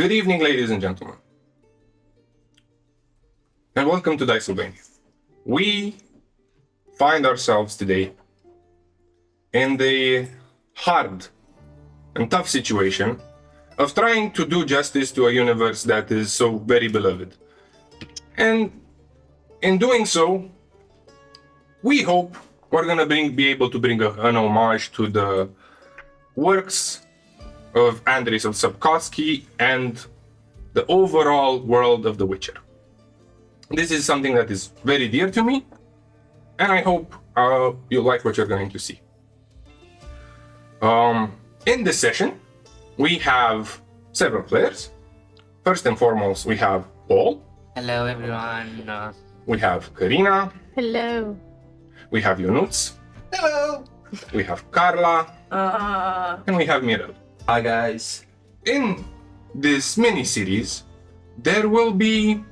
Good evening, ladies and gentlemen, and welcome to Dicesylvania. We find ourselves today in the hard and tough situation of trying to do justice to a universe that is so very beloved. And in doing so, we hope we're gonna be able to bring an homage to the works of Andrei Sapkowski and the overall world of The Witcher. This is something that is very dear to me, and I hope you like what you're going to see. In this session, we have several players. First and foremost, we have Paul. Hello, everyone. We have Karina. Hello. We have Ionuț. Hello. We have Karla. And we have Miro. Hi, guys. In this mini-series, there will be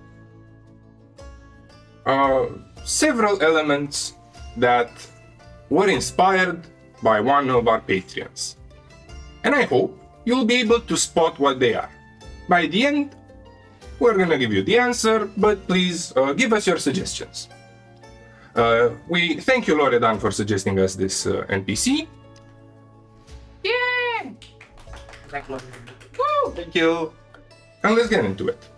several elements that were inspired by one of our Patreons. And I hope you'll be able to spot what they are. By the end, we're gonna give you the answer, but please give us your suggestions. We thank you, Loredan, for suggesting us this NPC. Yeah. Thank you. Woo! Thank you. And let's get into it.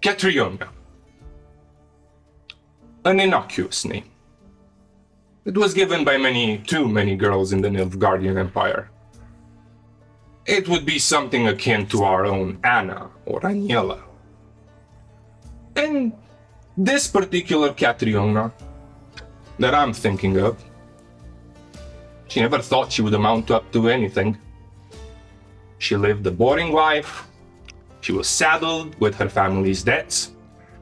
Catriona. An innocuous name. It was given by too many girls in the Nilfgaardian Empire. It would be something akin to our own Anna or Aniela. And this particular Catriona that I'm thinking of, she never thought she would amount up to anything. She lived a boring life, she was saddled with her family's debts,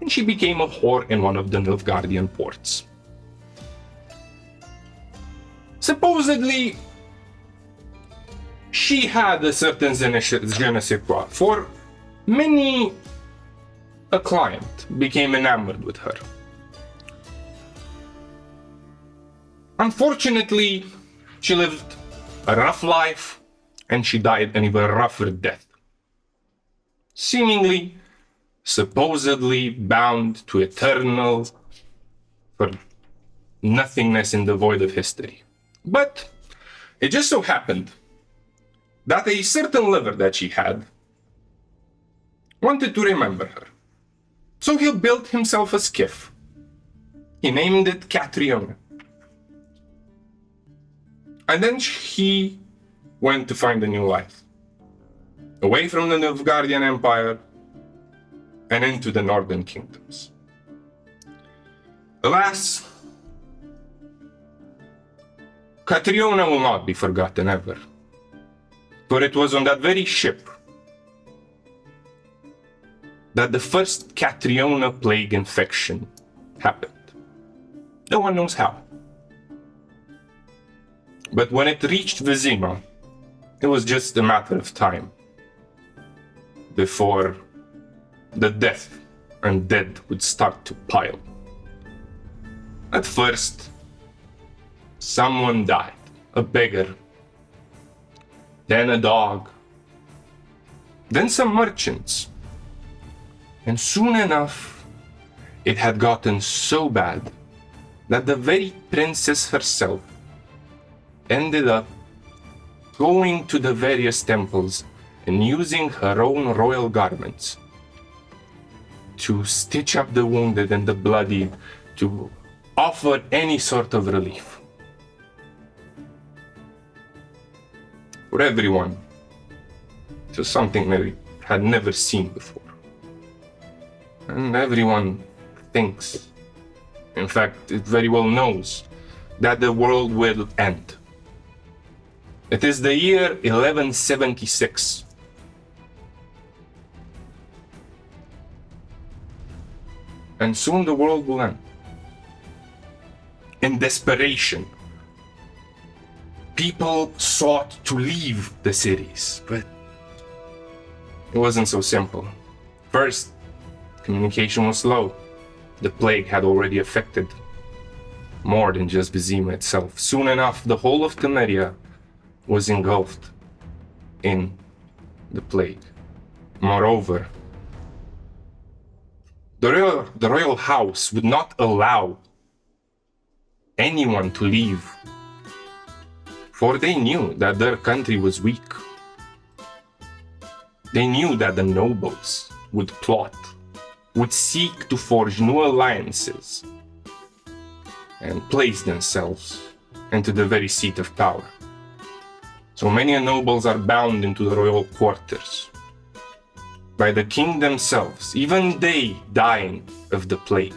and she became a whore in one of the Nilfgaardian ports. Supposedly, she had a certain je ne sais quoi. For many, a client became enamored with her. Unfortunately, she lived a rough life, and she died an even rougher death. Seemingly, supposedly bound to eternal for nothingness in the void of history. But it just so happened that a certain lover that she had wanted to remember her. So he built himself a skiff. He named it Catriona. And then he went to find a new life. Away from the Nilfgaardian Empire and into the northern kingdoms. Alas, Catriona will not be forgotten ever. For it was on that very ship that the first Catriona plague infection happened. No one knows how. But when it reached Vizima, it was just a matter of time before the death and dead would start to pile. At first, someone died, a beggar, then a dog, then some merchants. And soon enough, it had gotten so bad that the very princess herself ended up going to the various temples and using her own royal garments to stitch up the wounded and the bloody, to offer any sort of relief. For everyone, it was something they had never seen before. And everyone thinks, in fact, it very well knows, that the world will end. It is the year 1176. And soon the world will end. In desperation, people sought to leave the cities, but it wasn't so simple. First, communication was slow. The plague had already affected more than just Vizima itself. Soon enough, the whole of Temeria was engulfed in the plague. Moreover, the royal house would not allow anyone to leave, for they knew that their country was weak. They knew that the nobles would plot, would seek to forge new alliances, and place themselves into the very seat of power. So many nobles are bound into the royal quarters by the king themselves, even they dying of the plague.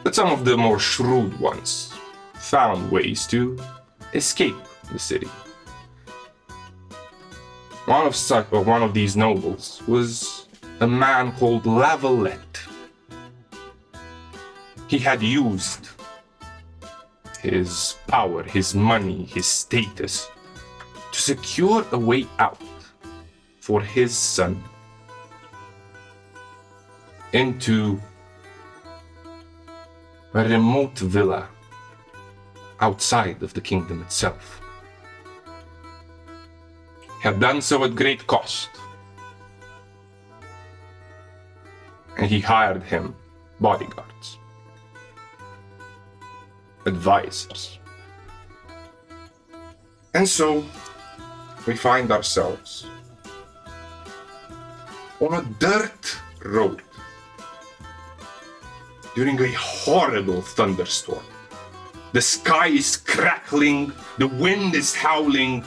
But some of the more shrewd ones found ways to escape the city. One of these nobles was a man called Lavalette. He had used his power, his money, his status to secure a way out for his son into a remote villa outside of the kingdom itself. He had done so at great cost, and he hired him bodyguards, advisors. And so we find ourselves on a dirt road during a horrible thunderstorm. The sky is crackling, the wind is howling,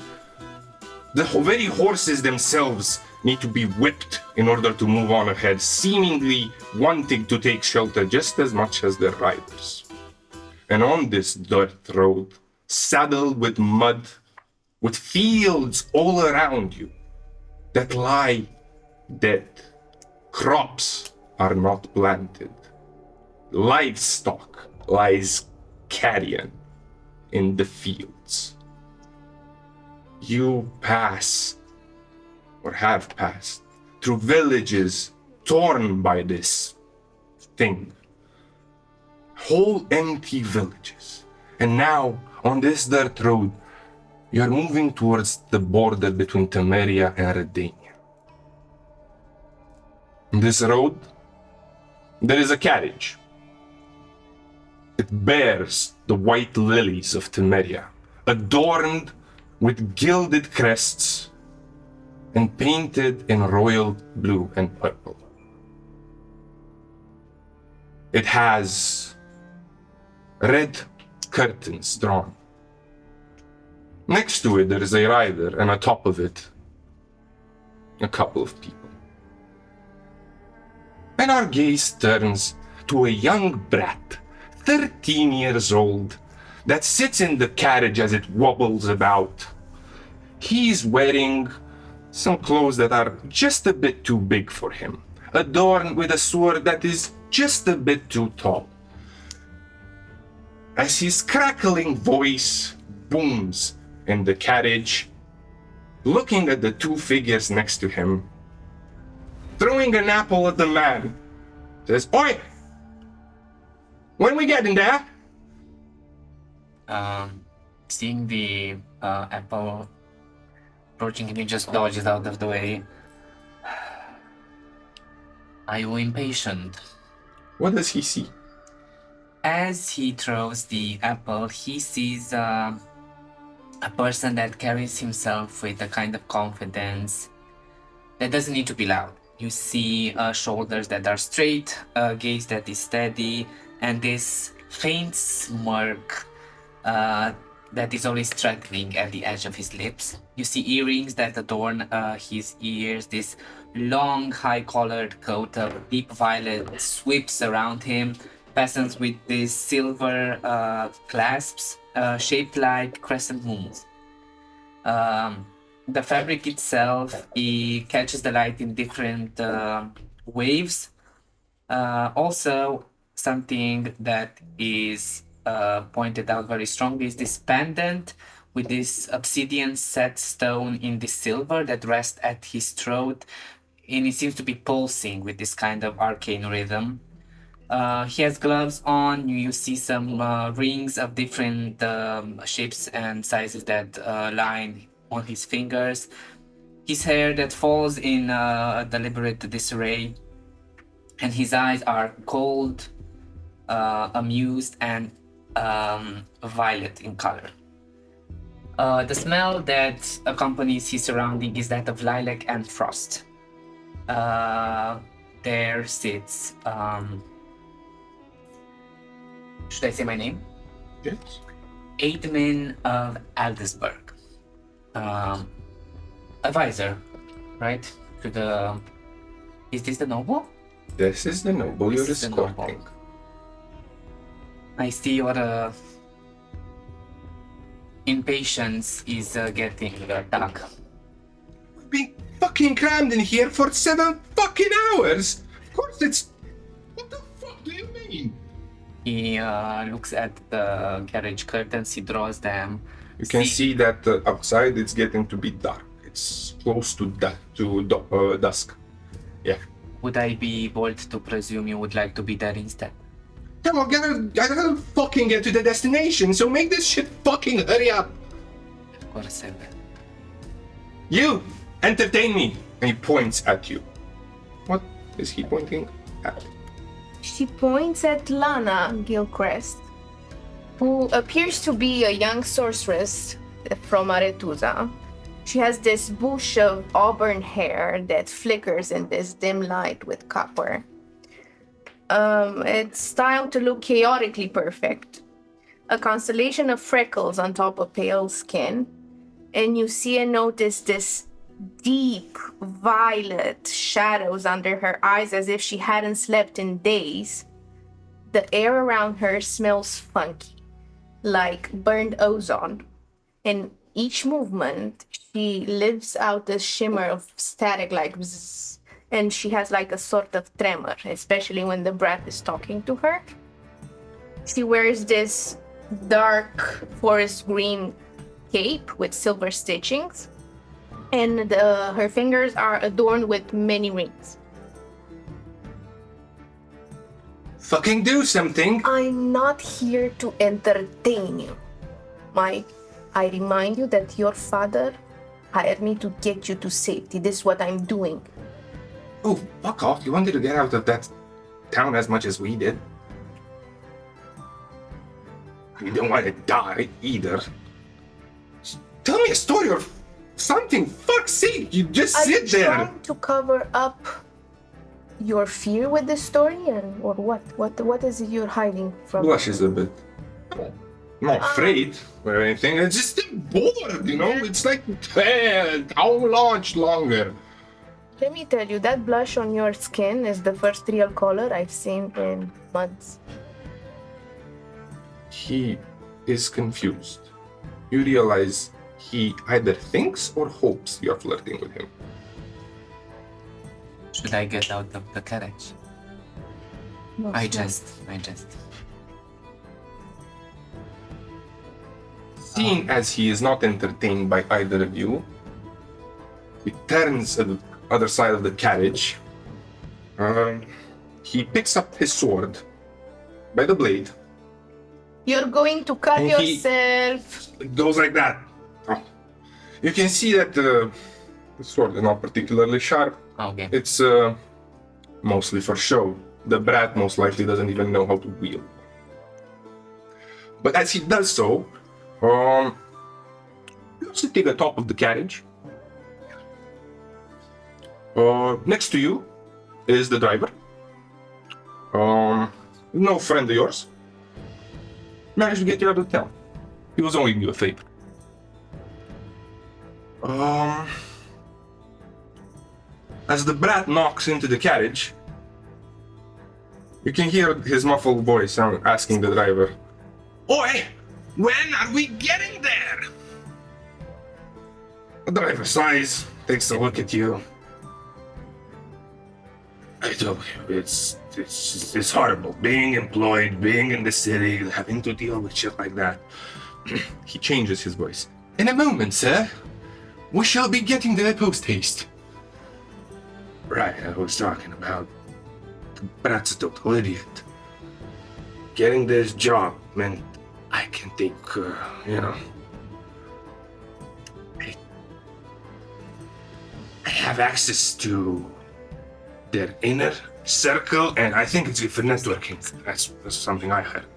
the very horses themselves need to be whipped in order to move on ahead, seemingly wanting to take shelter just as much as their riders. And on this dirt road, saddled with mud, with fields all around you that lie dead, crops are not planted, livestock lies carrion in the fields. You pass, or have passed, through villages torn by this thing. Whole empty villages. And now, on this dirt road, you are moving towards the border between Temeria and Redania. On this road, there is a carriage. It bears the white lilies of Temeria, adorned with gilded crests and painted in royal blue and purple. It has red curtains drawn. Next to it, there is a rider, and atop of it, a couple of people. And our gaze turns to a young brat, 13 years old, that sits in the carriage as it wobbles about. He's wearing some clothes that are just a bit too big for him, adorned with a sword that is just a bit too tall. As his crackling voice booms in the carriage, looking at the two figures next to him, throwing an apple at the man, says, "Oi! When we getting there?" Seeing the apple approaching him, he just dodges out of the way. Are you impatient? What does he see? As he throws the apple, he sees a person that carries himself with a kind of confidence that doesn't need to be loud. You see shoulders that are straight, a gaze that is steady, and this faint smirk that is always struggling at the edge of his lips. You see earrings that adorn his ears, this long, high-collared coat of deep violet sweeps around him, fastened with these silver clasps shaped like crescent moons. The fabric itself, it catches the light in different waves. Also, something that is pointed out very strongly is this pendant with this obsidian set stone in the silver that rests at his throat, and it seems to be pulsing with this kind of arcane rhythm. He has gloves on. You see some rings of different shapes and sizes that line on his fingers, his hair that falls in a deliberate disarray, and his eyes are cold, amused, and violet in color. The smell that accompanies his surrounding is that of lilac and frost. There sits, should I say my name? Yes. Aidman of Aldisburg. Advisor, right? To the... Is this the noble? This is the noble you're This is the noble. escorting. I see your impatience is getting dark. We've been fucking crammed in here for 7 fucking hours! Of course it's... What the fuck do you mean? He looks at the carriage curtains, he draws them. You can see that outside it's getting to be dark. It's close to dusk. Yeah. Would I be bold to presume you would like to be there instead? Come on, I gotta fucking get to the destination, so make this shit fucking hurry up! Of course I will. You! Entertain me! And he points at you. What is he pointing at? She points at Lana Gilchrist, who appears to be a young sorceress from Aretuza. She has this bush of auburn hair that flickers in this dim light with copper. It's styled to look chaotically perfect. A constellation of freckles on top of pale skin, and you see and notice this deep violet shadows under her eyes as if she hadn't slept in days. The air around her smells funky, like burned ozone. In each movement, she lives out a shimmer of static like bzzz, and she has like a sort of tremor, especially when the breath is talking to her. She wears this dark forest green cape with silver stitchings, and her fingers are adorned with many rings. Fucking do something! I'm not here to entertain you. I remind you that your father hired me to get you to safety. This is what I'm doing. Oh, fuck off. You wanted to get out of that town as much as we did. You don't want to die either. Just tell me a story or something. Fuck's sake, you just sit there. Are you trying to cover up your fear with this story, or what? What is it you're hiding from? Blushes a bit. I'm not afraid or anything. I'm just bored, you know? It's like, how much longer? Let me tell you, that blush on your skin is the first real color I've seen in months. He is confused. You realize he either thinks or hopes you're flirting with him. Should I get out of the carriage? No, I no. just. Seeing as he is not entertained by either of you, he turns to the other side of the carriage. He picks up his sword by the blade. You're going to cut And yourself. It goes like that. Oh. You can see that the sword is not particularly sharp. Okay. It's mostly for show. The brat most likely doesn't even know how to wield. But as he does so, you're sitting atop of the carriage. Next to you is the driver. No friend of yours. Managed to get you out of town. He was owing you a favor. As the brat knocks into the carriage, you can hear his muffled voice asking the driver, "Oi, when are we getting there?" The driver sighs, takes a look at you. I told you, it's horrible. Being employed, being in the city, having to deal with shit like that. He changes his voice. "In a moment, sir. We shall be getting there post-haste." Right, I was talking about the brat's a total idiot. Getting this job meant I can take, have access to their inner circle, and I think it's good for networking. That's something I heard.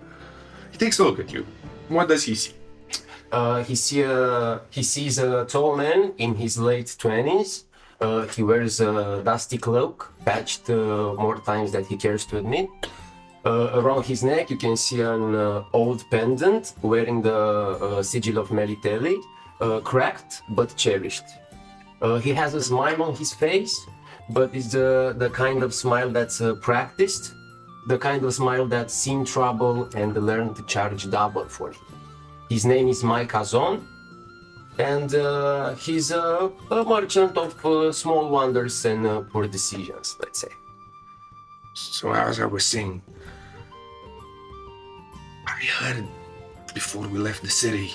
He takes a look at you. What does he see? He sees a tall man in his late 20s. He wears a dusty cloak, patched more times than he cares to admit. Around his neck, you can see an old pendant wearing the sigil of Melitele, cracked but cherished. He has a smile on his face, but it's the kind of smile that's practiced, the kind of smile that's seen trouble and learned to charge double for it. His name is Mike Azon, and he's a merchant of small wonders and poor decisions, let's say. So as I was saying, I heard before we left the city,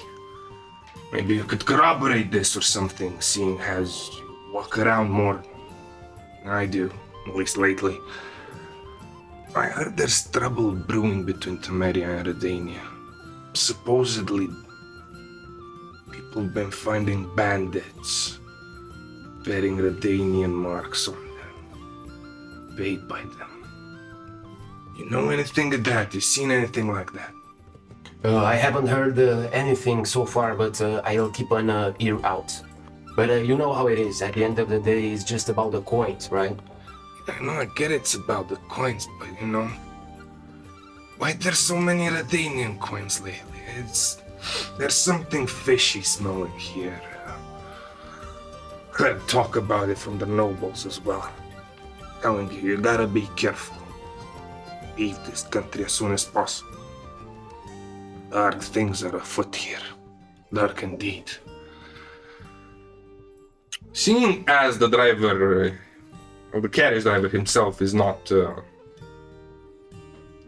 maybe you could corroborate this or something, seeing as you walk around more than I do, at least lately. I heard there's trouble brewing between Temeria and Redania. Supposedly, people have been finding bandits bearing Redanian marks on them, paid by them. You know anything of that? You seen anything like that? I haven't heard anything so far, but I'll keep an ear out. But you know how it is. At the end of the day, it's just about the coins, right? I know, I get it's about the coins, but you know, why there's so many Redanian coins lately? There's something fishy smelling here. Heard talk about it from the nobles as well. Telling you gotta be careful. Leave this country as soon as possible. Dark things are afoot here. Dark indeed. Seeing as the driver, or the carriage driver himself, is not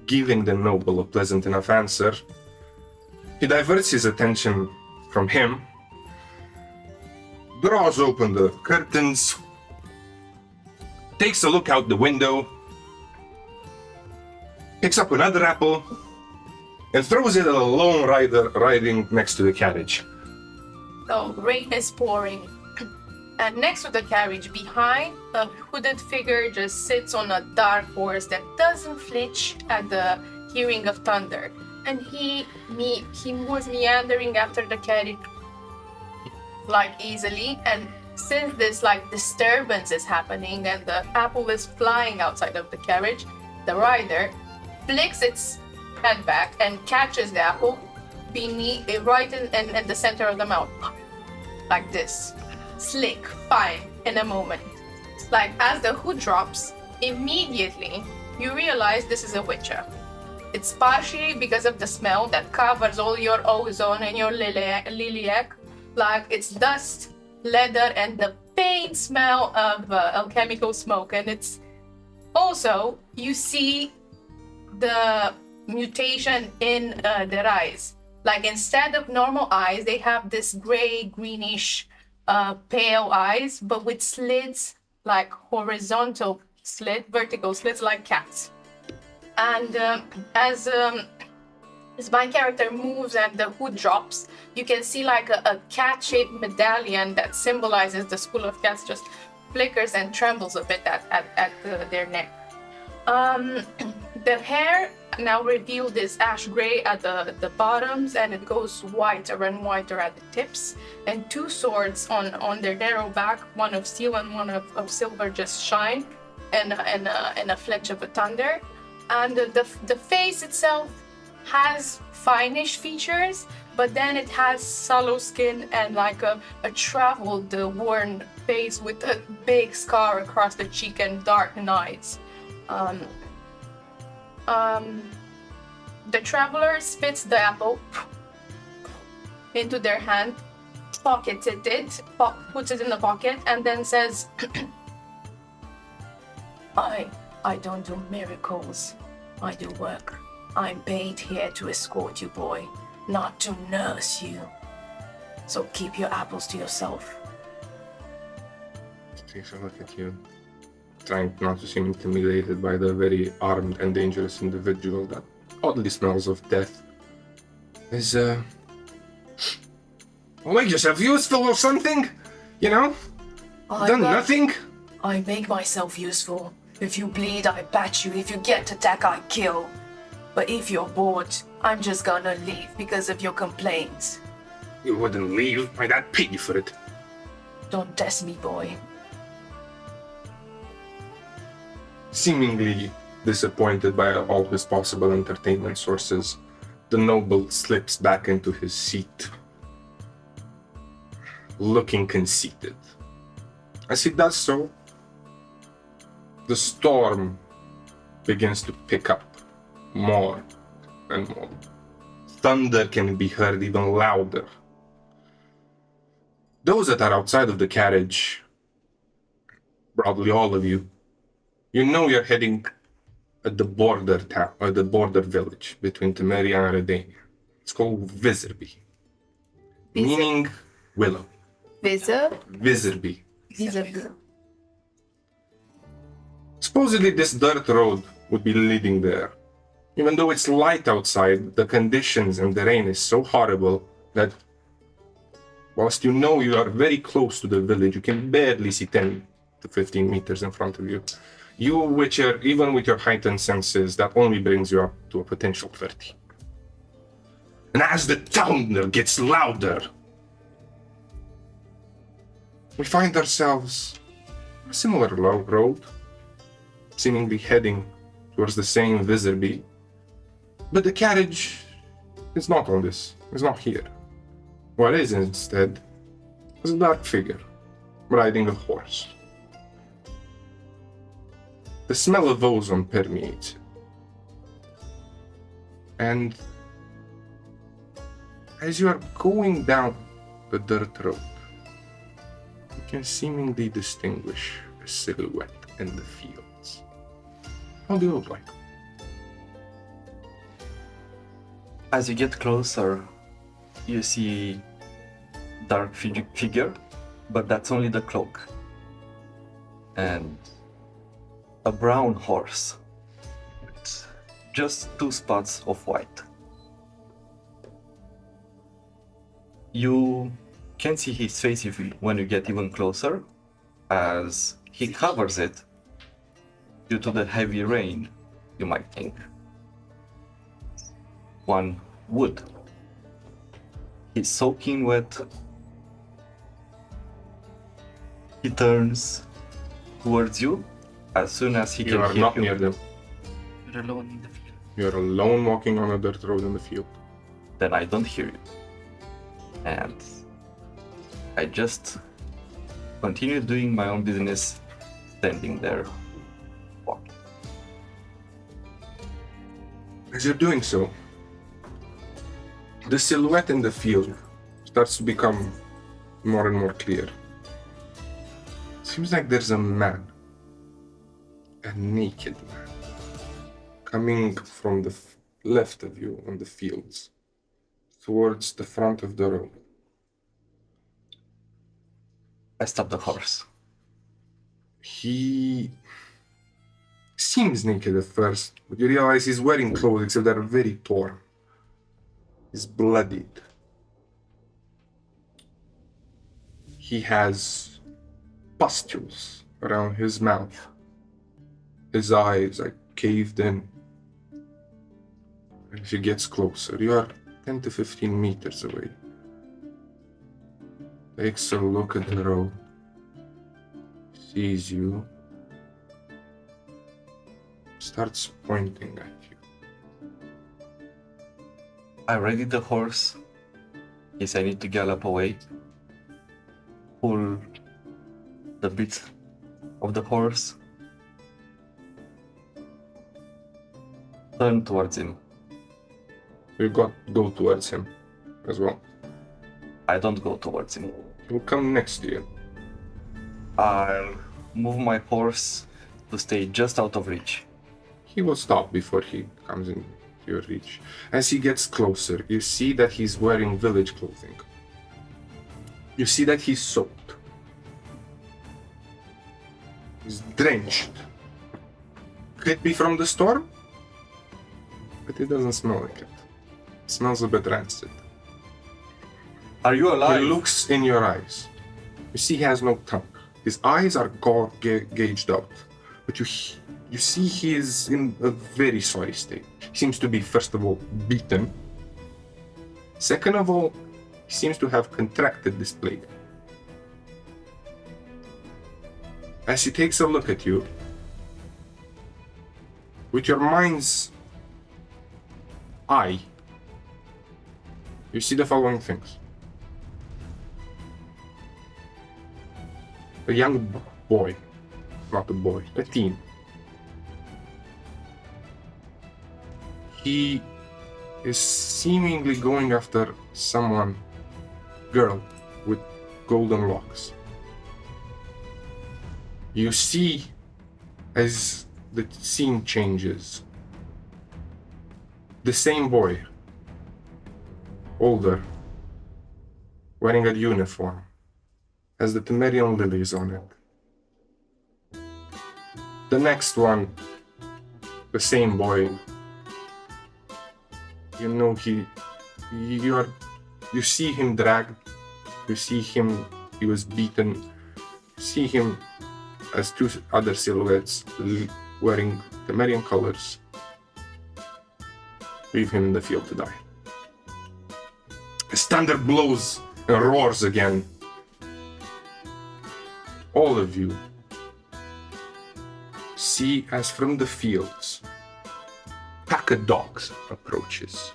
giving the noble a pleasant enough answer, he diverts his attention from him, draws open the curtains, takes a look out the window, picks up another apple, and throws it at a lone rider riding next to the carriage. So rain is pouring. And next to the carriage behind, a hooded figure just sits on a dark horse that doesn't flinch at the hearing of thunder. And he was meandering after the carriage like easily, and since this like disturbance is happening and the apple is flying outside of the carriage, the rider flicks its head back and catches the apple beneath right in the center of the mouth. Like this. Slick, fine, in a moment. Like as the hood drops, immediately you realize this is a witcher. It's partially because of the smell that covers all your ozone and your lilac. Like it's dust, leather, and the faint smell of alchemical smoke. And it's also, you see the mutation in their eyes. Like instead of normal eyes, they have this gray, greenish, pale eyes, but with slits, like horizontal slit, vertical slits, like cats. And as my character moves and the hood drops, you can see like a cat-shaped medallion that symbolizes the school of cats just flickers and trembles a bit at their neck. The hair now revealed is ash gray at the bottoms, and it goes whiter and whiter at the tips. And two swords on their narrow back, one of steel and one of silver, just shine, and a fletch of a thunder. And the face itself has finish features, but then it has sallow skin and like a traveled, worn face with a big scar across the cheek and darkened eyes. The traveler spits the apple into their hand, pockets it, puts it in the pocket, and then says, I don't do miracles. I do work. I'm paid here to escort you, boy, not to nurse you. So keep your apples to yourself. Takes a look at you, trying not to seem intimidated by the very armed and dangerous individual that oddly smells of death. Is, well, make yourself useful or something, you know? Done nothing? I make myself useful. If you bleed, I bat you. If you get attack, I kill. But if you're bored, I'm just gonna leave because of your complaints. You wouldn't leave. My dad paid you for it. Don't test me, boy. Seemingly disappointed by all his possible entertainment sources, the noble slips back into his seat, looking conceited. As he does so, the storm begins to pick up more and more. Thunder can be heard even louder. Those that are outside of the carriage, probably all of you, you know you're heading at the border town, or the border village between Temeria and Redania. It's called Vizerby, meaning willow. Vizerby. Supposedly this dirt road would be leading there. Even though it's light outside, the conditions and the rain is so horrible that whilst you know you are very close to the village, you can barely see 10 to 15 meters in front of you. You, which are, even with your heightened senses, that only brings you up to a potential 30. And as the thunder gets louder, we find ourselves on a similar road, seemingly heading towards the same Vizerby. But the carriage is not on this, it's not here. What is instead is a dark figure riding a horse. The smell of ozone permeates it. And as you are going down the dirt road, you can seemingly distinguish a silhouette in the fields. How do you look like? As you get closer, you see dark figure, but that's only the cloak. And a brown horse with just 2 spots of white. You can see his face when you get even closer, as he covers it due to the heavy rain, you might think. One would. He's soaking wet. He turns towards you as soon as he You can are hear not you. near them. You're alone in the field. You're alone walking on a dirt road in the field. Then I don't hear you. And I just continue doing my own business, standing there, walking. As you're doing so, the silhouette in the field starts to become more and more clear. Seems like there's a man, a naked man, coming from the left of you on the fields towards the front of the road. I stop the horse. He seems naked at first, but you realize he's wearing clothes, except they're very torn. He's bloodied. He has pustules around his mouth. His eyes are caved in. As he gets closer, you are 10 to 15 meters away. Takes a look at the road. Sees you. Starts pointing at you. I ready the horse. Yes, I need to gallop away. Pull the bit of the horse. Turn towards him. You go towards him as well. I don't go towards him. He'll come next to you. I'll move my horse to stay just out of reach. He will stop before he comes in your reach. As he gets closer, you see that he's wearing village clothing. You see that he's soaked. He's drenched. Could be from the storm, but it doesn't smell like it. It smells a bit rancid. Are you alive? He looks in your eyes. You see he has no tongue. His eyes are gauged out, but you see he is in a very sorry state. He seems to be, first of all, beaten. Second of all, he seems to have contracted this plague. As he takes a look at you, with your mind's eye, you see the following things. A young boy, not a boy, a teen. He is seemingly going after someone, girl, with golden locks. You see, as the scene changes, the same boy, older, wearing a uniform, has the Temerian lilies on it. The next one, the same boy, you know you see him dragged, you see him, he was beaten, you see him as two other silhouettes wearing Temerian colors. Leave him in the field to die. As thunder blows and roars again, all of you see as from the fields, pack of dogs approaches.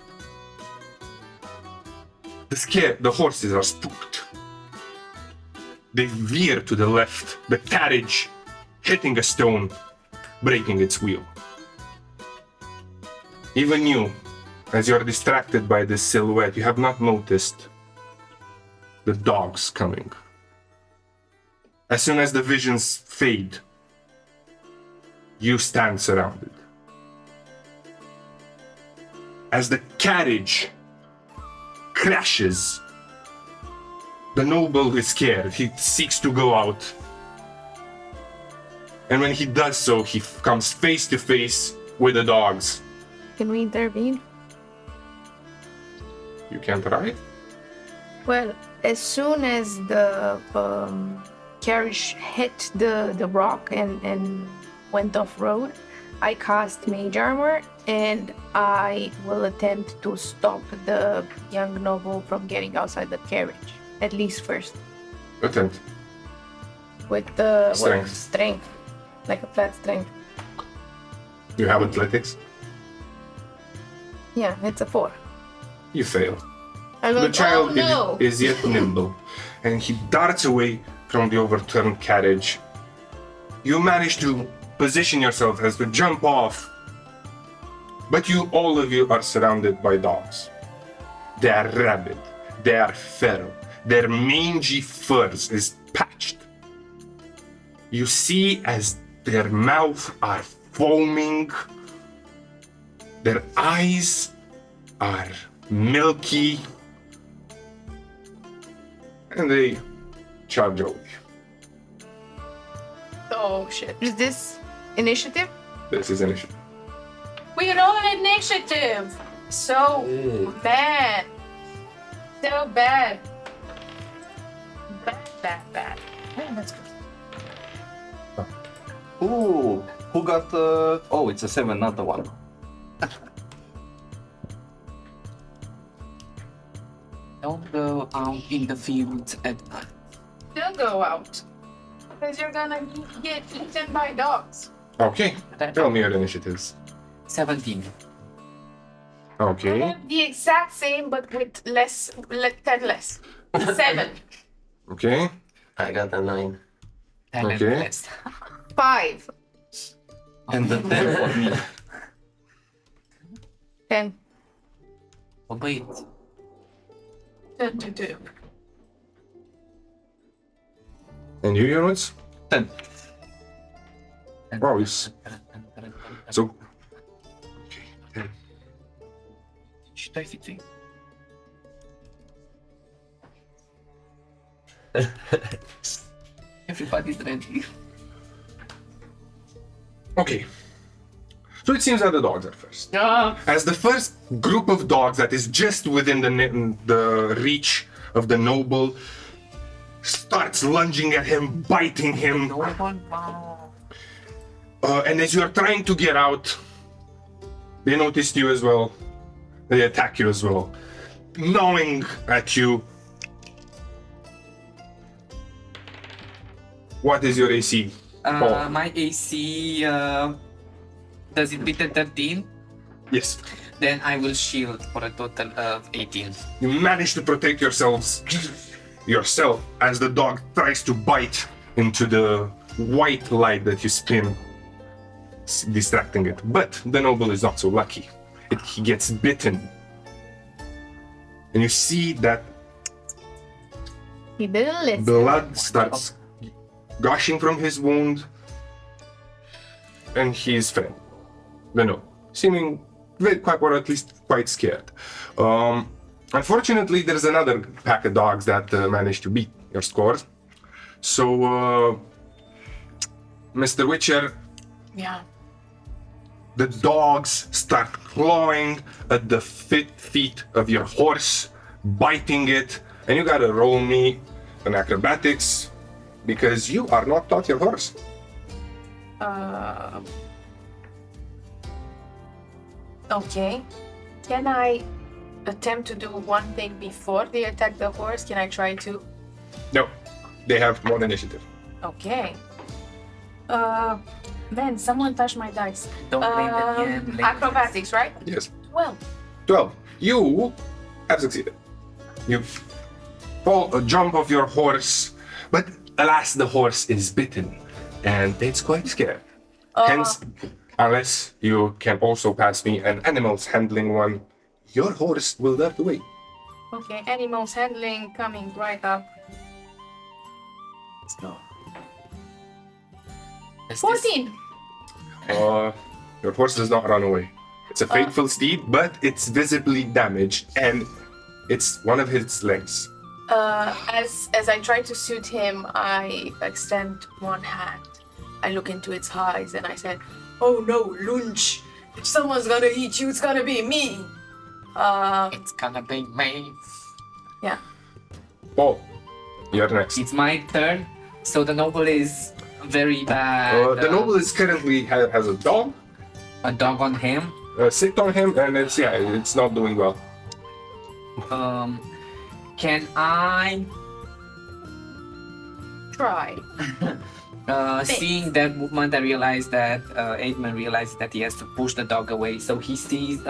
The horses are spooked. They veer to the left, the carriage hitting a stone, breaking its wheel. Even you, as you're distracted by this silhouette, you have not noticed the dogs coming. As soon as the visions fade, you stand surrounded. As the carriage crashes, the noble is scared. He seeks to go out. And when he does so, he comes face to face with the dogs. Can we intervene? You can't ride? Well, as soon as the carriage hit the rock and went off road, I cast mage armor and I will attempt to stop the young noble from getting outside the carriage. At least first. Attempt. With the Strength. Strength. Like a flat strength. You have athletics? Yeah, it's a 4. You fail. I The go, child oh no! is yet nimble, and he darts away from the overturned carriage. You manage to position yourself as to jump off, but all of you are surrounded by dogs. They are rabid, they are feral, their mangy furs is patched. You see as their mouths are foaming, their eyes are milky, and they charge away. Oh shit. Is this initiative? This is initiative. We roll initiative! So bad. So bad. Bad. Oh, that's good. Ooh, who got oh, it's a 7, not a 1. Don't go out in the fields at night. Still go out. Because you're gonna get eaten by dogs. Okay, tell me your initiatives. 17. I Okay, have the exact same, but with 10 less. 7. okay, I got a 9. 10 and Okay. less. 5. And the 10 for me. 10. Oh, wait. 22. and you, Ionuț? 10. Wow, it's so. Okay, 10. Should I fit in? Everybody's ready. Okay. So it seems that the dogs are first. As the first group of dogs that is just within the reach of the noble starts lunging at him, biting him. And as you are trying to get out, they noticed you as well. They attack you as well, gnawing at you. What is your AC? Paul? My AC, does it beat the 13? Yes. Then I will shield for a total of 18. You manage to protect yourself as the dog tries to bite into the white light that you spin, distracting it. But the noble is not so lucky. He gets bitten. And you see that He didn't listen. blood starts gushing from his wound. And he's fed. The noble, seeming quite, or at least quite scared. Unfortunately, there's another pack of dogs that managed to beat your scores. So, Mr. Witcher, Yeah. the dogs start clawing at the feet of your horse, biting it, and you gotta roll me an acrobatics because you are not taught your horse. Okay. Can I attempt to do one thing before they attack the horse? Can I try to? No, they have more initiative. Okay. Then someone touched my dice. Don't blame the DM, blame the Acrobatics, right? Yes. Well, 12. You have succeeded. You jump off your horse, but alas, the horse is bitten, and it's quite scared. Hence, unless you can also pass me an animals handling one, your horse will dart away. okay. Animals handling coming right up. Let's go. Is this- 14. Your horse does not run away. It's a faithful steed, but it's visibly damaged, and it's one of his legs. As I try to soothe him, I extend one hand. I look into its eyes and I said, "Oh no, lunch! If someone's gonna eat you, it's gonna be me." It's gonna be me. Yeah. Paul, you're next. It's my turn. So the noble is very bad. The noble is currently has a dog. A dog on him. Sit on him, and it's not doing well. Can I, Try. seeing that movement, I realize that Aidman realizes that he has to push the dog away. So he sees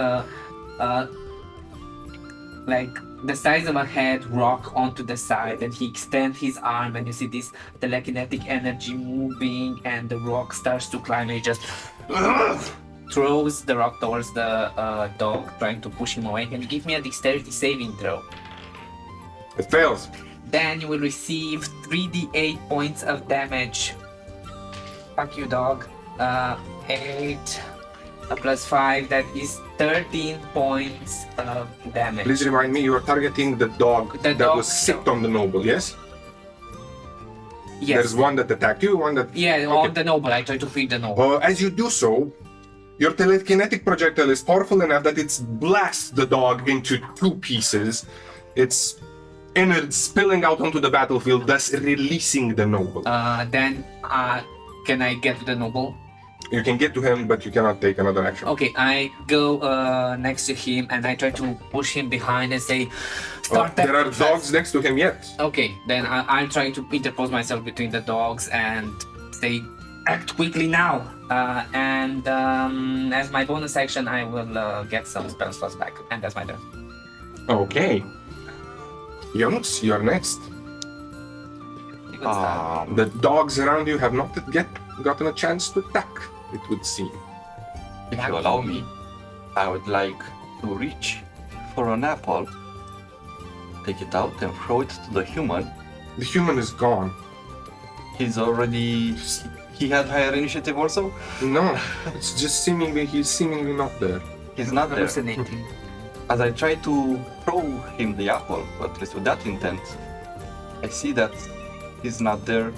like the size of a head rock onto the side, and he extends his arm, and you see this telekinetic energy moving, and the rock starts to climb. And he just throws the rock towards the dog, trying to push him away. Can you give me a dexterity saving throw? It fails. Then you will receive 3d8 points of damage. Fuck you, dog. 8 plus 5, that is 13 points of damage. Please remind me, you are targeting the dog The that dog- was sick on the noble, yes? Yes. There's one that attacked you, one that... Yeah, Okay. on the noble. I try to feed the noble. As you do so, your telekinetic projectile is powerful enough that it blasts the dog into two pieces. Its innards spilling out onto the battlefield, thus releasing the noble. Then can I get to the noble? You can get to him, but you cannot take another action. Okay, I go next to him and I try to push him behind and say, start that There are fast." dogs next to him yet. Okay, then I'll try to interpose myself between the dogs and say, act quickly now. As my bonus action, I will get some spell slots back, and that's my turn. Okay. Ionuț, you're next. You can start. The dogs around you have not yet gotten a chance to attack, it would seem. If you allow me, I would like to reach for an apple, take it out and throw it to the human. The human is gone. He had higher initiative also? No, it's just he's seemingly not there. He's not there. Hallucinating. As I try to throw him the apple, at least with that intent, I see that he's not there.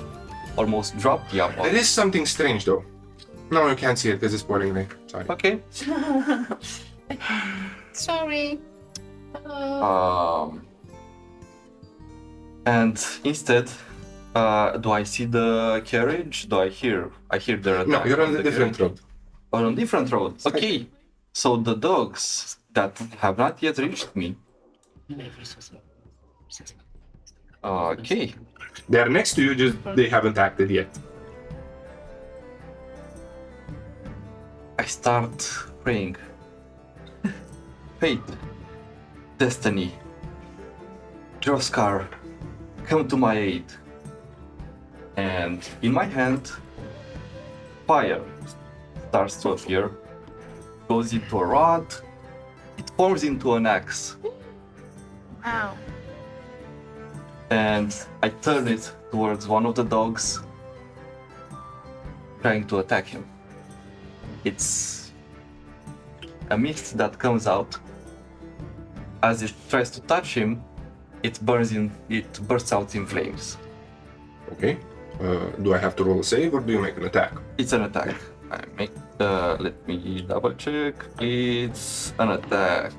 Almost dropped the apple. There is something strange though. No, you can't see it because it's pouring rain. Sorry. Okay. Sorry. And instead, Do I see the carriage? Do I hear? I hear their attack. No, you're on from a the different carriage. road. On a different road. Okay. So the dogs that have not yet reached me. Okay. They're next to you, just they haven't acted yet. I start praying. Fate, destiny, Georgescu, come to my aid. And in my hand, fire starts to appear, goes into a rod, it forms into an axe, Wow. and I turn it towards one of the dogs, trying to attack him. It's a mist that comes out. As it tries to touch him, it bursts out in flames. Okay. Do I have to roll a save or do you make an attack? It's an attack. I make let me double check. It's an attack.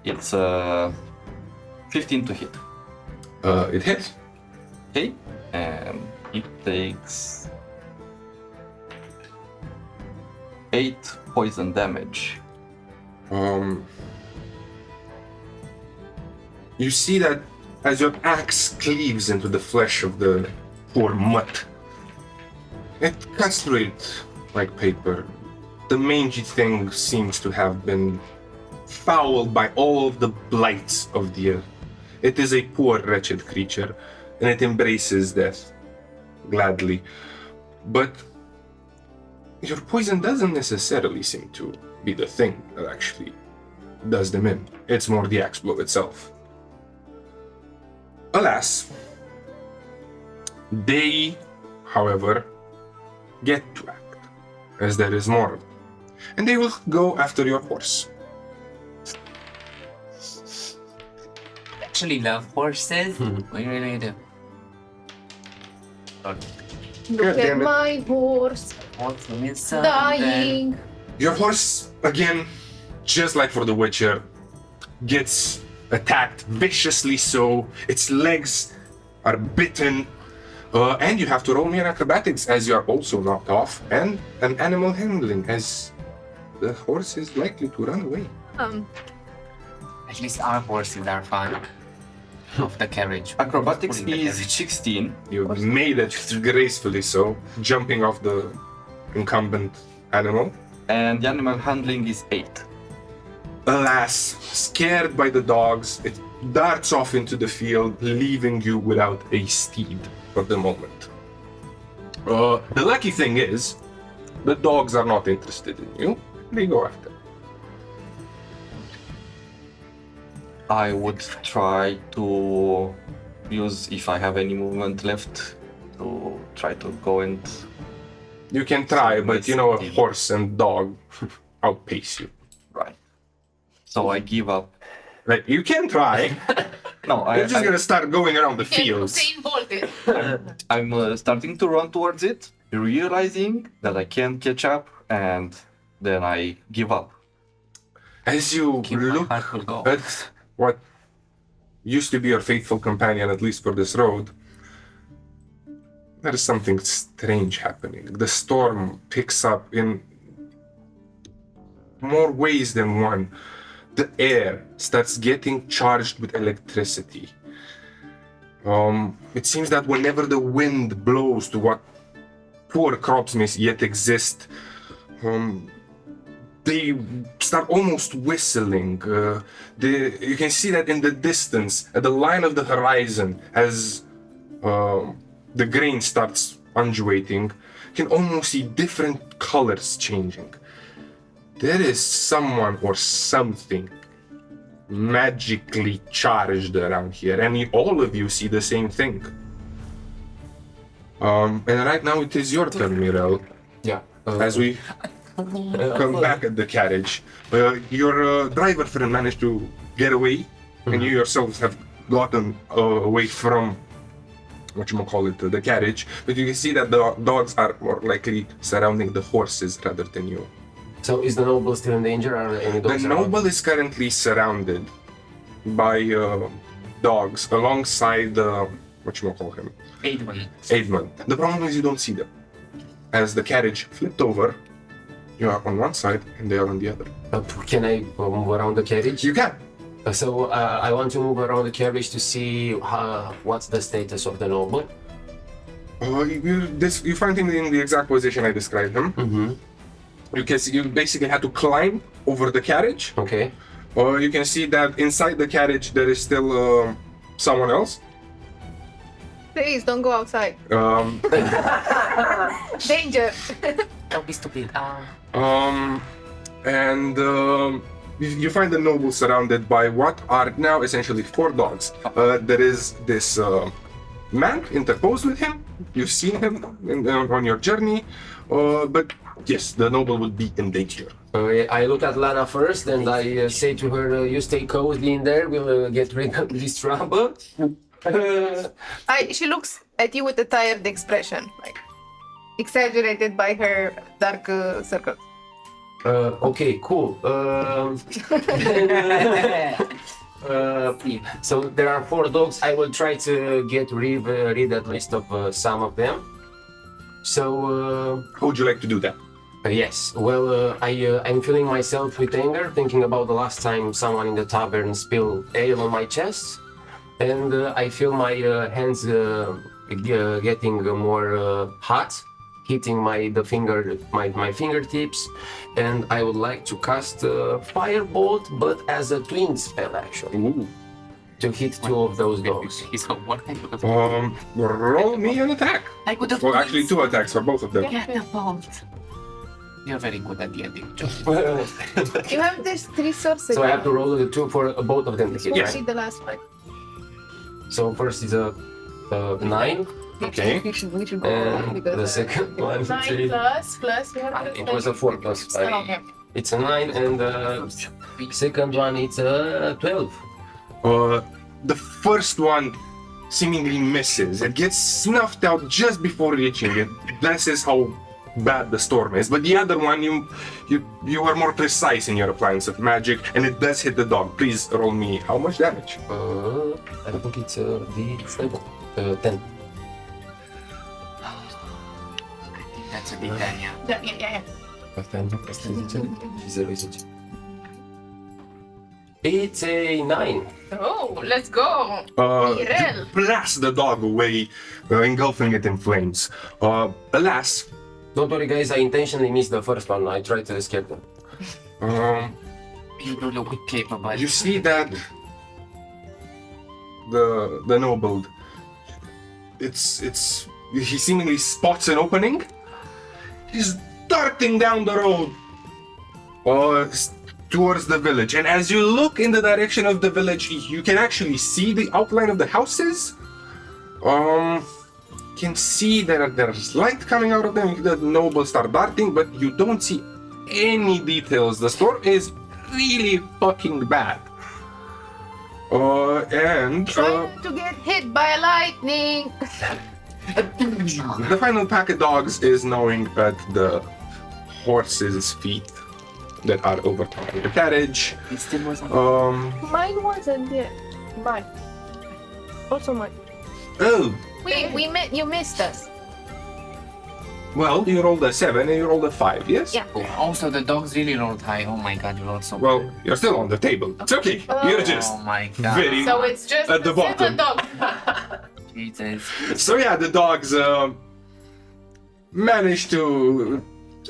It's 15 to hit. It hits. Okay? And it takes 8 poison damage. You see that as your axe cleaves into the flesh of the poor mutt, it cuts through it like paper. The mangy thing seems to have been fouled by all of the blights of the earth. It is a poor, wretched creature, and it embraces death gladly. But your poison doesn't necessarily seem to be the thing that actually does them in. It's more the axe blow itself. Alas, they, however, get to act, as there is more of them. And they will go after your horse. Actually love horses. We really do. Look God at damn it. my horse Also means something. dying. Your horse, again, just like for the Witcher, gets attacked viciously so. Its legs are bitten. And you have to roll me an acrobatics as you are also knocked off, and an animal handling as the horse is likely to run away. At least our horses are fine. Of the carriage. Acrobatics Pulling the is carriage. 16. You made it gracefully so, jumping off the incumbent animal. And the animal handling is 8. Alas, scared by the dogs, it darts off into the field, leaving you without a steed for the moment. The lucky thing is, the dogs are not interested in you. They go after. I would try to use, if I have any movement left, to try to go and... You can try, but you know a Steed. horse and dog outpace you. Right. So I give up. Like, you can try. No, You're just gonna start going around the Can fields. Usain Bolt it. I'm starting to run towards it, realizing that I can't catch up, and then I give up. As you Keep my look heart will go. at what used to be your faithful companion, at least for this road, there is something strange happening. The storm picks up in more ways than one. The air starts getting charged with electricity. It seems that whenever the wind blows to what poor crops may yet exist, they start almost whistling. You can see that in the distance, at the line of the horizon, as the grain starts undulating, you can almost see different colors changing. There is someone or something magically charged around here, and all of you see the same thing. And right now it is your turn, Mirel, Yeah. as we come back at the carriage. Your driver friend managed to get away, and you yourselves have gotten away from the carriage, but you can see that the dogs are more likely surrounding the horses rather than you. So is the noble still in danger? Are there any The dogs around? noble is currently surrounded by dogs alongside whatchamacall him, Edwin. Edmund. The problem is you don't see them. As the carriage flipped over, you are on one side and they are on the other. Can I move around the carriage? You can. So I want to move around the carriage to see what's the status of the noble. You find him in the exact position I described him. Mm-hmm. You basically had to climb over the carriage. Okay. You can see that inside the carriage there is still someone else. Please don't go outside. Um, Danger. Don't be stupid. You find the noble surrounded by what are now essentially 4 dogs. There is this man interposed with him. You've seen him on your journey, but yes, the noble would be in danger. I look at Lana first and I say to her, you stay cozy in there, we'll get rid of this trouble. She looks at you with a tired expression, like exaggerated by her dark circles. Okay, cool. So there are 4 dogs. I will try to get rid at least of some of them. So How would you like to do that? yes, well, I'm feeling myself with anger, thinking about the last time someone in the tavern spilled ale on my chest, and I feel my hands getting more hot, hitting my fingertips, and I would like to cast Firebolt, but as a twin spell actually, Ooh. to hit 2 of those dogs. He's a what kind of Roll me an attack. I could have Well, actually 2 attacks for both of them. Get the bolt. You're very good at the ending, Joe. You have these 3 sources. So I have to roll the 2 for both of them to hit, We'll right? see the last one. So first is a 9, Okay. and the second one 9 plus. it was a 4 plus 5. Oh, okay. It's a 9, and the second one it's a 12. The first one seemingly misses. It gets snuffed out just before reaching it. This is how bad the storm is. But the other one, you were more precise in your appliance of magic, and it does hit the dog. Please roll me how much damage? I think it's a D7. 10. That's a big thing, yeah. Yeah. Plus 10, plus 10, și 0 is it? It's a 9. Oh, let's go. You blast the dog away, engulfing it in flames. Alas, Don't worry guys, I intentionally missed the first one. I tried to scare them. You do look capable. you see that the noble, he seemingly spots an opening. He's darting down the road towards the village, and as you look in the direction of the village, you can actually see the outline of the houses. Can see that there's light coming out of them. The nobles start darting, but you don't see any details. The storm is really fucking bad. Try not to get hit by lightning. The final pack of dogs is gnawing at the horses' feet that are overturning the carriage. It still wasn't. Mine wasn't there. Mine. Also mine. Oh, You missed us. well, you rolled a 7 and you rolled a 5, yes? Yeah. Also, the dogs really rolled high. Oh my god, you rolled so Well, you're still on the table. It's okay. You're just Oh my god. very. So it's just At the the bottom. 7 dogs. Jesus. So yeah, the dogs managed to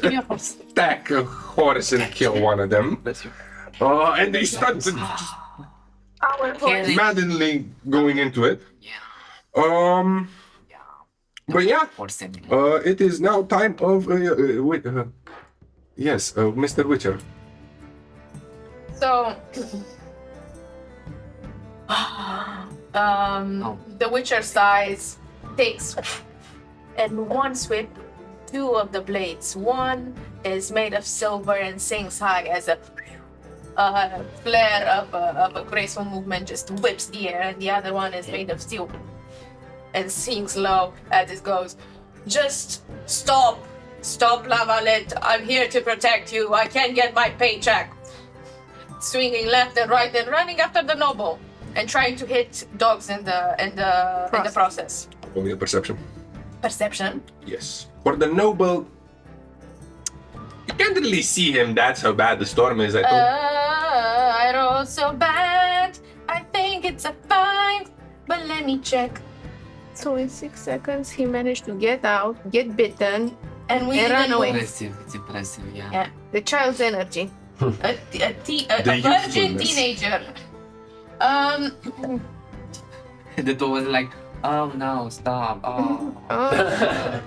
Give me a horse. attack a horse and kill one of them. Bless you. And they start Our horse. maddeningly going into it. Yeah. But yeah, Horse and it is now time of Mr. Witcher. So, the Witcher size takes, and one sweep, 2 of the blades. One is made of silver and sings high as a flare of a graceful movement, just whips the air, and the other one is made of steel and sings low as it goes. Just stop, Lavalette. I'm here to protect you. I can't get my paycheck. Swinging left and right and running after the noble. and trying to hit dogs in the process. Only a perception. Perception. Yes. For the noble, you can't really see him. That's how bad the storm is. I roll so bad. I think it's a 5, but let me check. So in 6 seconds, he managed to get out, get bitten, And we and didn't run away. Impressive. It's impressive. Yeah. Yeah. The child's energy. A virgin youthfulness. teenager. The door was like, oh no, stop. Oh. Oh.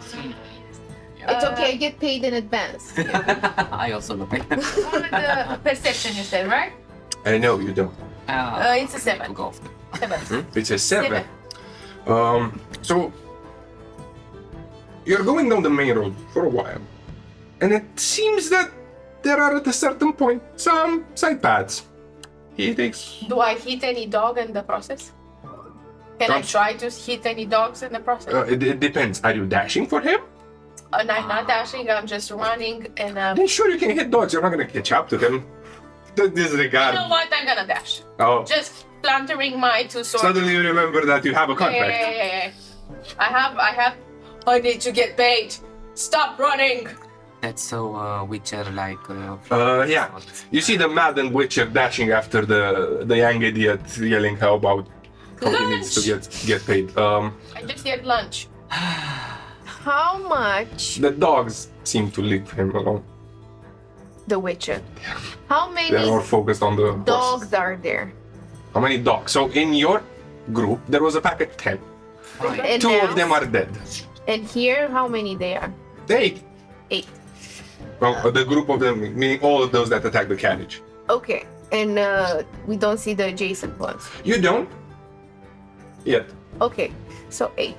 It's okay, I get paid in advance. I also love it. The perception you said, right? I know you don't. It's a 7. Go off. 7. It's a 7. So you're going down the main road for a while, and it seems that there are at a certain point some side paths. He takes. Do I hit any dog in the process? Can I try to hit any dogs in the process? It depends. Are you dashing for him? And I'm not dashing, I'm just running and Then sure you can hit dogs. You're not gonna catch up to him. Disregard. you know what? I'm gonna dash. Oh, Just plantering my 2 swords. suddenly you remember that you have a contract. Yeah. I need to get paid. Stop running. That's so Witcher-like. Yeah. You see the maddened Witcher dashing after the young idiot, yelling how he needs to get paid. I just get lunch. How much? The dogs seem to leave him alone. The Witcher. How They're many more focused on the dogs are there? How many dogs? So in your group, there was a pack of 10. And 2 now- of them are dead. And here, how many they are? 8. 8. Well, the group of them, meaning all of those that attacked the carriage. Okay. And we don't see the adjacent ones. You don't? Yet. Okay. So 8.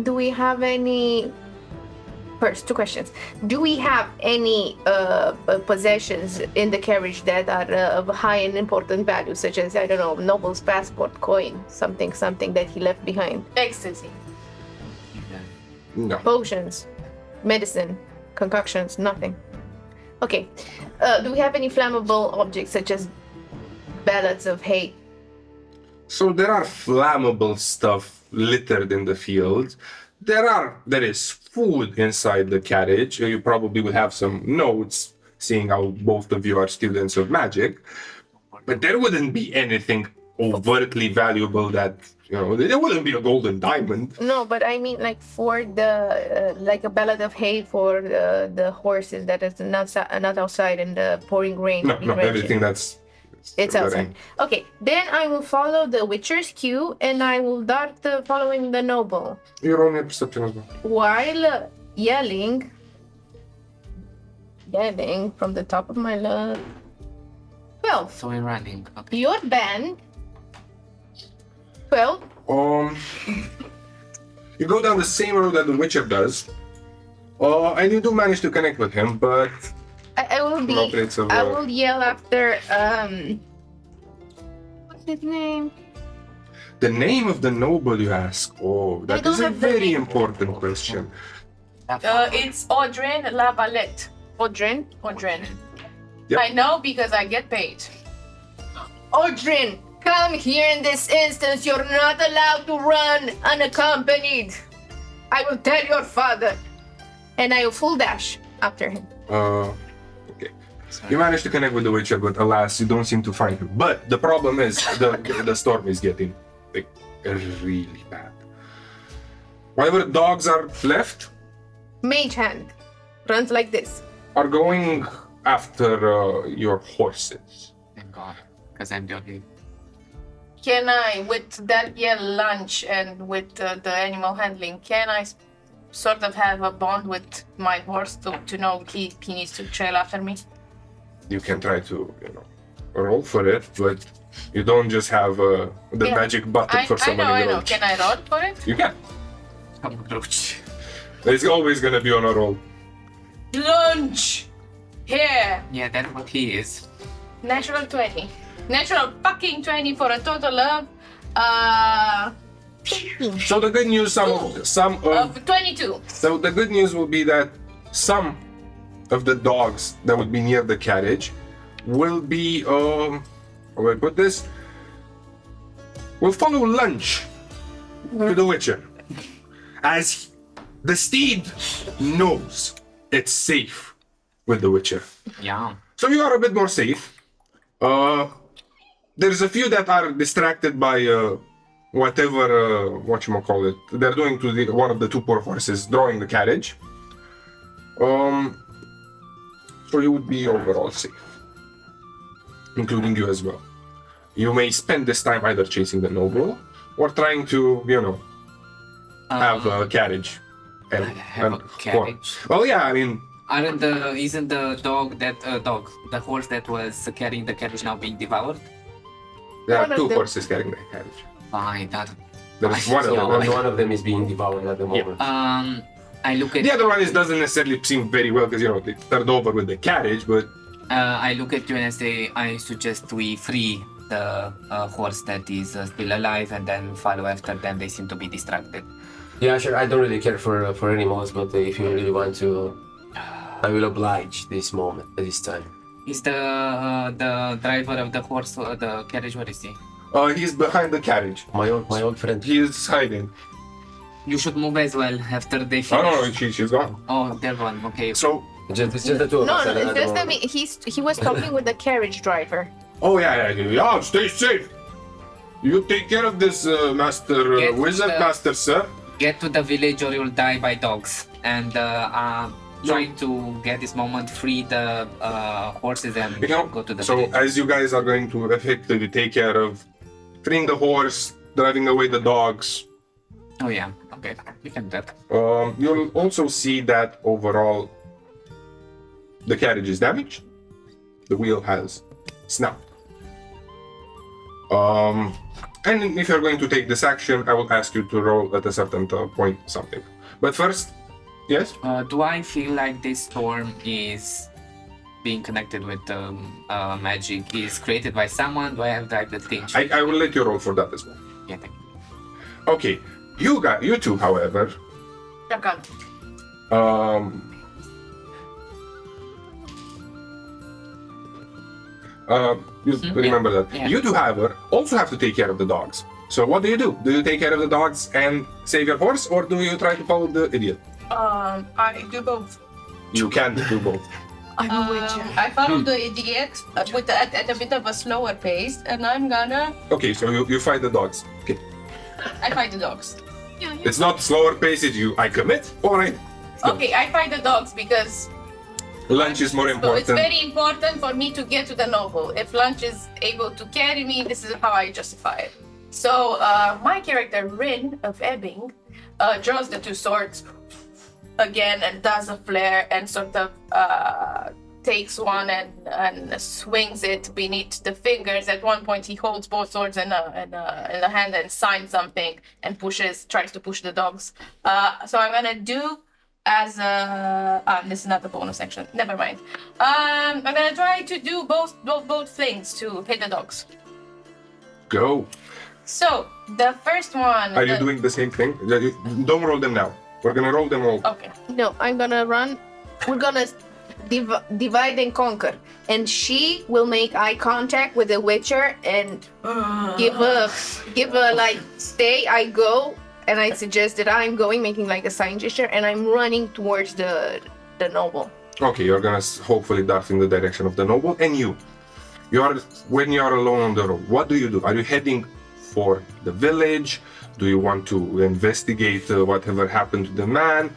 Do we have any... First, 2 questions. Do we have any possessions in the carriage that are of high and important value, such as, I don't know, noble's passport, coin, something that he left behind? Ecstasy. No. Potions, medicine, concoctions, nothing. Okay. Do we have any flammable objects, such as ballots of hay? So there are flammable stuff littered in the fields. There is food inside the carriage. You probably would have some notes, seeing how both of you are students of magic. But there wouldn't be anything overtly valuable that, there wouldn't be a golden diamond. No, but I mean, like, for the like a ballot of hay for the horses that is not outside in the pouring rain. No, being everything that's... It's outside. Okay, then I will follow the Witcher's cue and I will dart following the noble You're only a perception as well. while yelling from the top of my lungs. 12. So we're running. Okay. Your band. 12. You go down the same road that the Witcher does, and you do manage to connect with him, but I will be. No traits of, I will yell after. What's his name? the name of the noble, you ask? Oh, that don't is a have the very name. important question. It's Audrin Lavalette. Audrin. Audrin. Yep. I know because I get paid. Audrin, come here in this instance. You're not allowed to run unaccompanied. I will tell your father. And I will full dash after him. Okay. You manage to connect with the Witcher, but alas, you don't seem to find him. But the problem is, the storm is getting really bad. Whatever dogs are left Mage hand runs like this. are going after your horses. Thank God. Because I'm the only. Can I, with that lunch and with the animal handling, can I sort of have a bond with my horse to know he needs to trail after me? You can try to, roll for it, but you don't just have the Yeah. magic button for I someone know. in the road. Can I roll for it? You can. I'm roach. It's always gonna be on a roll. Lunch! Here! Yeah, that's what he is. Natural 20. Natural fucking 20 for a total of So the good news, of 22. so the good news will be that some of the dogs that would be near the carriage will be, how do I put this? will follow lunch to the Witcher, as the steed knows it's safe with the Witcher. Yeah. So you are a bit more safe. There's a few that are distracted by whatever whatchamacallit they're doing to one of the two poor horses, drawing the carriage. So you would be overall safe, including you as well. You may spend this time either chasing the noble or trying to, have a carriage. And, have a carriage? Well, yeah, I mean, Isn't the the horse that was carrying the carriage now being devoured? there One are of two them- horses carrying the carriage. Fine, that. There is one of them. Only one of them is being devoured at the moment. I look at The other one doesn't necessarily seem very well because, they turned over with the carriage, but I look at you and I say I suggest we free the horse that is still alive and then follow after them. They seem to be distracted. Yeah, sure. I don't really care for animals, but if you really want to, I will oblige this moment, this time. Is the driver of the horse, the carriage, where is he? he's behind the carriage. My old friend. He is hiding. You should move as well after they Oh, finish. no, she's gone. Oh, they're gone. Okay. So, It's just the two of No, us. no, at it's the just moment. he was talking with the carriage driver. yeah, stay safe. You take care of this, Master Get Wizard, the- Master Sir. Get to the village or you'll die by dogs. And trying to get this moment, free the horses and go to the So village. as you guys are going to effectively take care of freeing the horse, driving away the dogs, Oh yeah, okay, we can do that. you'll also see that overall the carriage is damaged. The wheel has snapped. And if you're going to take this action, I will ask you to roll at a certain point something. But first, yes? Do I feel like this storm is being connected with magic? Is created by someone? Do I have like the thing? I will let you roll for that as well. Yeah, thank you. Okay, you two, however, Shotgun. you remember that. Yeah. You two, however, also have to take care of the dogs. So what do? Do you take care of the dogs and save your horse, or do you try to follow the idiot? I do both. You can't do both. I'm a witcher. I follow the idiot at a bit of a slower pace, and I'm gonna. Okay, so you fight the dogs. Okay, I fight the dogs. it's not slower pace. It's I commit or I. Okay, I fight the dogs because Lunch is more so it's important. very important for me to get to the noble. If lunch is able to carry me, this is how I justify it. So my character Rin of Ebbing draws the two swords again and does a flare and sort of takes one and swings it beneath the fingers. At one point, he holds both swords in the hand and signs something and tries to push the dogs. So I'm gonna do as a this is not the bonus section. Never mind. I'm gonna try to do both things to hit the dogs. Go. So the first one. Are you doing the same thing? Don't roll them now. We're gonna roll them all. Okay. No, I'm gonna run. We're gonna divide and conquer, and she will make eye contact with the Witcher and give a like stay. I go, and I suggest that I'm going, making like a sign gesture, and I'm running towards the noble. Okay, you're gonna hopefully dart in the direction of the noble, and when you are alone on the road, what do? Are you heading for the village? Do you want to investigate whatever happened to the man,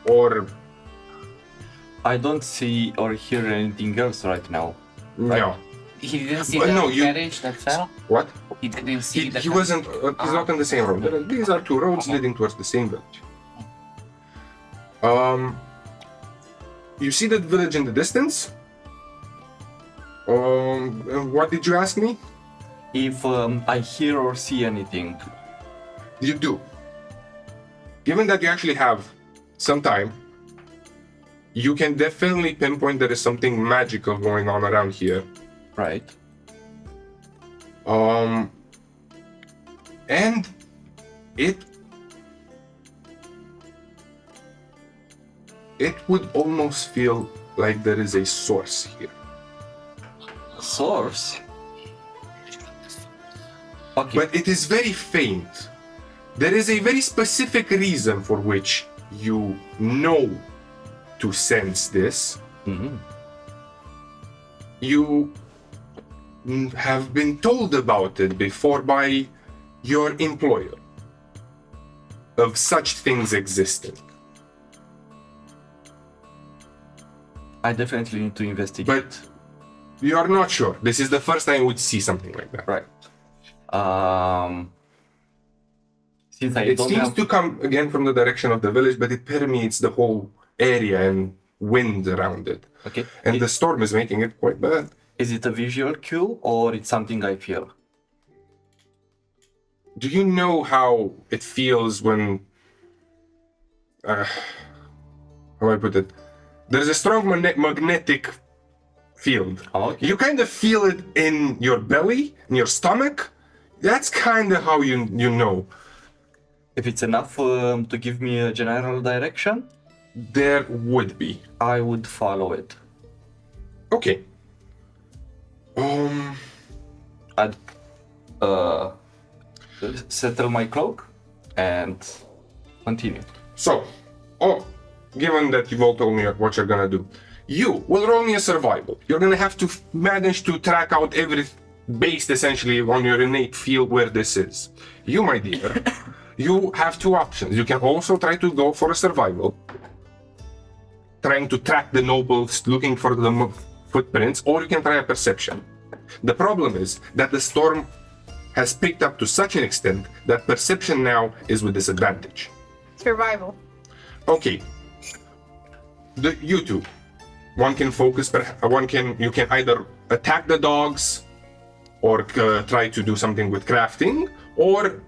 or I don't see or hear anything else right now. no? He didn't see Well, the no, you- carriage that fell? What? He didn't see the He wasn't. He's not on the same road. These are two roads leading towards the same village. You see that village in the distance? What did you ask me? If I hear or see anything, You do. Given that you actually have some time, you can definitely pinpoint there is something magical going on around here. right? And it would almost feel like there is a source here. Source? Okay. but it is very faint. There is a very specific reason for which you know to sense this. You have been told about it before by your employer of such things existing. I definitely need to investigate. But you are not sure. This is the first time you would see something like that. Right. Since I It don't seems have... to come again from the direction of the village, but it permeates the whole area and wind around it. Okay. And the storm is making it quite bad. Is it a visual cue or it's something I feel? Do you know how it feels when... how do I put it? There's a strong magnetic field. Okay. You kind of feel it in your belly, in your stomach. That's kind of how you know. If it's enough to give me a general direction, There would be. I would follow it. Okay. I'd settle my cloak and continue. So, given that you've all told me what you're gonna do, you will roll me a survival. You're gonna have to manage to track out every based essentially on your innate feel where this is. You, my dear, you have two options. You can also try to go for a survival, trying to track the nobles, looking for the footprints, or you can try a perception. The problem is that the storm has picked up to such an extent that perception now is with disadvantage. Survival. Okay. You two. One can focus, you can either attack the dogs or try to do something with crafting, or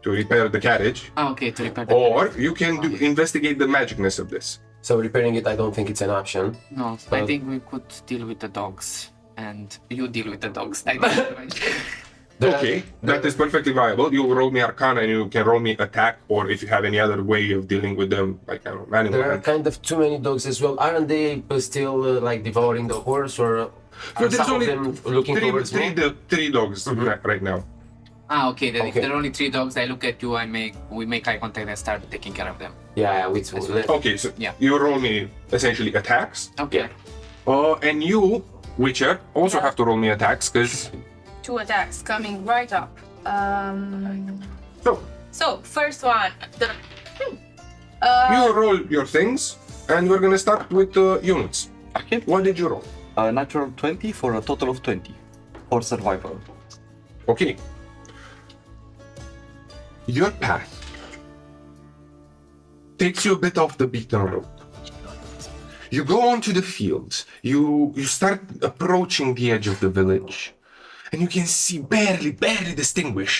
to repair the carriage, Oh, okay, to repair the or you can investigate the magicness of this. So repairing it, I don't think it's an option. No, I think we could deal with the dogs, and you deal with the dogs. I don't Okay, that is perfectly viable. You roll me Arcana and you can roll me attack, or if you have any other way of dealing with them, like I don't know, animal. There are kind of too many dogs as well. Aren't they still like devouring the horse, or So are there's some only of them looking towards me? three dogs right now. okay, then if Okay. there are only 3 dogs, I look at you, we make eye contact and start taking care of them. Yeah, Okay, so Yeah. you roll me essentially attacks. Okay. And you, Witcher, also have to roll me attacks, because... 2 attacks coming right up. So, So first one. you roll your things, and we're gonna start with Ionuț. Okay. What did you roll? Natural 20 for a total of 20 for survival. Okay. Your path takes you a bit off the beaten road. You go onto the fields. You start approaching the edge of the village, and you can see barely distinguish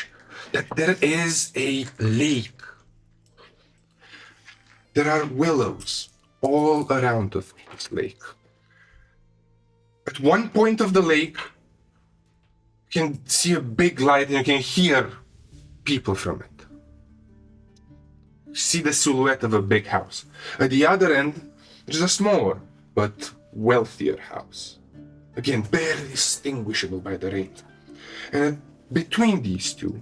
that there is a lake. There are willows all around of this lake. At one point of the lake, you can see a big light and you can hear people from it. You see the silhouette of a big house. At the other end, there's a smaller but wealthier house. Again, barely distinguishable by the rain. And between these two,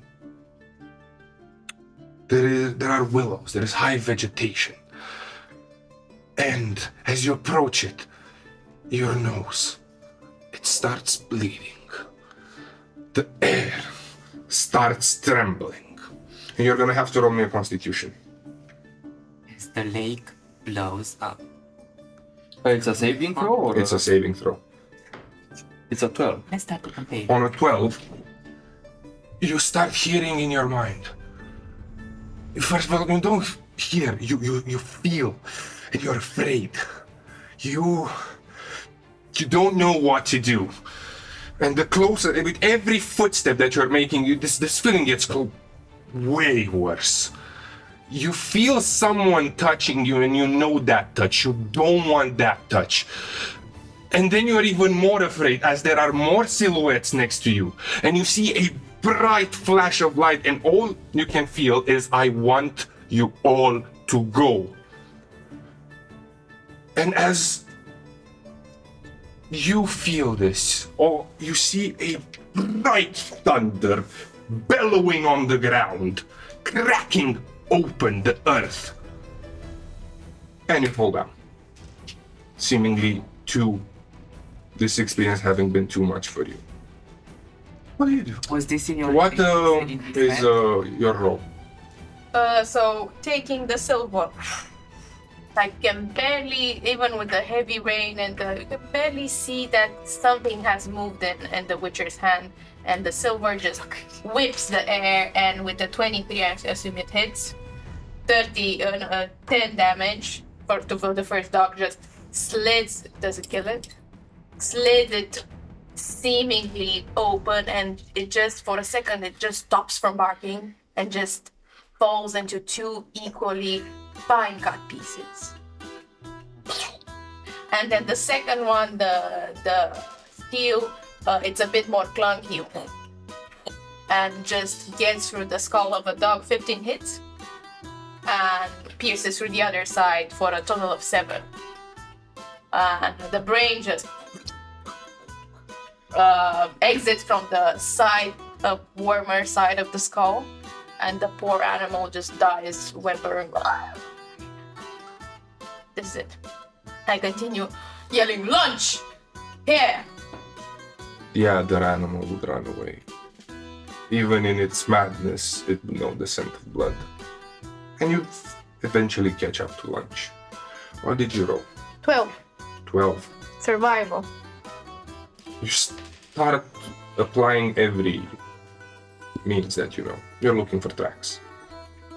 there are willows, there is high vegetation. And as you approach it, your nose, it starts bleeding. The air starts trembling. And you're gonna have to roll me a constitution. As the lake blows up. It's a saving throw or It's a saving throw. it's a 12? Let's start the campaign. On a 12, you start hearing in your mind. First of all, you don't hear, you feel, and you're afraid. You don't know what to do. And the closer, with every footstep that you're making, this feeling gets way worse. You feel someone touching you, and you know that touch. You don't want that touch. And then you're even more afraid as there are more silhouettes next to you. And you see a bright flash of light, and all you can feel is, I want you all to go. And as you feel this, or you see a bright thunder bellowing on the ground, cracking open the earth. And you fall down. Seemingly this experience having been too much for you. What do you do? Was this in your What in his is hand? your role? So taking the silver, I can barely, even with the heavy rain and you can barely see that something has moved in the Witcher's hand, and the silver just whips the air, and with the 23, I assume it hits. 10 damage for the first dog, just slids. Does it kill it? Slid it seemingly open, and it just, for a second, it just stops from barking and just falls into 2 equally fine cut pieces. And then the second one, the steel, it's a bit more clunky and just gets through the skull of a dog, 15 hits, and pierces through the other side for a total of 7. And the brain just exits from the side of warmer side of the skull, and the poor animal just dies whimpering. This is it. I continue yelling, "Lunch! Here!" The other animal would run away. Even in its madness, it would know the scent of blood. And you'd eventually catch up to lunch. What did you roll? 12. 12. Survival. You start applying every means that you know. You're looking for tracks.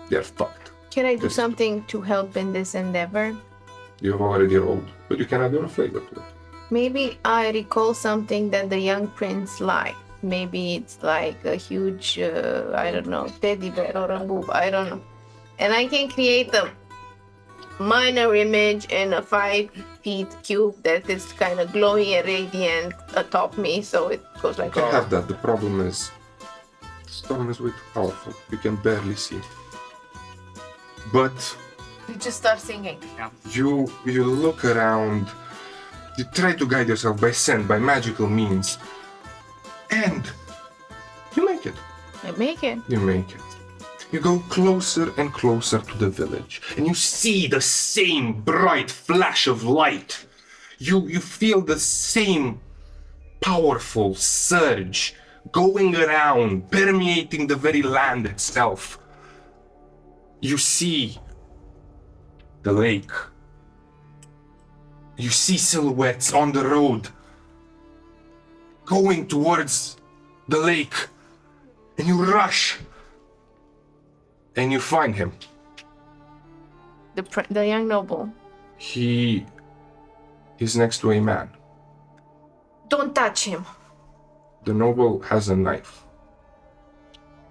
They're fucked. Can I do Just- something to help in this endeavor? You've already rolled, but you can add your flavor to it. Maybe I recall something that the young prince liked. Maybe it's like a huge, I don't know, teddy bear or a boob, I don't know. And I can create a minor image in a 5 feet cube that is kind of glowy and radiant atop me, so it goes like You can that. have that. The problem is, the storm is way too powerful. You can barely see. But You just start singing. you look around, you try to guide yourself by scent, by magical means, and you make it. I make it. You make it. You go closer and closer to the village, and you see the same bright flash of light. You feel the same powerful surge going around, permeating the very land itself. You see the lake. You see silhouettes on the road going towards the lake, and you rush and you find him. The young noble. He is next to a man. Don't touch him. The noble has a knife.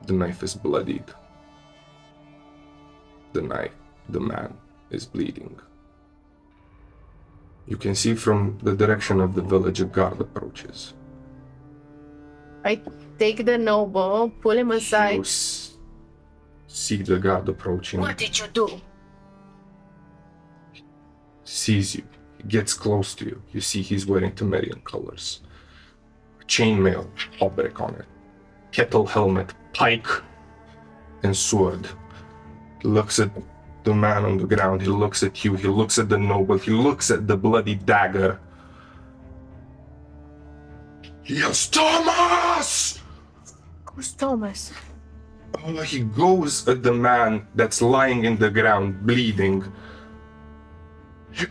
The knife is bloodied. The man is bleeding. You can see from the direction of the village a guard approaches. I take the noble, pull him You aside. see the guard approaching, What did you do? sees you, gets close to you. You see he's wearing Temerian colors. Chainmail, obrek on it. Kettle helmet, pike, and sword. He looks at the man on the ground, he looks at you, he looks at the noble, he looks at the bloody dagger. He yells, "Thomas!" Who's Thomas? He goes at the man that's lying in the ground, bleeding. You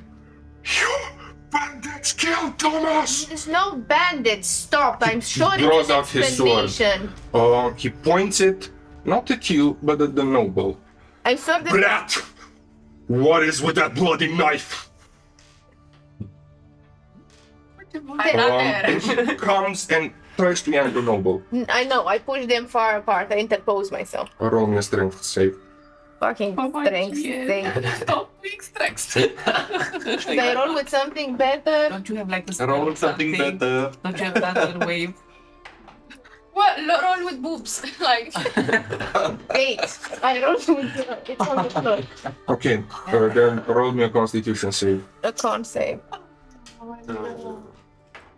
bandits killed Thomas! There's no bandits. Stop. I'm short draws an out his sword. explanation. He points it not at you, but at the noble. I'm sort of. Brat! What is with that bloody knife? I'm not And there. he comes and tries to yank the noble. I know. I push them far apart. I interpose myself. Roll me a strength save. Fucking strength thing. Stop being strength. Should I roll with something better? Don't you have like a Roll spell something thing? better. Don't you have that little wave? What? Roll with boobs. Like, 8. I rolled with. It's on the floor. Okay, then roll me a constitution save. A con save.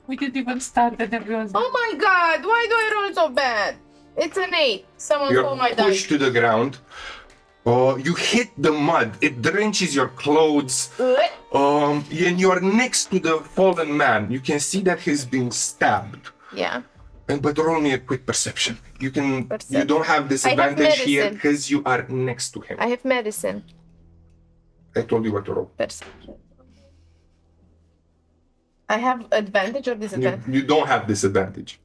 We didn't even start and everyone's Oh my god, why do I roll so bad? It's an 8. Someone You're stole my pushed dice. to the ground. You hit the mud. It drenches your clothes. And you're next to the fallen man. You can see that he's been stabbed. Yeah. But roll me a quick perception. You Perception. don't have disadvantage here medicine. because you are next to him. I have medicine. I told you what to roll. Perception. I have advantage or disadvantage? You don't have disadvantage.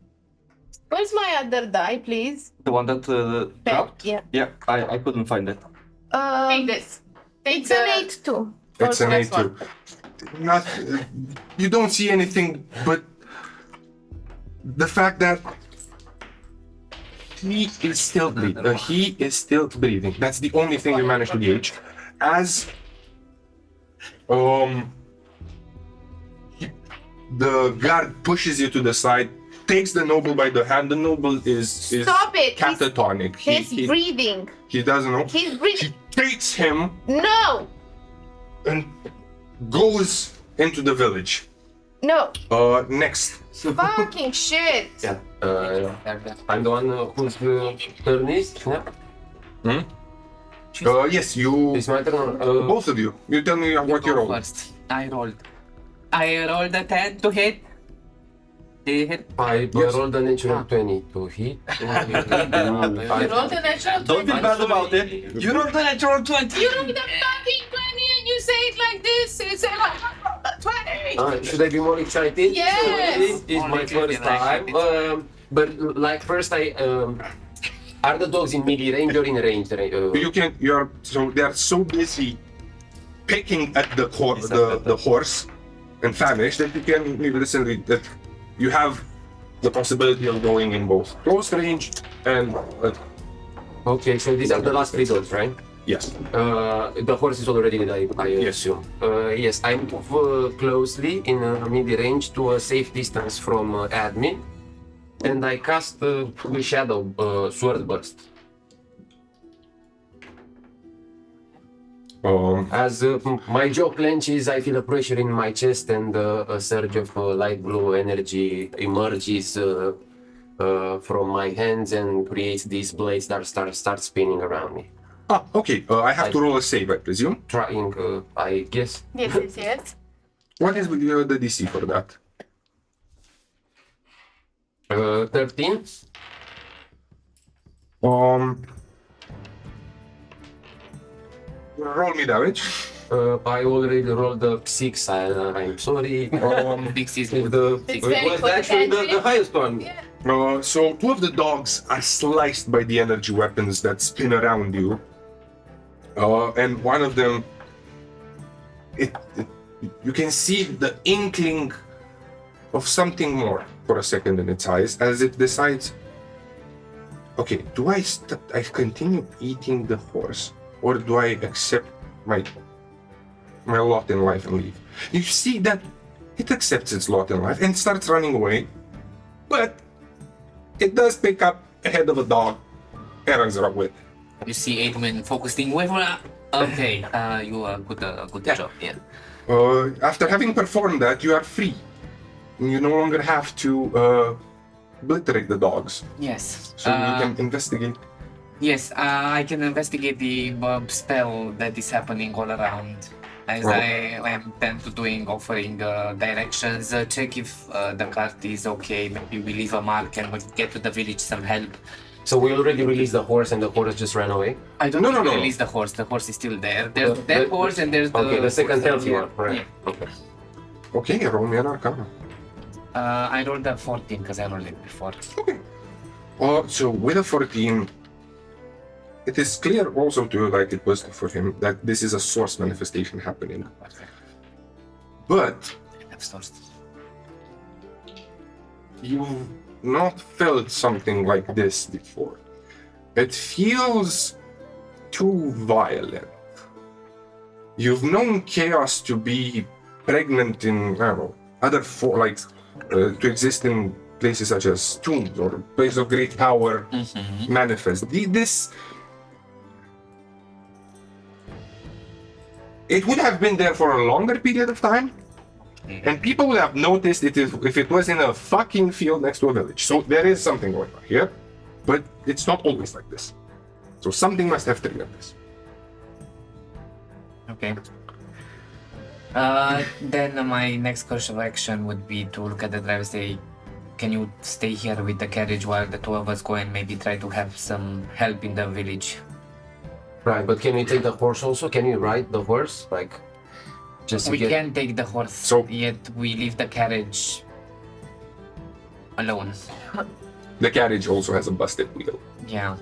Where's my other die, please? The one that dropped? Yeah. Yeah, I couldn't find it. Take this. Take It's an 8 too. It's an next 8 too. Not, you don't see anything but the fact that he is still breathing. He is still breathing. That's the only thing you managed to gauge. As the guard pushes you to the side, takes the noble by the hand. The noble is Stop it! catatonic. He's breathing. He doesn't know. He's breathing. He takes him No! and goes into the village. No. Next. Fucking shit. Yeah. I'm the one whose turn is. Yeah. Yes, you. It's my turn. Both of you. You tell me what you rolled. first. I rolled a 10 to hit. Did you hit? I rolled a natural 20 to hit. You rolled a natural 20. Don't feel bad about it. You rolled a natural 20. You rolled a fucking 20 and you say it like this. You say like 20. Should I be more excited? Yes. This is my first time. But like first are the dogs in melee range or in range? They are so busy picking at the horse and famished that you can listen that you have the possibility of going in both close range and Okay, so these are the last 3 dogs, right? yes. The horse is already dead, I assume. Yes, I move closely in melee range to a safe distance from admin, and I cast the shadow sword burst. As my jaw clenches, I feel a pressure in my chest, and a surge of light blue energy emerges from my hands and creates these blades that start spinning around me. Okay. I have to roll a save, I presume. Trying, I guess. Yes. What is the DC for that? 13. Roll me damage. I already rolled a 6. I'm sorry. Big It's actually the highest one. So 2 of the dogs are sliced by the energy weapons that spin around you, and one of them, you can see the inkling of something more for a second in its eyes, as it decides, okay, do I continue eating the horse, or do I accept my lot in life and leave? You see that it accepts its lot in life and starts running away, but it does pick up a head of a dog and runs around with. You see Edmund focusing way more. Okay, you are good job. Yeah. After having performed that, you are free. You no longer have to obliterate the dogs, Yes. so you can investigate. Yes, I can investigate the spell that is happening all around. As I am tend to doing, offering directions, check if the cart is okay. Maybe we leave a mark and we get to the village some help. So we already released the horse and the horse just ran away? I don't No, think we no. release the horse. The horse is still there. There's that horse and there's the. Okay, the second horse healthy here. one, right? Yeah. Okay. Okay, roll me an arcana. I rolled a 14 because I rolled it before. Okay. So with a 14, it is clear also to you, like it was for him, that this is a source manifestation happening. But you've not felt something like this before. It feels too violent. You've known chaos to be pregnant in, I don't know, to exist in places such as tombs or places of great power manifest. It would have been there for a longer period of time, And people would have noticed it if it was in a fucking field next to a village. So there is something going on here, but it's not always like this. So something must have triggered this. Okay. Then my next course of action would be to look at the driver and say, can you stay here with the carriage while the two of us go and maybe try to have some help in the village? Right, but can we take the horse also? Can you ride the horse? Like, just to We get... can take the horse, So- yet we leave the carriage alone. The carriage also has a busted wheel. Yeah.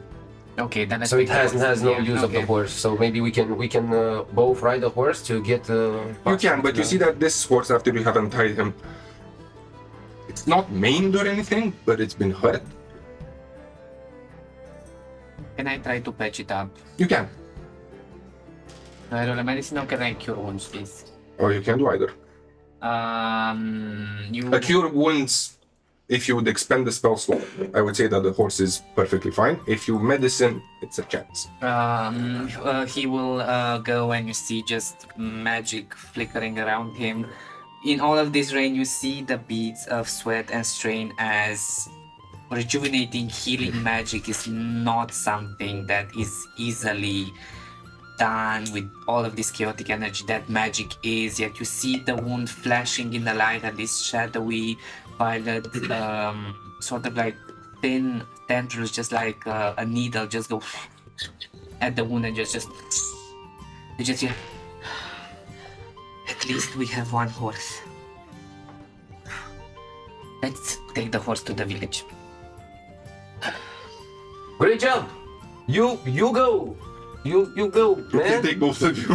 Okay, then let's So it take the horse. has no Yeah, use of the okay. horse. So maybe we can both ride the horse to get. You can, but you see that this horse, after you have untied him, it's not maimed or anything, but it's been hurt. Can I try to patch it up? You can, I roll a medicine or can I cure wounds, please? or you can do either. You. A cure wounds, if you would expend the spell slot, I would say that the horse is perfectly fine. If you medicine, it's a chance. He will go and you see just magic flickering around him. In all of this rain, you see the beads of sweat and strain as rejuvenating healing magic is not something that is easily done with all of this chaotic energy that magic is. Yet you see the wound flashing in the light and this shadowy violet, sort of like thin tendrils, just like a needle, just go at the wound and just you just hear. At least we have one horse. Let's take the horse to the village. Great job! You go! You go, man! Take both of you.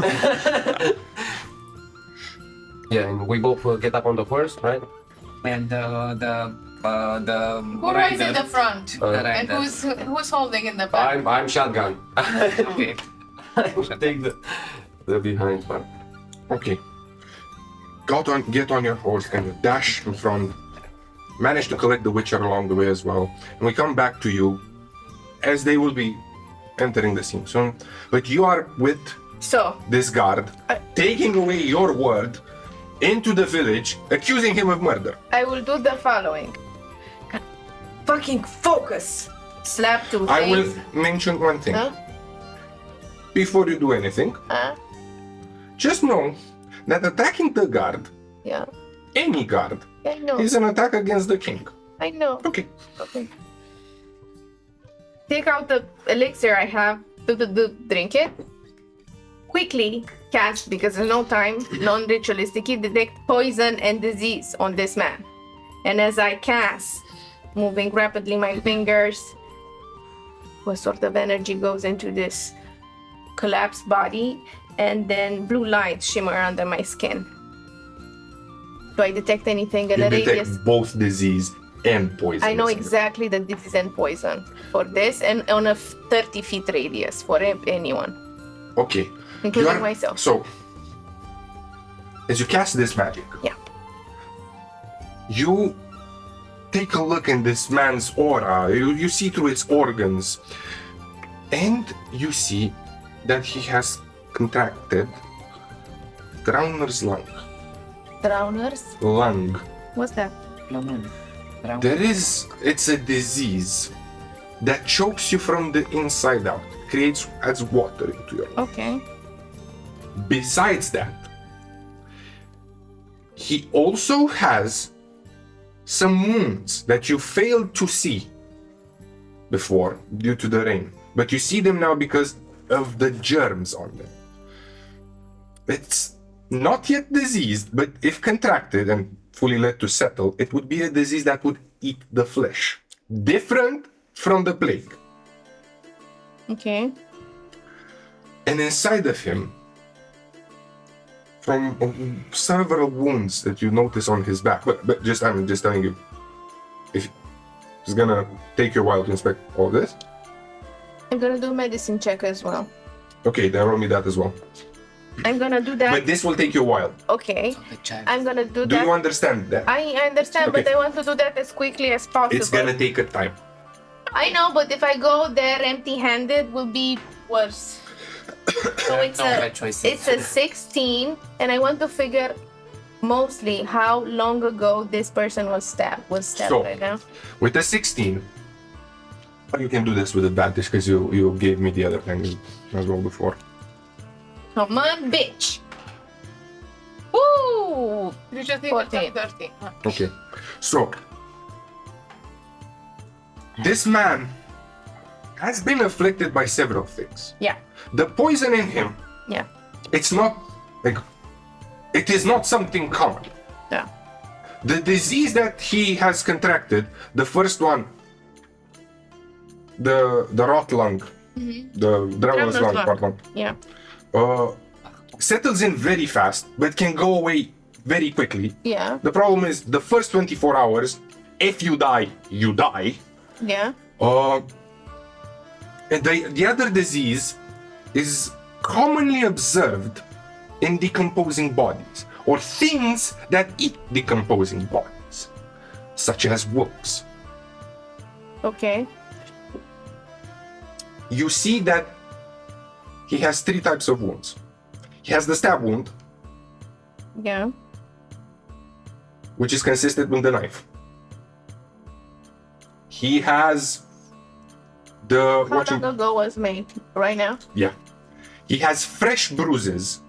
Yeah, and we both get up on the horse, right? And the Who rides in the front? And rider. who's holding in the back? I'm shotgun. Okay. Take the behind part. Okay. Get on your horse and you dash in front. Manage to collect the witcher along the way as well. And we come back to you as they will be entering the scene soon. But you are with So, this guard, taking away your word into the village, accusing him of murder. I will do the following. Fucking focus! Slap to I will face. mention one thing. Huh? Before you do anything, Huh? just know that attacking the guard, Yeah. any guard, I know. is an attack against the king. I know. Okay. Okay. Take out the elixir I have. Drink it. Quickly cast, because there's no time, non-ritualistically detect poison and disease on this man. And as I cast, moving rapidly my fingers, what sort of energy goes into this collapsed body, and then blue lights shimmer under my skin. Do I detect anything in You a detect radius? both disease and poison. I know exactly that this is and poison for this and on a 30 feet radius for anyone, Okay. including myself. So, as you cast this magic, Yeah. you take a look in this man's aura. You see through its organs, and you see that he has contracted Drowner's lung. Drowners? Lung. What's that? It's a disease that chokes you from the inside out, adds water into your lung. Okay. Besides that, he also has some wounds that you failed to see before due to the rain, but you see them now because of the germs on them. It's not yet diseased, but if contracted and fully let to settle, it would be a disease that would eat the flesh. Different from the plague. Okay. And inside of him, from several wounds that you notice on his back, but I'm just telling you, if it's gonna take you a while to inspect all this. I'm gonna do a medicine check as well. Okay, then roll me that as well. I'm gonna do that. But this will take you a while. Okay. I'm gonna do Do that. you understand that? I understand, but Okay. I want to do that as quickly as possible. It's gonna take a time. I know, but if I go there empty-handed, will be worse. So it's No bad choices. it's a 16, and I want to figure mostly how long ago this person was stabbed So- right now. With a 16, you can do this with advantage because you gave me the other thing as well before. Come on, bitch. Woo! You just need 14. 30. Okay. So, this man has been afflicted by several things. Yeah. The poison in him, Yeah. it's not like, it is not something common. Yeah. The disease that he has contracted, the first one, the rot lung, the Dragon's lung, pardon, Yeah. settles in very fast, but can go away very quickly. Yeah. The problem is the first 24 hours, if you die, you die. Yeah. And the other disease is commonly observed in decomposing bodies, or things that eat decomposing bodies, such as wolves. Okay. You see that he has 3 types of wounds. He has the stab wound, Yeah. which is consistent with the knife. He has the How long ago was made? Right now? yeah. He has fresh bruises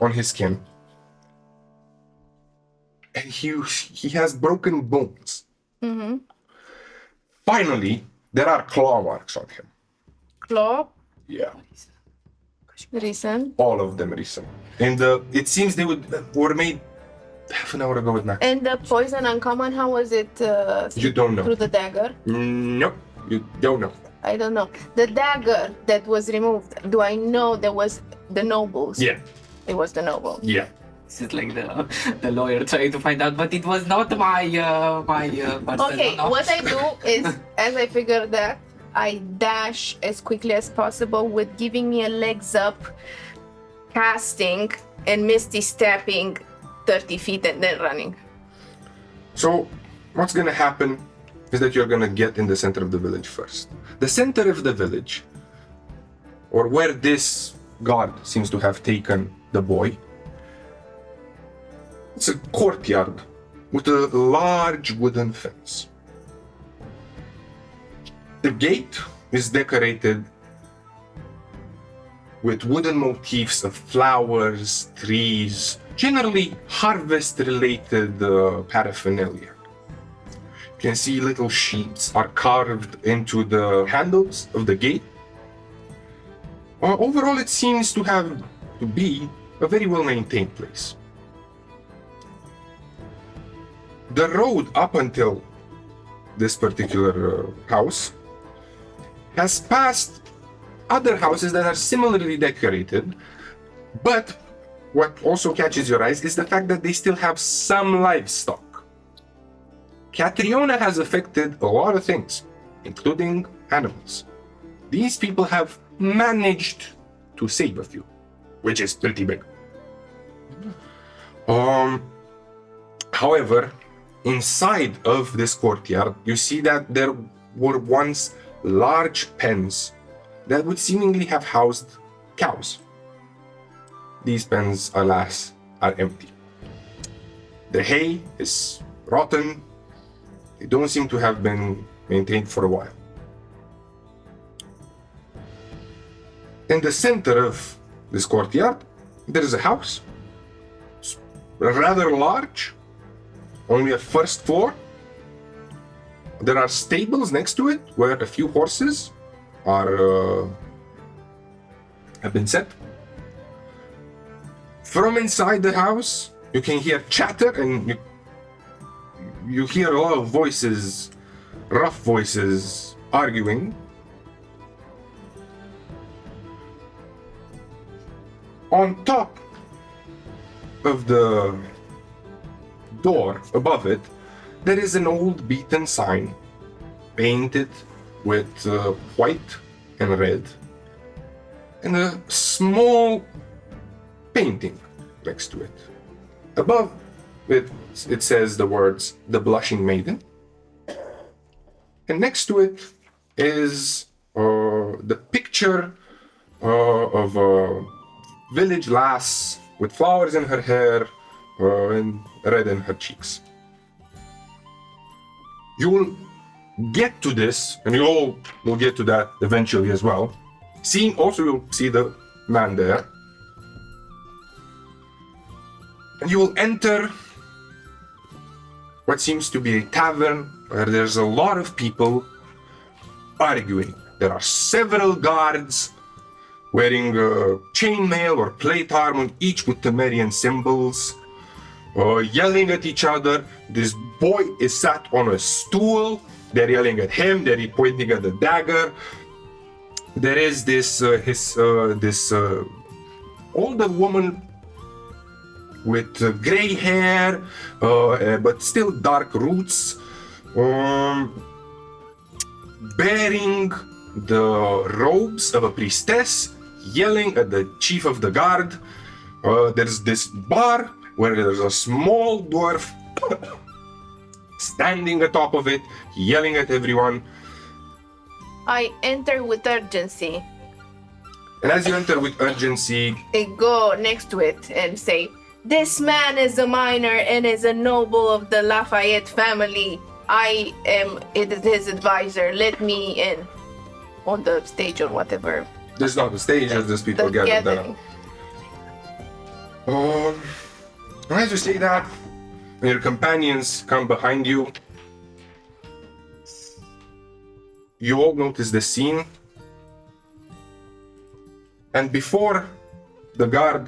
on his skin. And he has broken bones. Mm-hmm. Finally, there are claw marks on him. Claw. Yeah. Recent. All of them recent. And it seems they were made half an hour ago with Max. And the poison uncommon, how was it You don't know. through the dagger? No, you don't know. I don't know. The dagger that was removed, do I know there was the nobles? Yeah, It was the noble. yeah. This is like the lawyer trying to find out, but it was not my person. Okay, no. what I do is, as I figure that, I dash as quickly as possible with giving me a legs up, casting, and misty stepping 30 feet and then running. So, what's gonna happen is that you're gonna get in the center of the village first. The center of the village, or where this guard seems to have taken the boy, it's a courtyard with a large wooden fence. The gate is decorated with wooden motifs of flowers, trees, generally harvest-related paraphernalia. You can see little sheets are carved into the handles of the gate. Overall, it seems to be a very well-maintained place. The road up until this particular house has passed other houses that are similarly decorated, but what also catches your eyes is the fact that they still have some livestock. Catriona has affected a lot of things, including animals. These people have managed to save a few, which is pretty big. However, inside of this courtyard, you see that there were once large pens that would seemingly have housed cows. These pens, alas, are empty. The hay is rotten. They don't seem to have been maintained for a while. In the center of this courtyard, there is a house. It's rather large, only a first floor. There are stables next to it where a few horses have been set. From inside the house, you can hear chatter and you hear a lot of voices, rough voices, arguing. On top of the door above it, there is an old beaten sign painted with white and red, and a small painting next to it. Above it, it says the words, "The Blushing Maiden." And next to it is the picture of a village lass with flowers in her hair, and redden her cheeks. You will get to this, and you all will get to that eventually as well. You'll see the man there. And you will enter what seems to be a tavern where there's a lot of people arguing. There are several guards wearing chainmail or plate armor, each with Temerian symbols, yelling at each other. This boy is sat on a stool. They're yelling at him. They're pointing at the dagger. There is this older woman with gray hair, but still dark roots, bearing the robes of a priestess, yelling at the chief of the guard. There's this bar where there's a small dwarf standing atop of it, yelling at everyone. I enter with urgency. And as you enter with urgency, I go next to it and say, "This man is a minor and is a noble of the Lafayette family. I am his advisor. Let me in." On the stage or whatever. there's not a stage, there's just people The gathered there. gathering. As you say that, and your companions come behind you, you all notice the scene. And before the guard,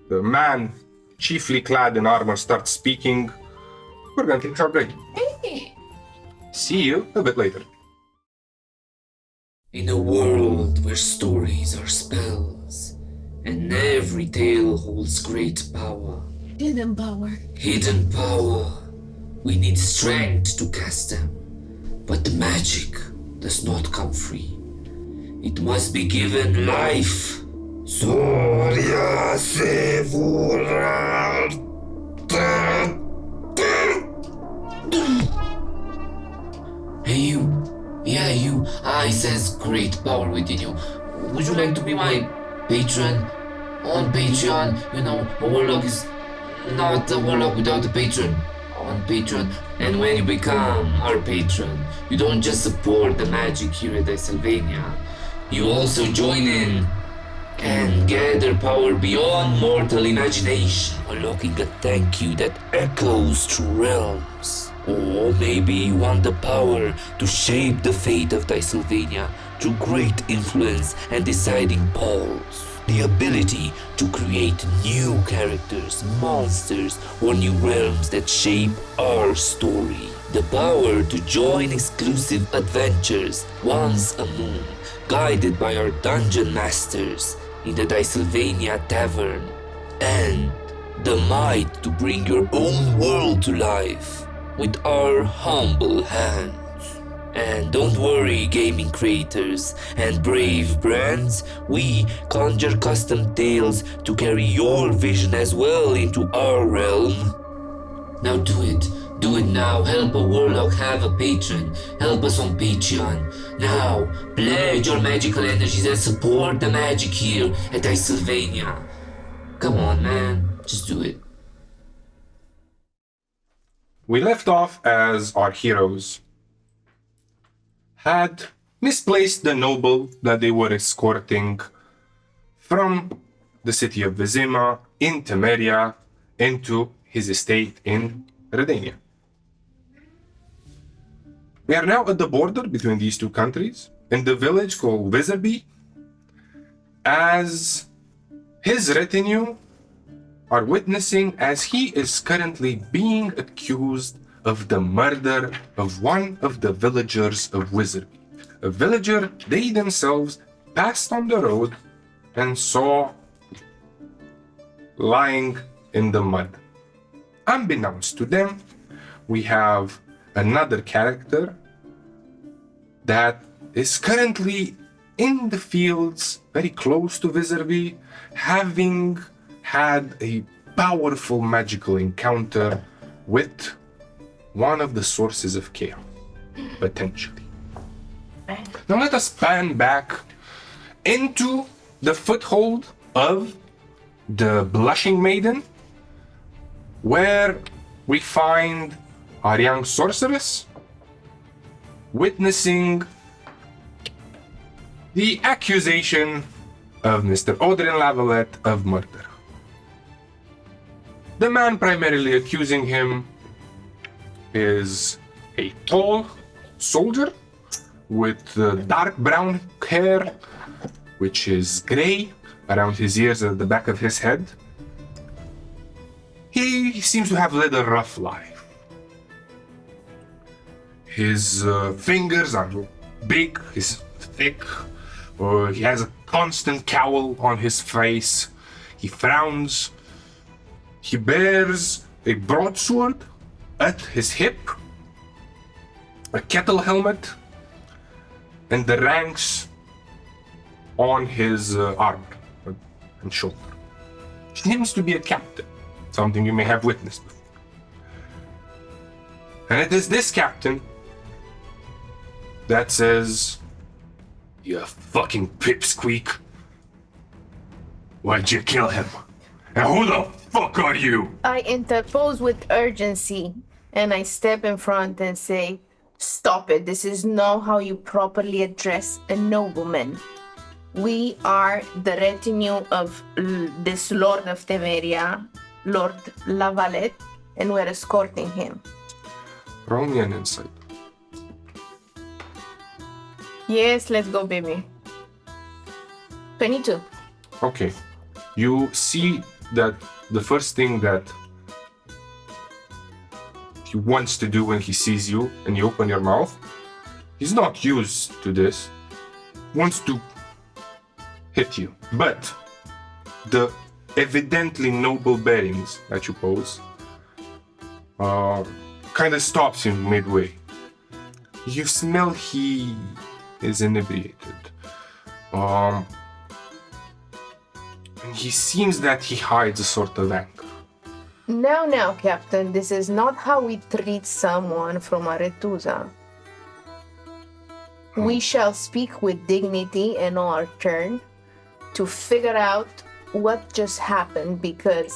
the man chiefly clad in armor, starts speaking, we're going to take a short break. See you a bit later. In a world where stories are spells, and every tale holds great power. Hidden power. Hidden power. We need strength to cast them. But the magic does not come free. It must be given life. Soria Sevura. Hey you. Yeah, you. I sense great power within you. Would you like to be my patron? On Patreon, you know, a warlock is not a warlock without a patron. On Patreon. And when you become our patron, you don't just support the magic here at Dicesylvania. You also join in and gather power beyond mortal imagination, unlocking a thank you that echoes through realms. Or maybe you want the power to shape the fate of Dicesylvania through great influence and deciding polls. The ability to create new characters, monsters, or new realms that shape our story. The power to join exclusive adventures once a moon, guided by our dungeon masters in the Dicesylvania Tavern. And the might to bring your own world to life with our humble hands. And don't worry, gaming creators and brave brands, we conjure custom tales to carry your vision as well into our realm. Now do it now, help a warlock have a patron, help us on Patreon. Now, pledge your magical energies and support the magic here at Dicesylvania. Come on man, just do it. We left off as our heroes had misplaced the noble that they were escorting from the city of Vizima in Temeria into his estate in Redania. We are now at the border between these two countries, in the village called Vizerby, as his retinue are witnessing as he is currently being accused of the murder of one of the villagers of Wizardry. A villager they themselves passed on the road and saw lying in the mud. Unbeknownst to them, we have another character that is currently in the fields very close to Wizardry, having had a powerful magical encounter with one of the sources of chaos, potentially. Now let us pan back into the foothold of the Blushing Maiden, where we find our young sorceress witnessing the accusation of Mr. Audrin Lavalette of murder. The man primarily accusing him is a tall soldier with dark brown hair, which is gray around his ears and at the back of his head. He seems to have led a rough life. His fingers are big, he's thick, he has a constant cowl on his face, he frowns, he bears a broadsword at his hip, a kettle helmet, and the ranks on his arm and shoulder. He seems to be a captain, something you may have witnessed before. And it is this captain that says, "You fucking pipsqueak. Why'd you kill him? And who the fuck are you?" I interpose with urgency and I step in front and say, "Stop it. This is not how you properly address a nobleman. We are the retinue of this Lord of Temeria, Lord Lavalette, and we're escorting him." Roll me an insight. Yes, let's go, baby. 22. Okay. You see that the first thing that he wants to do when he sees you and you open your mouth, he's not used to this, wants to hit you. But the evidently noble bearings that you pose kind of stops him midway. You smell he is inebriated. And he seems that he hides a sort of anger. Now, Captain, this is not how we treat someone from Aretusa. We shall speak with dignity in our turn to figure out what just happened, because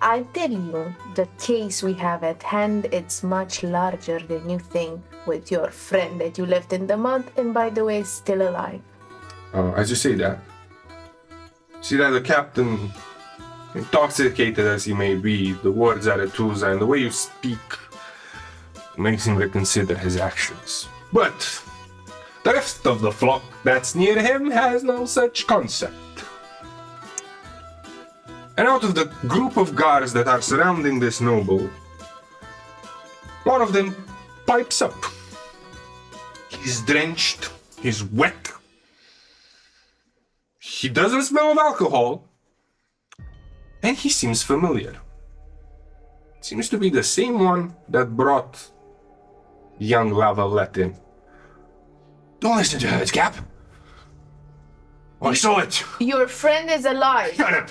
I tell you, the case we have at hand, it's much larger than you think, with your friend that you left in the mud and, by the way, is still alive. As you say that, see that the captain, intoxicated as he may be, the words Aretusa and the way you speak makes him reconsider his actions. But the rest of the flock that's near him has no such concept. And out of the group of guards that are surrounding this noble, one of them pipes up. He's drenched, he's wet. He doesn't smell of alcohol, and he seems familiar. Seems to be the same one that brought young Lavalette in. "Don't listen to her, Cap. I saw it. Your friend is alive. Shut up.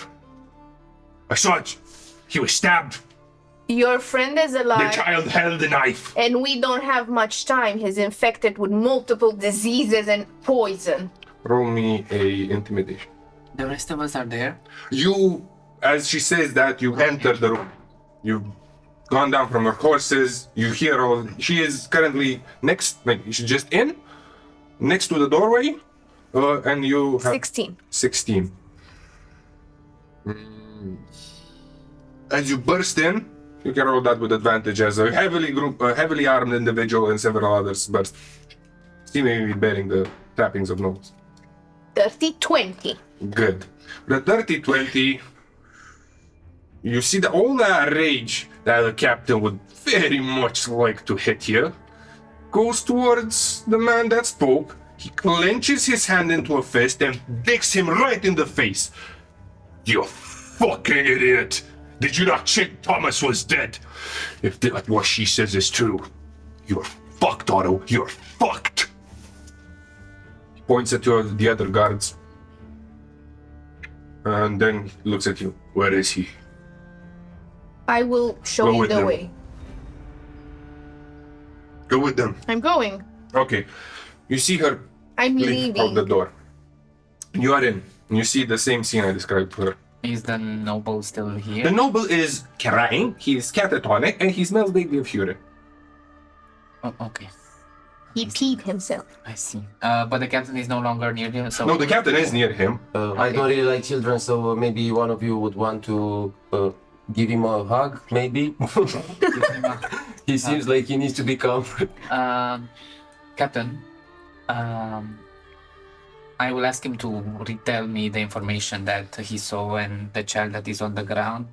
I saw it. He was stabbed. Your friend is The alive. child held a knife." And we don't have much time. He's infected with multiple diseases and poison. Roll me a intimidation. The rest of us are there. You, as she says that, you enter the room. You've gone down from her horses. You hear all. She is currently next. Like she's just in, next to the doorway, and you have 16. 16. As you burst in, you can roll that with advantage as a heavily armed individual and several others burst, seemingly bearing the trappings of nobles. 30-20. Good. The 30-20, you see all that rage that the captain would very much like to hit you, goes towards the man that spoke. He clenches his hand into a fist and dicks him right in the face. "You fucking idiot! Did you not check Thomas was dead? If that what she says is true, you're fucked, Otto. You're fucked." He points at the other guards. And then he looks at you. "Where is he?" I will show Go you with the them. way. Go with them. I'm going. Okay. You see her I'm leave out the leaving. door. You are in. And you see the same scene I described to her. Is the noble still here? The noble is crying, he is catatonic, and he smells vaguely of urine. Oh, okay. He peed himself. I see. But the captain is no longer near him, so... No, the captain is near him. I don't really like children, so maybe one of you would want to give him a hug, maybe? He seems like he needs to be comforted. Captain, I will ask him to retell me the information that he saw and the child that is on the ground.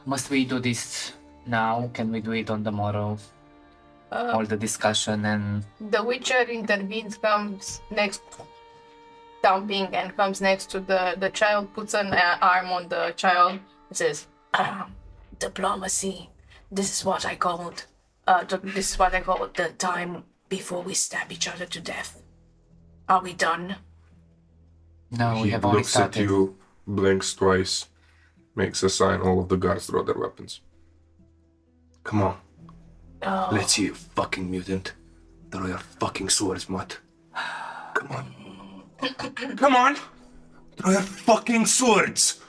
Must we do this now? Can we do it on the morrow? All the discussion and... The Witcher intervenes, comes next, dumping, and comes next to the child, puts an arm on the child, and says, "Diplomacy. This is what I called. This is what I call the time before we stab each other to death. Are we done?" No, we He have only looks at started. you, blinks twice, makes a sign, all of the guards draw their weapons. Come on. Oh. Let's see you, fucking mutant. Throw your fucking swords, mutt. Come on. Come on! Throw your fucking swords!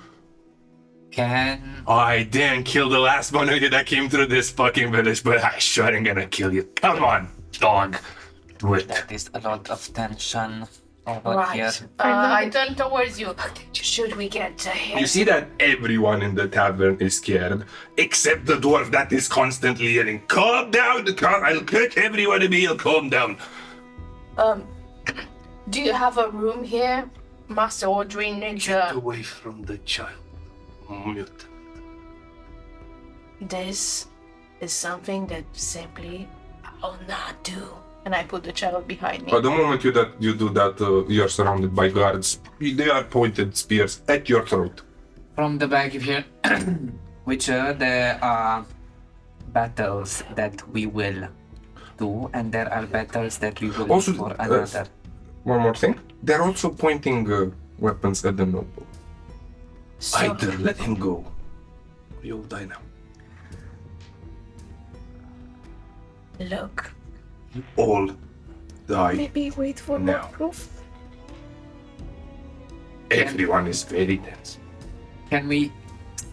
Can... I didn't kill the last one of you that came through this fucking village, but I sure ain't gonna kill you. Come on, dog. Do it. There is a lot of tension over Right. here. I turn towards you. Should we get to him? You see that everyone in the tavern is scared, except the dwarf that is constantly yelling, "Calm down! I'll cut everyone to be, calm down." Do you have a room here, Master Audrey Ninja? Away from the child, mutant. This is something that simply I'll not do. And I put the child behind me. But the moment you do that, you're surrounded by guards. They are pointed spears at your throat. From the back of here, Witcher, there are battles that we will do, and there are battles that we will Also, do for another. One more thing. They're also pointing weapons at the noble. So, Either let him go, or you'll die now. look, You all die. Maybe wait for more No. proof. Everyone is very tense. Can we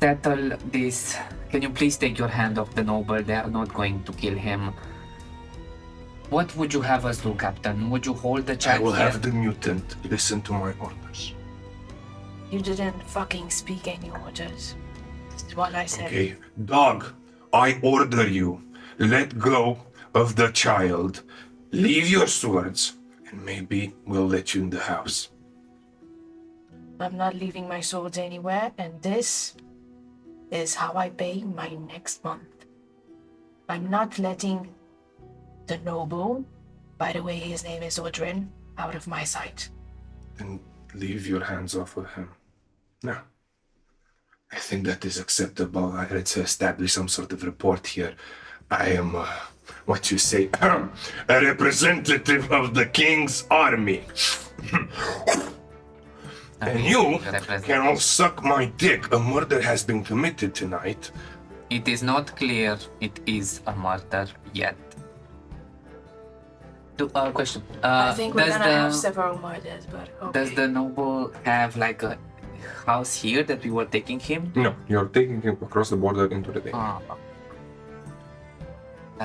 settle this? Can you please take your hand off the noble? They are not going to kill him. What would you have us do, Captain? Would you hold the I child will here? have the mutant listen to my orders. you didn't fucking speak any orders. This is what I said. Okay, dog, I order you. Let go of the child. Leave your swords, and maybe we'll let you in the house. I'm not leaving my swords anywhere, and this is how I pay my next month. I'm not letting the noble, by the way, his name is Odrin, out of my sight. Then leave your hands off of him. No. I think that is acceptable. Let's establish some sort of report here. I am, what you say, a representative of the king's army. And you can all suck my dick. A murder has been committed tonight. It is not clear it is a murder yet. Question. I think we're does gonna have the several murders, but okay. does the noble have like a house here that we were taking him? No, you're taking him across the border into the day. Ah.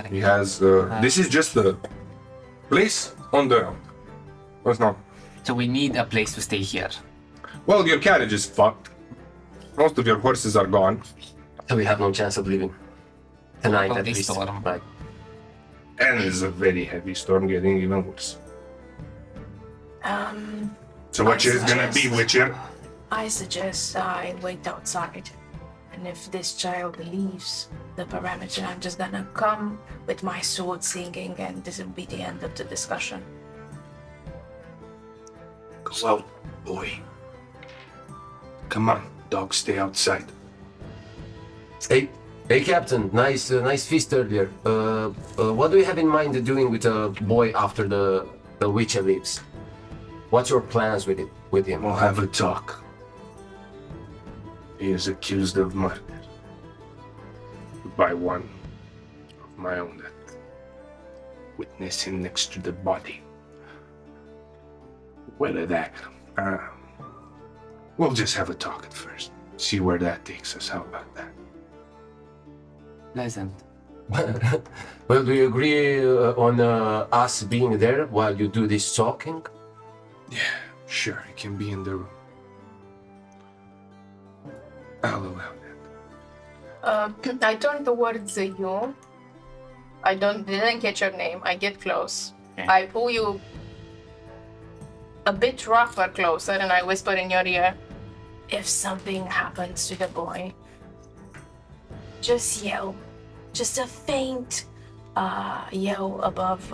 He has, this is just the place on the round. What's not? So we need a place to stay here. Well, your carriage is fucked. Most of your horses are gone. So we have no chance of leaving. Tonight About at this least. storm. Right. And there's a very heavy storm getting even worse. So what is gonna be, Witcher? I suggest I wait outside. And if this child leaves the perimeter, I'm just gonna come with my sword singing, and this will be the end of the discussion. Go out, boy. Come on, dog, stay outside. Hey, Captain. Nice feast earlier. What do you have in mind doing with a boy after the Witcher leaves? What's your plans with him? We'll have a talk. He is accused of murder by one of my own that witnessed him next to the body. Whether that We'll just have a talk at first. See where that takes us. How about that? Pleasant. Well, do you agree on us being there while you do this talking? Yeah, sure. It can be in the room. I'll allow that. I turn towards you. I didn't catch your name. I get close. Okay. I pull you a bit rougher closer and I whisper in your ear, if something happens to the boy, just yell. Just a faint yell above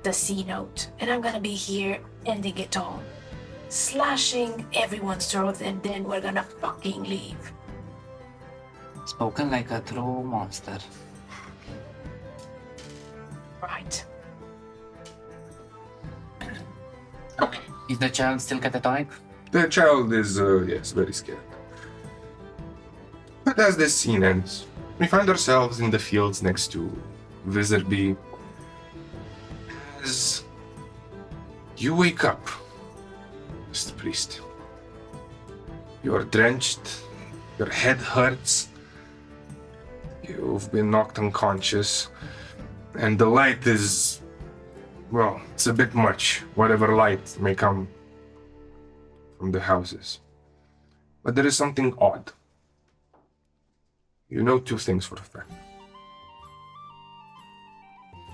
the C note. And I'm gonna be here ending it all. Slashing everyone's throat and then we're gonna fucking leave. Spoken like a true monster. Right. Is the child still catatonic? The child is, yes, very scared. But as this scene ends, we find ourselves in the fields next to Wizardby. As you wake up, Mr. Priest, you are drenched, your head hurts, you've been knocked unconscious, and the light is, well, it's a bit much, whatever light may come from the houses. But there is something odd. You know two things for a fact.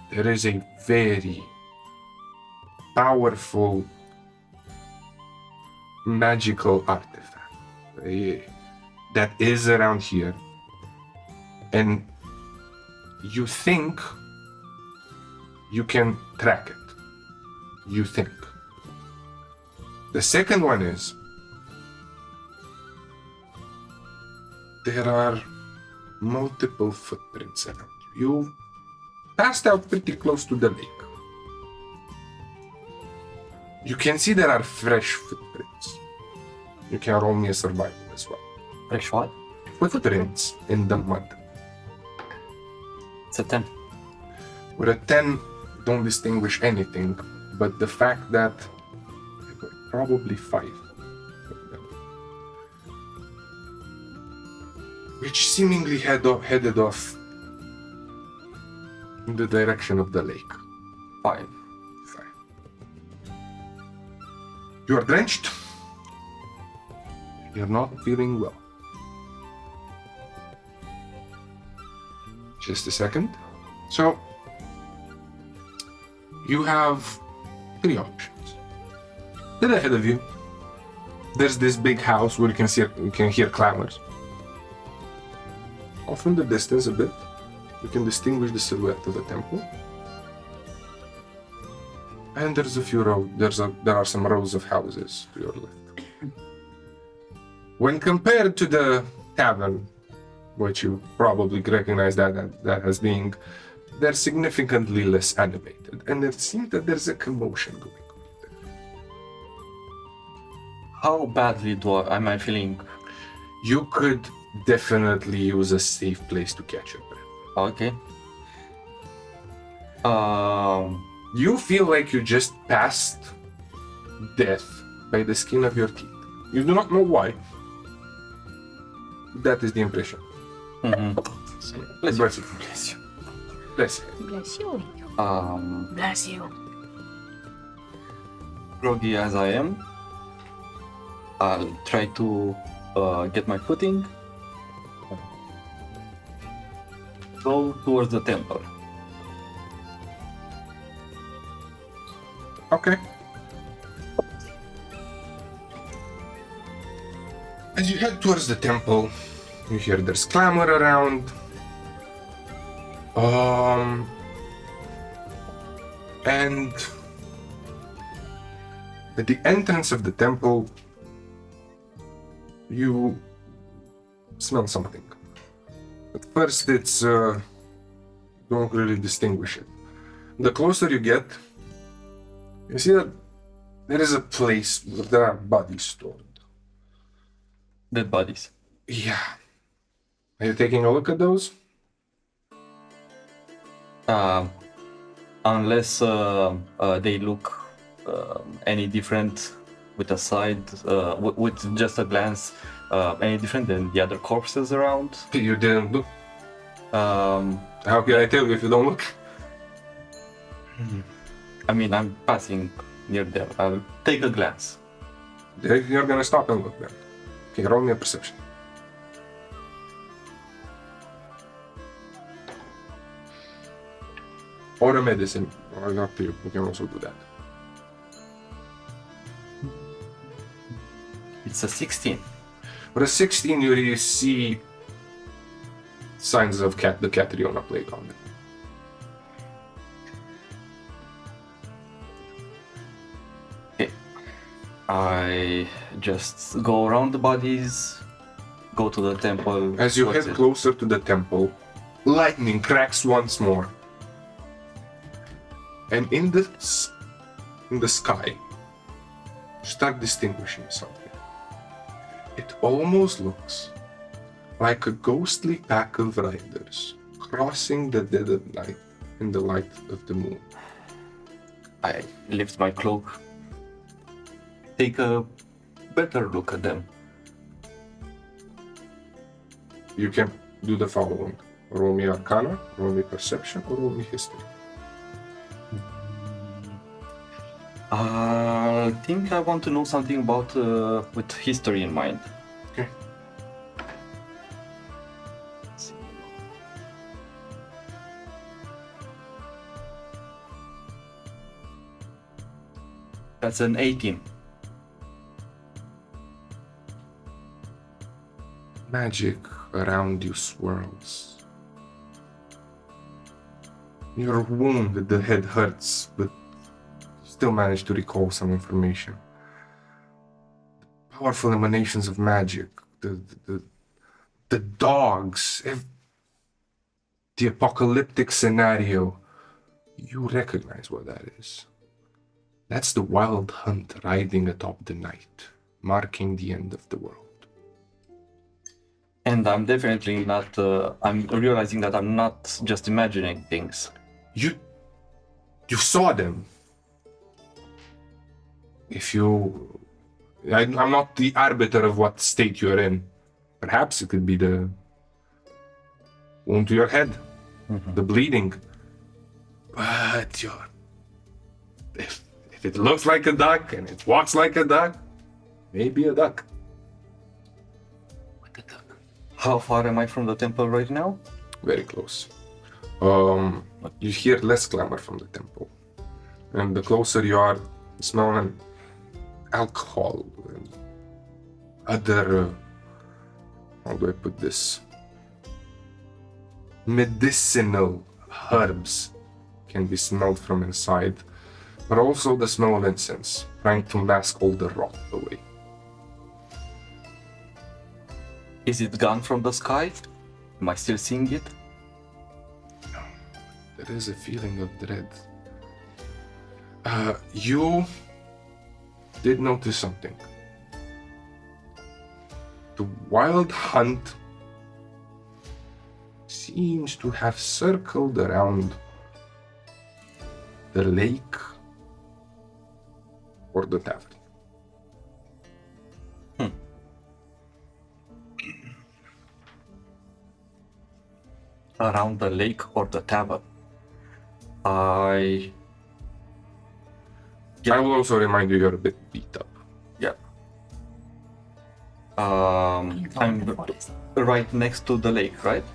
There is a very powerful magical artifact that is around here, and you think you can track it. You think. The second one is there are multiple footprints around you. You passed out pretty close to the lake. You can see there are fresh footprints. You can roll me a survival as well. Fresh what? Footprints in the mud. It's a 10. With a 10, don't distinguish anything, but the fact that probably 5 of them, which seemingly headed off in the direction of the lake. 5. 5. You are drenched. You're not feeling well. Just a second. So, you have 3 options. Then ahead of you, there's this big house where you can hear clamors. Off in the distance a bit, you can distinguish the silhouette of the temple. And there's a few there are some rows of houses to your left. When compared to the tavern, which you probably recognize that as being, they're significantly less animated, and it seems that there's a commotion going on there. How badly am I feeling? You could definitely use a safe place to catch your breath. Okay. You feel like you just passed death by the skin of your teeth. You do not know why. That is the impression. Mm-hmm. Bless you. Bless you. Bless you. Um, Bless you. groggy as I am, I'll try to get my footing. Go towards the temple. Okay. As you head towards the temple, you hear there's clamor around. And at the entrance of the temple, you smell something. At first, it's don't really distinguish it. The closer you get, you see that there is a place where there are bodies stored. Dead bodies. Yeah. Are you taking a look at those? Unless they look any different with a side, with just a glance, any different than the other corpses around? You didn't look. Um, How can I tell you if you don't look? I mean, I'm passing near them. I'll take a glance. You're gonna stop and look then. Okay, roll me a perception. Or a medicine. Or up to you. You can also do that. It's a 16. For a 16, you really see signs of the Catriona plague on it. I just go around the bodies, go to the temple. As you What's head it? closer to the temple, lightning cracks once more. And in the sky, you start distinguishing something. It almost looks like a ghostly pack of riders crossing the dead of night in the light of the moon. I lift my cloak, take a better look at them. You can do the following. Roll me Arcana, roll me Perception, or roll me History. I think I want to know something about with history in mind. Okay. That's an 18. Magic around you swirls. You're wounded, the head hurts, but you still manage to recall some information. Powerful emanations of magic, the dogs, the apocalyptic scenario. You recognize what that is. That's the wild hunt riding atop the night, marking the end of the world. And I'm definitely not, I'm realizing that I'm not just imagining things. You saw them. I'm not the arbiter of what state you're in. Perhaps it could be the wound to your head, the bleeding. But if it looks like a duck and it walks like a duck, maybe a duck. How far am I from the temple right now? Very close. You hear less clamor from the temple. And the closer you are, you smell an alcohol and other, how do I put this? Medicinal herbs can be smelled from inside, but also the smell of incense, trying to mask all the rot away. Is it gone from the sky? Am I still seeing it? There is a feeling of dread. You did notice something. The wild hunt seems to have circled around the lake or the tavern. Around the lake or the tavern? I will also remind you you're a bit beat up. Yeah. I'm right next to the lake, right?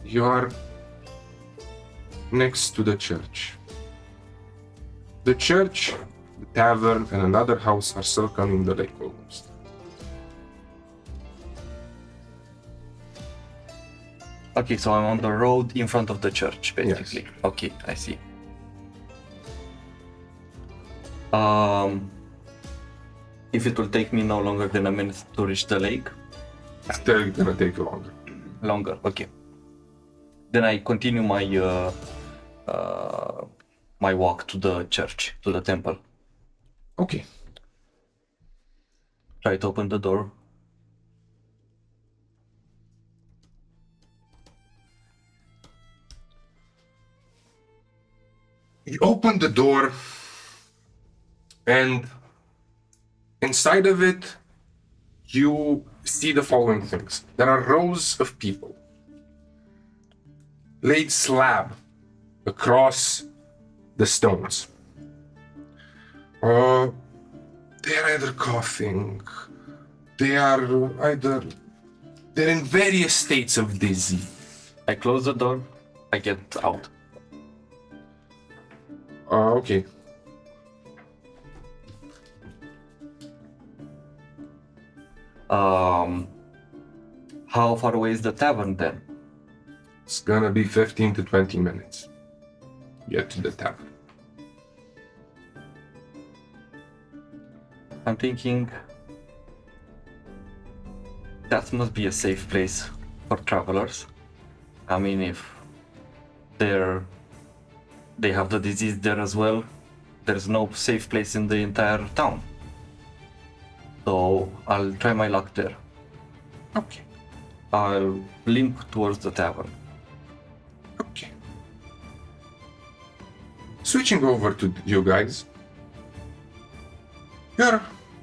You are next to the church. The church, the tavern, and another house are circling the lake almost. Okay, so I'm on the road in front of the church, basically. Yes. Okay, I see. If it will take me no longer than a minute to reach the lake? Still gonna take you longer. Longer, okay. Then I continue my my walk to the church, to the temple. Okay. Try to open the door. You open the door, and Inside of it, you see the following things. There are rows of people laid slab across the stones. They're either coughing, they're in various states of disease. I close the door. I get out. Okay. How far away is the tavern then? It's gonna be 15 to 20 minutes. Get to the tavern. I'm thinking that must be a safe place for travelers. I mean, if they have the disease there as well, there's no safe place in the entire town. So I'll try my luck there. Okay. I'll limp towards the tavern. Okay. Switching over to you guys.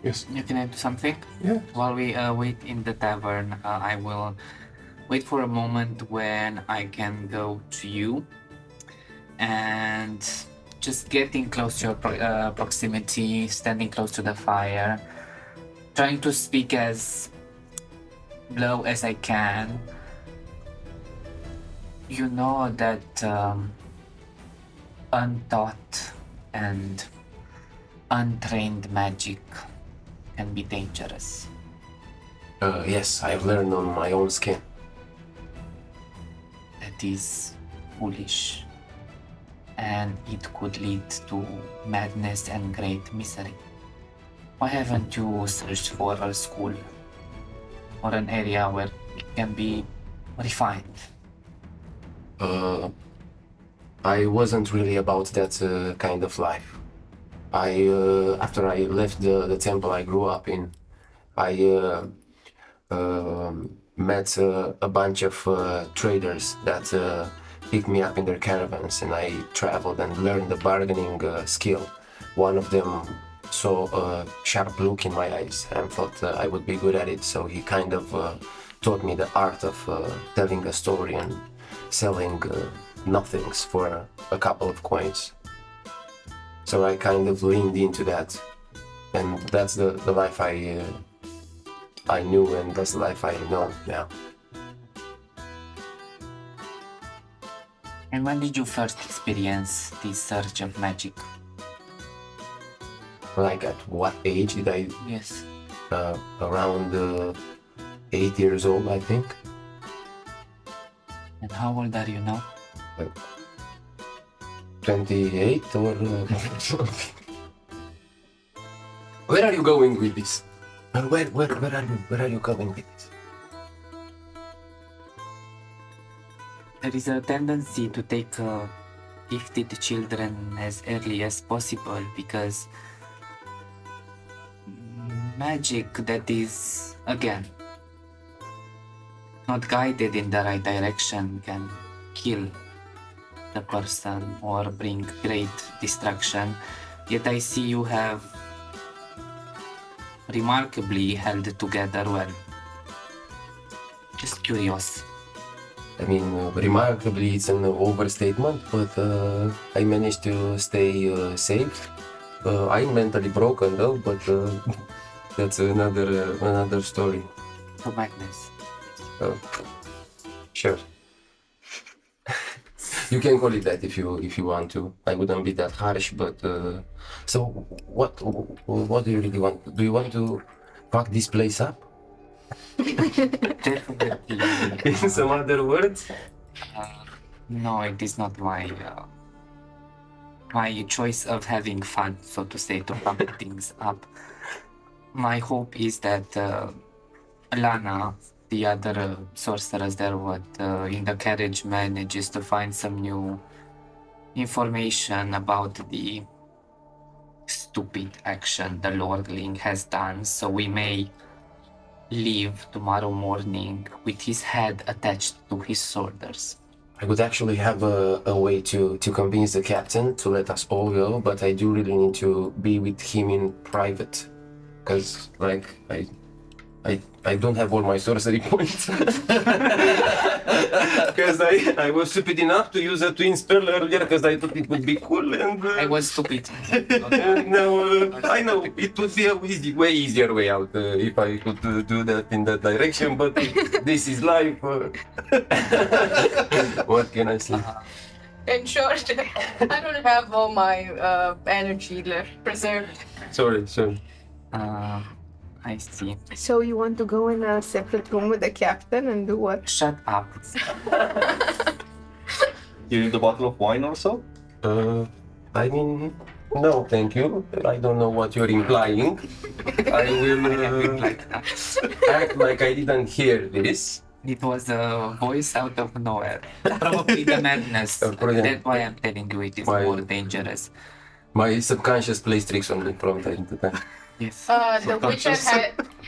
Yes. Can I do something? Yeah. While we wait in the tavern, I will wait for a moment when I can go to you and just getting close to your proximity, standing close to the fire, trying to speak as low as I can. You know that untaught and untrained magic can be dangerous. Yes, I've learned on my own skin. That is foolish, and it could lead to madness and great misery. Why haven't you searched for a school or an area where it can be refined? I wasn't really about that kind of life. After I left the temple I grew up in, I met a bunch of traders that picked me up in their caravans, and I traveled and learned the bargaining skill. One of them saw a sharp look in my eyes and thought I would be good at it, so he kind of taught me the art of telling a story and selling nothings for a couple of coins. So I kind of leaned into that, and that's the life I knew, and that's the life I know now. And when did you first experience this surge of magic? Like at what age did I? Yes. Around 8 years old, I think. And how old are you now? 28 or Where are you going with this? Where are you going with this? There is a tendency to take gifted children as early as possible because magic that is, again, not guided in the right direction can kill the person or bring great destruction. Yet I see you have remarkably held together well. Just curious. I mean, remarkably, it's an overstatement, but I managed to stay safe. I'm mentally broken though, but that's another story. To madness. Sure. You can call it that if you want to. I wouldn't be that harsh, but so what do you really want? Do you want to fuck this place up? Definitely. In some other words? No, it is not my choice of having fun, so to say, to pump things up. My hope is that Lana, the other sorceress there, in the carriage manages to find some new information about the stupid action the Lordling has done, so we may leave tomorrow morning with his head attached to his shoulders. I would actually have a way to convince the captain to let us all go, but I do really need to be with him in private. because like I don't have all my sorcery points. Because I was stupid enough to use a twin spell earlier because I thought it would be cool, and I was stupid. no, I know it would be a way easier way out if I could do that in that direction, but this is life. What can I say? In short, I don't have all my energy left preserved. Sorry. I see. So you want to go in a separate room with the captain and do what? Shut up. You need a bottle of wine or so? I mean, no, thank you. I don't know what you're implying. I will act like I didn't hear this. It was a voice out of nowhere. Probably the madness. That's why I'm telling you it is more dangerous. My subconscious plays tricks on me from time to time. Yes. The Witcher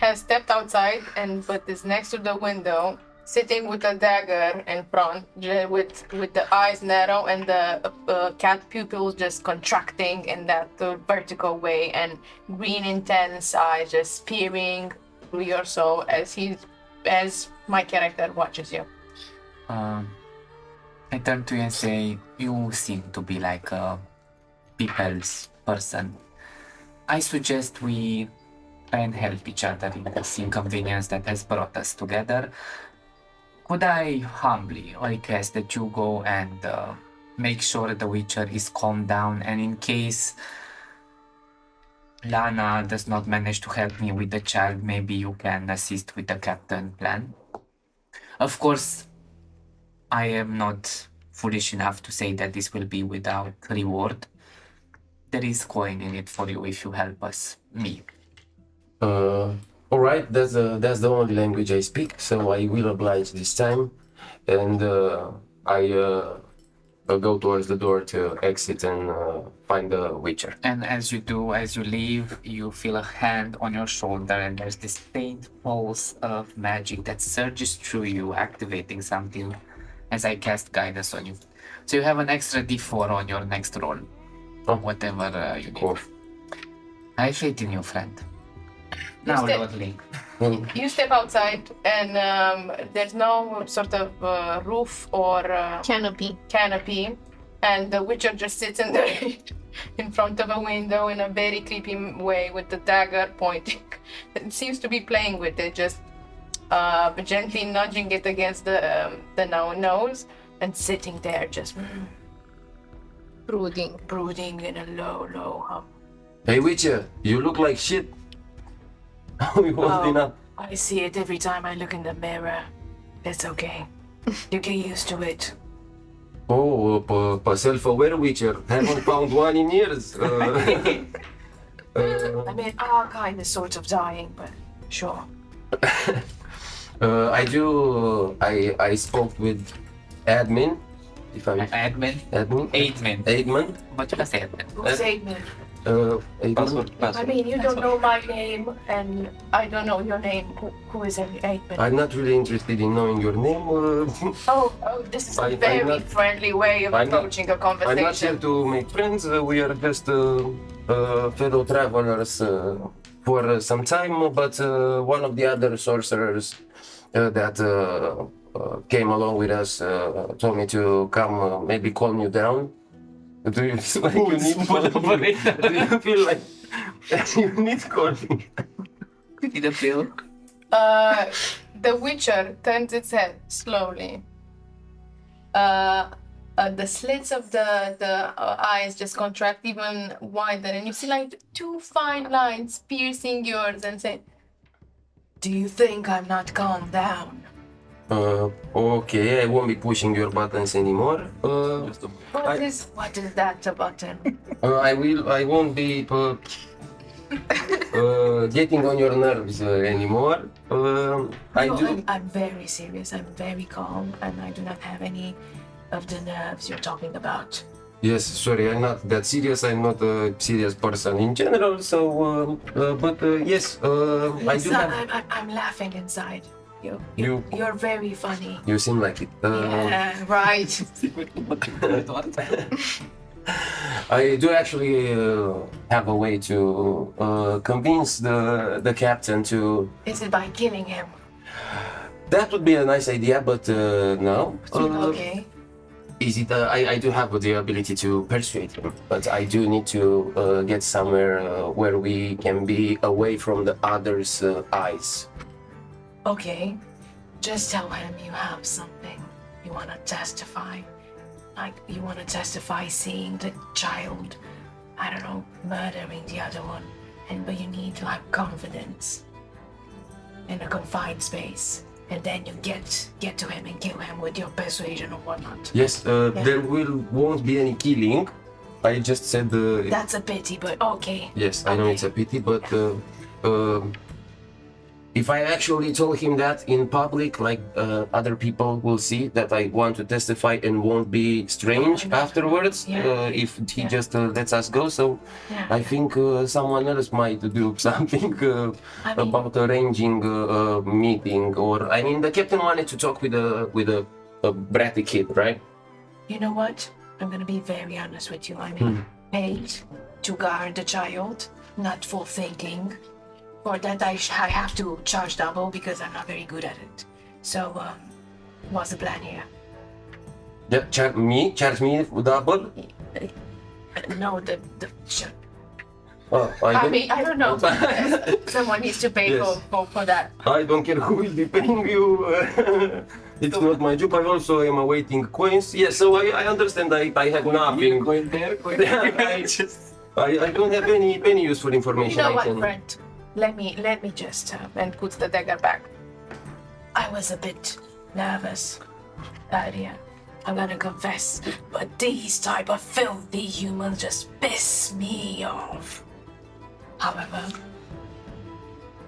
has stepped outside but is next to the window, sitting with a dagger in front, with the eyes narrow and the cat pupils just contracting in that vertical way, and green intense eyes just peering through your soul as my character watches you. I turn to you and say, you seem to be like a people's person. I suggest we try and help each other in this inconvenience that has brought us together. Could I humbly request that you go and make sure the Witcher is calmed down, and in case Lana does not manage to help me with the child, maybe you can assist with the captain plan? Of course, I am not foolish enough to say that this will be without reward. There is coin in it for you if you help us. Me. Alright, that's the only language I speak, so I will oblige this time. And I go towards the door to exit and find the Witcher. And as you do, as you leave, you feel a hand on your shoulder, and there's this faint pulse of magic that surges through you, activating something as I cast guidance on you. So you have an extra d4 on your next roll. Oh. Whatever you need. Cool. I have faith in you, friend. Now, step- Lord Link. You step outside, and there's no sort of roof or Canopy. canopy, and the Witcher just sits in front of a window in a very creepy way with the dagger pointing. It seems to be playing with it, just gently nudging it against the nose, and sitting there just brooding in a low hum. Hey Witcher, you look like shit. We holding up. I see it every time I look in the mirror. It's okay. You get used to it. Oh, self-aware Witcher. Haven't found one in years. I mean, our kind is sort of dying, but sure. I spoke with admin. If I'm Admin? admin. 8 men. Admin. But you can say admin. Who's Aiden? Admin. I mean, you don't know my name, and I don't know your name. Who is Aiden? I'm not really interested in knowing your name. Oh, this is a I'm very not- friendly way of I'm not- approaching a I'm not here conversation. to make friends. We are just fellow travelers for some time. But one of the other sorcerers that came along with us told me to come, maybe calm you down. Do you feel like you need calming? Do you feel like you need calming? You need a pill? The Witcher turns its head slowly. The slits of the eyes just contract even wider, and you see like 2 fine lines piercing yours and say, "Do you think I'm not calmed down?" Okay, I won't be pushing your buttons anymore. What is that a button? I won't be getting on your nerves anymore. I'm very serious. I'm very calm, and I do not have any of the nerves you're talking about. Yes, sorry, I'm not that serious. I'm not a serious person in general. So, yes, I do have. I'm laughing inside. You You're very funny. you seem like it. Yeah, right. I do actually have a way to convince the captain to. Is it by killing him? That would be a nice idea, but no. Okay. Is it? I do have the ability to persuade him, but I do need to get somewhere where we can be away from the others' eyes. Okay. Just tell him you have something you want to testify. Like, you want to testify seeing the child, I don't know, murdering the other one. But you need to have confidence in a confined space. And then you get to him and kill him with your persuasion or whatnot. Yes, there won't be any killing. I just said That's a pity, but okay. yes, I know it's a pity, but if I actually told him that in public, like other people will see that I want to testify and won't be strange afterwards, if he just lets us go. So I think someone else might do something about arranging a meeting, or I mean, the captain wanted to talk with a bratty kid, right? You know what? I'm gonna be very honest with you. I mean, paid to guard the child, not for thinking. For that, I have to charge double because I'm not very good at it. So, what's the plan here? Yeah, charge me double. No, Oh, I don't know. Someone needs to pay for that. I don't care who will be paying you. It's not my job. I also am awaiting coins. Yes, so I understand. I have nothing. Going there. I don't have any useful information. You know what, friend? Let me just and puts the dagger back. I was a bit nervous earlier. I'm gonna confess, but these type of filthy humans just piss me off. However,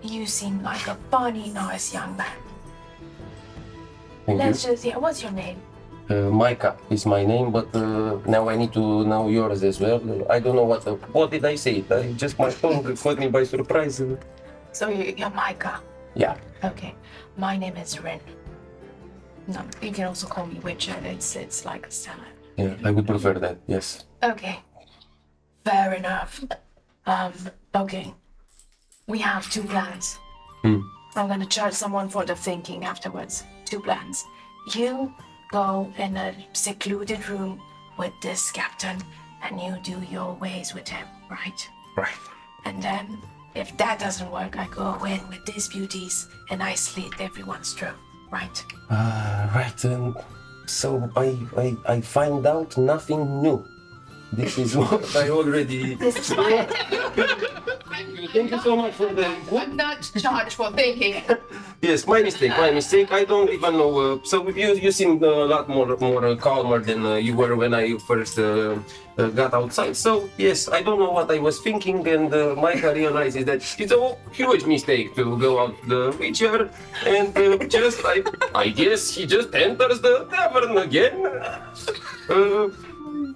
you seem like a funny, nice young man. Let's just, what's your name? Micah is my name, but now I need to know yours as well. I don't know what did I say? My tongue caught me by surprise. So you're Micah. Yeah. Okay, my name is Rin. No, you can also call me Witcher. It's like a standard. Yeah, I would prefer that. Yes. Okay, fair enough. Okay, we have two plans. I'm gonna charge someone for the thinking afterwards. Two plans. You go in a secluded room with this captain and you do your ways with him, right? Right. And then, if that doesn't work, I go in with these beauties and I slit everyone's throat, right? Right. So I find out nothing new. This is what I already. This is why Thank you so much for the. I'm not charged for thinking. Yes, my mistake. I don't even know. So you seem a lot more calmer than you were when I first got outside. So yes, I don't know what I was thinking, and Micah realizes that it's a huge mistake to go out the Witcher, and I guess he just enters the tavern again.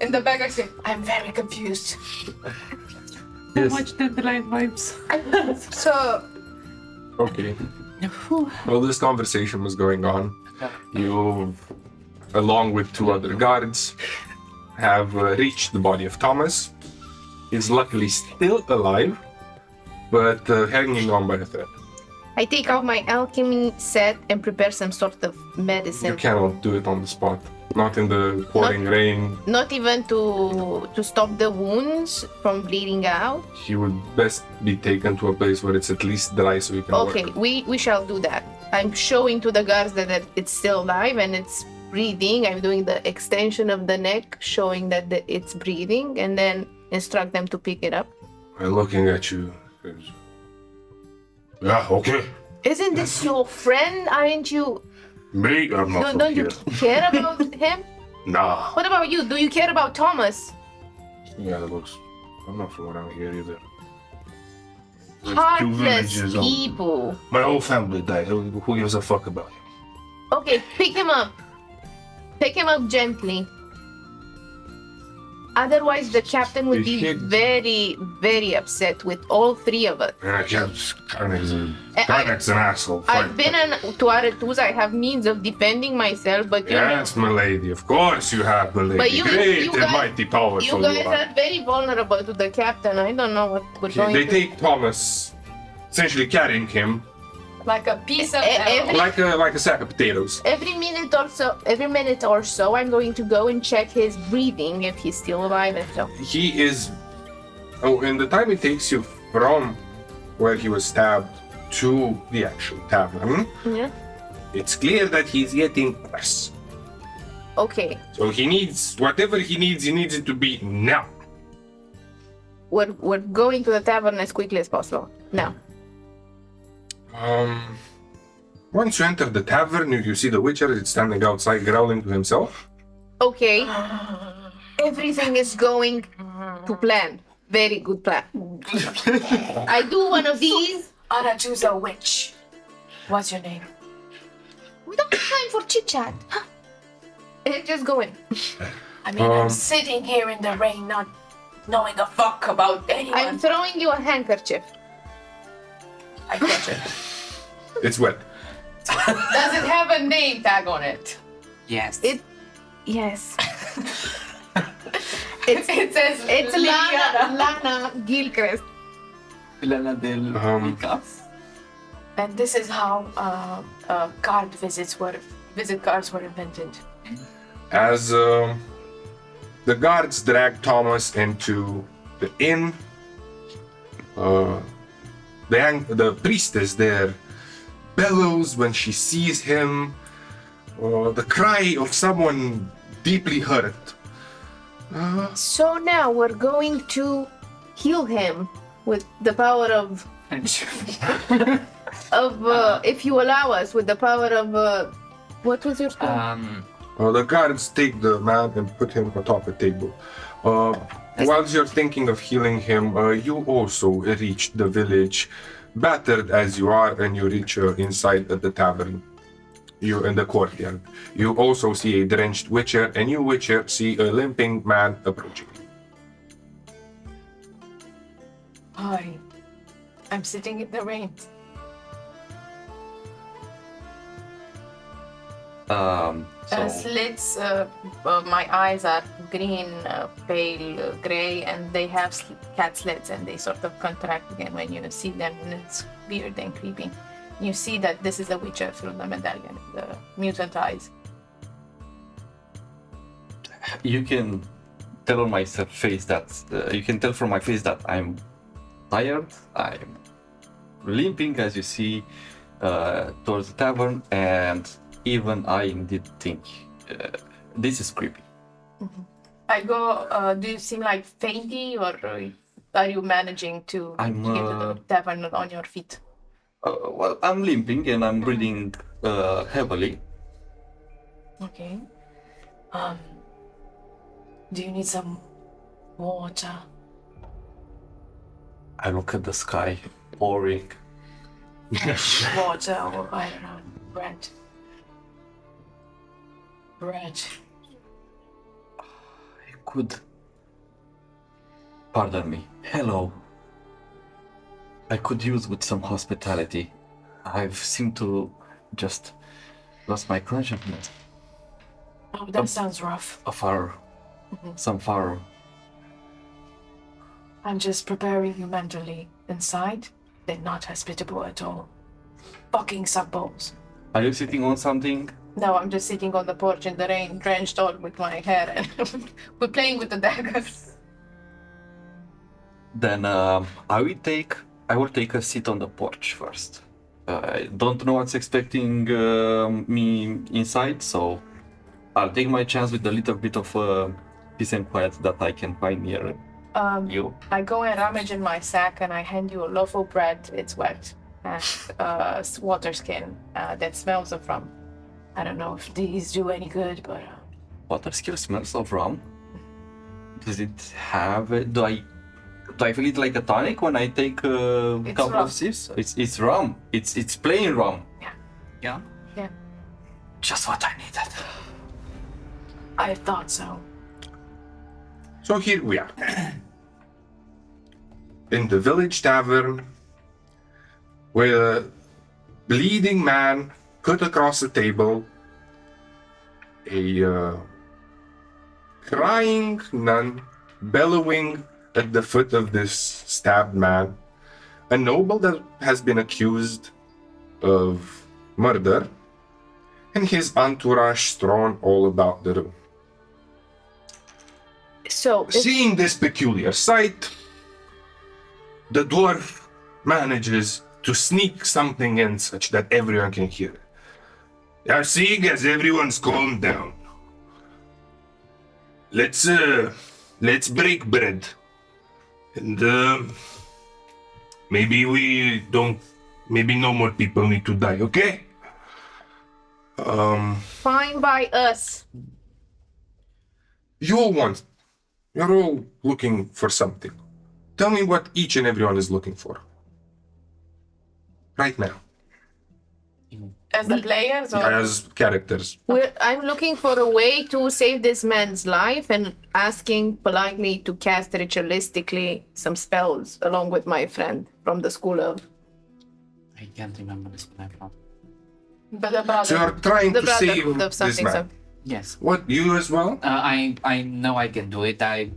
In the back I say, I'm very confused. Yes. Much Deadline vibes. So, Okay. While this conversation was going on, you, along with two other guards, have reached the body of Thomas. He's luckily still alive, but hanging on by a thread. I take out my alchemy set and prepare some sort of You medicine. cannot do it on the spot. Not in the pouring rain. Not even to stop the wounds from bleeding out. He would best be taken to a place where it's at least dry so he can Okay, work. we shall do that. I'm showing to the guards that it's still alive and it's breathing. I'm doing the extension of the neck, showing that it's breathing, and then instruct them to pick it up. I'm looking at you. Yeah, okay. Isn't this your friend? Aren't you? Me? I'm not from Don't you here. care about him? Nah. What about you? Do you care about Thomas? Yeah, that looks... I'm not from around here either. There's 2 Heartless villages on- people. My whole family died. Who gives a fuck about him? Okay, pick him up. Pick him up gently. Otherwise, the captain would be very, very upset with all three of us. Karnak's an asshole. I've been to Aretus, I have means of defending myself, but Yes, milady, of course you have, milady. But you Great guys- and mighty powerful you guys are very vulnerable to the captain. I don't know what we're going They to take Thomas, essentially carrying him Like a piece of every- like a sack of potatoes. Every minute or so, I'm going to go and check his breathing if he's still alive and so. He is. Oh, and the time it takes you from where he was stabbed to the actual tavern, Yeah. it's clear that he's getting worse. Okay. So he needs whatever he needs it to be now. We're going to the tavern as quickly as possible. Now. Once you enter the tavern, you see the Witcher is standing outside growling to himself. Okay. Everything is going to plan. Very good plan. I do one of these. Araju's a witch. What's your name? We don't have time for chit chat. Just go in. I mean, I'm sitting here in the rain, not knowing a fuck about anyone. I'm throwing you a handkerchief. I catch it. It's wet. Does it have a name tag on it? Yes. Yes. It says It's Liliana. Lana Gilchrist. Lana del Icas. And this is how visit cards were invented. As the guards drag Thomas into the inn, the priestess there bellows when she sees him, the cry of someone deeply hurt. So now we're going to heal him with the power of if you allow us, with the power of what was your spell? The guards take the man and put him atop a table. While you're thinking of healing him, you also reach the village, battered as you are, and you reach inside the tavern. You're in the courtyard. You also see a drenched Witcher, and you, Witcher, see a limping man approaching. Hi. I'm sitting in the rain. Slits, my eyes are green, pale, gray, and they have cat slits, and they sort of contract again when you see them, and it's weird and creepy. You see that this is a Witcher through the medallion, the mutant eyes. You can tell on my face that you can tell from my face that I'm tired. I'm limping, as you see, towards the tavern, and even I indeed think this is creepy. Mm-hmm. I go. Do you seem like fainty, or are you managing to get to the tavern on your feet? Well, I'm limping and I'm breathing heavily. Okay. Do you need some water? I look at the sky, pouring. Water, or I don't know, bread. Bread. I could. Pardon me. Hello. I could use with some hospitality. I've seemed to just lost my consciousness. Oh, that sounds rough. Some far. I'm just preparing you mentally. Inside, they're not hospitable at all. Fucking subballs. Are you sitting on something? No, I'm just sitting on the porch in the rain, drenched all with my hair, and we're playing with the daggers. Then I will take a seat on the porch first. I don't know what's expecting me inside, so I'll take my chance with a little bit of peace and quiet that I can find near you. I go and rummage in my sack, and I hand you a loaf of bread. It's wet, and water skin that smells of rum. I don't know if these do any good, but Water skill smells of rum. Does it have it? Do I feel it like a tonic when I take a couple rum. of sips? It's rum. It's plain rum. Yeah. Just what I needed. I thought so. So here we are. In the village tavern, with a bleeding man put across the table, a crying nun bellowing at the foot of this stabbed man, a noble that has been accused of murder, and his entourage strewn all about the room. So, Seeing this peculiar sight, the dwarf manages to sneak something in such that everyone can hear it. Now, seeing as everyone's calmed down, let's break bread, and maybe no more people need to die. Okay? fine by us. You're all looking for something. Tell me what each and everyone is looking for. Right now, As the players or as characters. I'm looking for a way to save this man's life and asking politely to cast ritualistically some spells along with my friend from the school of I can't remember this platform. but the brother. So you're trying the to save brotherhood of this something. man. Yes. What, you as well? I know I can do it. I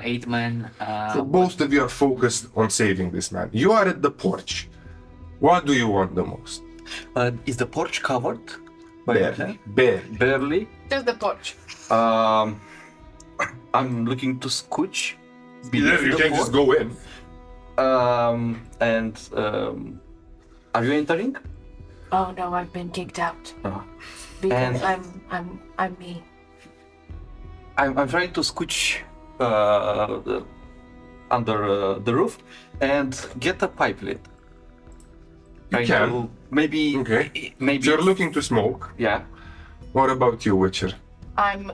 8 men. So both of you are focused on saving this man. You are at the porch. What do you want the most? Is the porch covered? By Barely. Barely. Barely. Just the porch. I'm looking to scooch. You can just go in. Are you entering? Oh no, I've been kicked out. Because I'm me. I'm trying to scooch under the roof and get a pipe lit. You can. Maybe. Okay. Maybe. So you're looking to smoke. Yeah. What about you, Witcher? I'm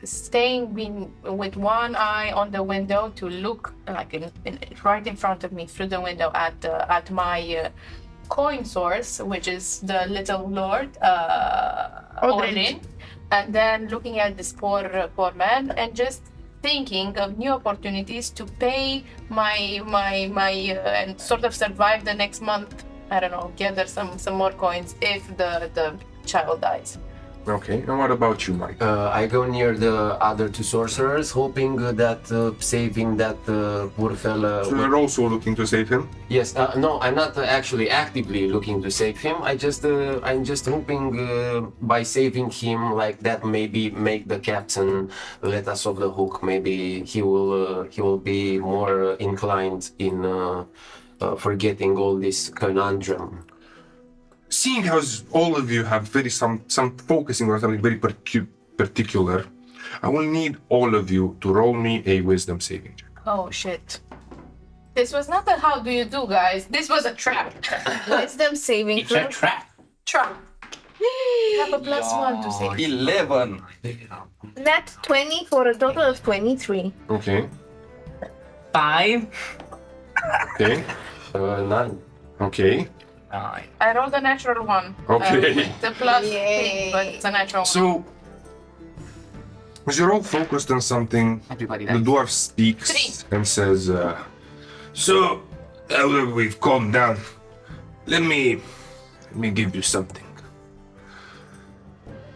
staying with one eye on the window to look like right in front of me through the window at my coin source, which is the little lord Odin, and then looking at this poor man and just thinking of new opportunities to pay my and sort of survive the next month. I don't know, gather some more coins if the child dies. Okay, and what about you, Mike? I go near the other two sorcerers, hoping that saving that poor fella. So you're also looking to save him? Yes, no, I'm not actually actively looking to save him. I'm just hoping by saving him, like that, maybe make the captain let us off the hook. Maybe he will be more inclined in forgetting all this conundrum. Seeing as all of you have some focusing on something very particular, I will need all of you to roll me a wisdom saving check. Oh shit. This was not a how do you do, guys. This was a trap. Wisdom saving It's a throw. trap. Trap. You have a +1 to save. 11. Nat 20 for a total of 23. Okay. 5. Okay. 9. Okay. 9. I rolled a natural one. Okay. The plus Yay. thing, but it's a natural one. So, as you're all focused on something, Everybody the dies. dwarf speaks and says, so, now that we've calmed down, let me give you something.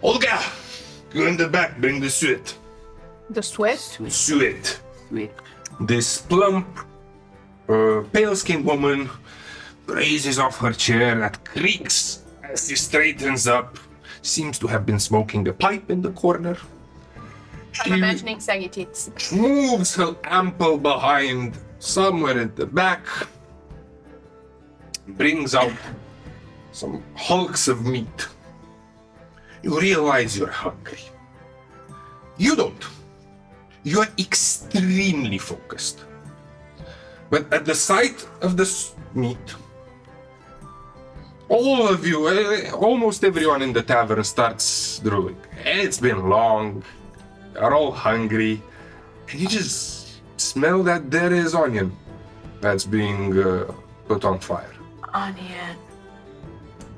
Olga, go in the back, bring the suet. The sweat? Suet. Wait. This plump, pale-skinned woman raises off her chair that creaks as she straightens up. Seems to have been smoking a pipe in the corner. I'm imagining saggy tits. Moves her ample behind somewhere at the back. Brings out some hulks of meat. You realize you're hungry. You don't. You are extremely focused. But at the sight of this meat, all of you, almost everyone in the tavern starts drooling. It's been long, you're all hungry, and you just smell that there is onion that's being put on fire. Onion.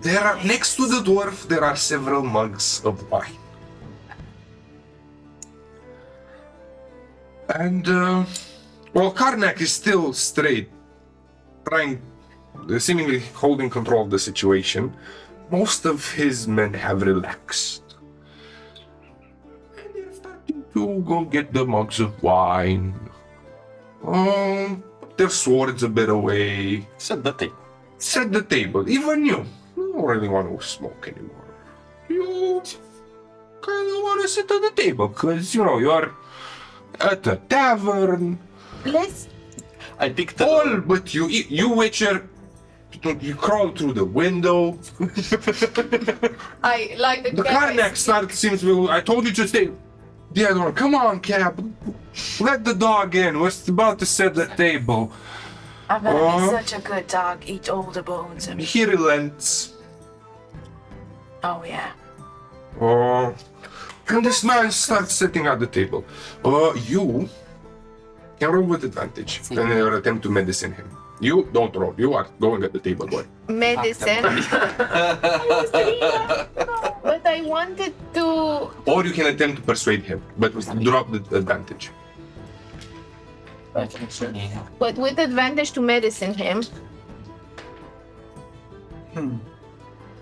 There are, next to the dwarf, there are several mugs of wine. And, Karnak is still straight, seemingly holding control of the situation. Most of his men have relaxed. And they're starting to go get the mugs of wine. Put their swords a bit away. Set the table. Set the table. Even you don't really want to smoke anymore. You kind of want to sit at the table because, you're at a tavern. Let's. I picked All but you Witcher, you crawl through the window. I like the The Karnak seems to be, I told you to stay. The other one, come on, Cap. Let the dog in. We're about to set the table. I'm gonna be such a good dog. Eat all the bones. He relents. Oh yeah. And this man starts setting at the table. You can roll with advantage in your attempt to medicine him. You don't roll. You are going at the table, boy. Medicine. But I wanted to. Or you can attempt to persuade him, but drop the advantage. But with advantage to medicine him.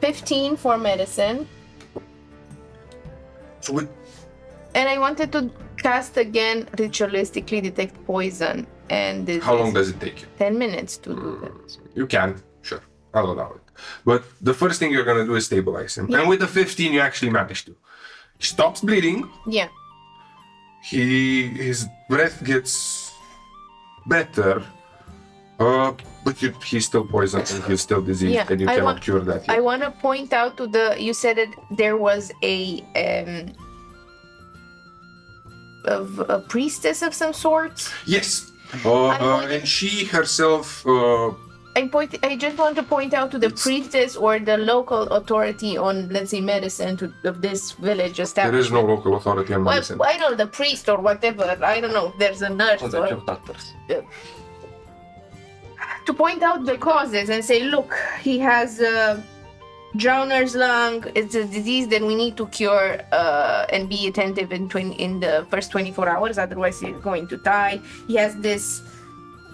15 for medicine. So with And I wanted to cast again ritualistically detect poison. And this how long is does it take you? 10 minutes to do that. You can, sure. I'll allow it. But the first thing you're gonna do is stabilize him. And with the 15, you actually manage to. He stops bleeding. Yeah. His breath gets better. But he's still poisoned and he's still diseased, Yeah, and you I cannot want- cure that I yet. want to point out to you said that there was a priestess of some sorts. Yes. wanted- And she herself. I just want to point out to the priestess or the local authority on, let's say, medicine of this village There establishment. is no local authority on Well, medicine. I don't know, the priest or whatever. I don't know if there's a nurse Contact or your doctors. to point out the causes and say, look, he has drowner's lung. It's a disease that we need to cure and be attentive in the first 24 hours. Otherwise, he's going to die. He has this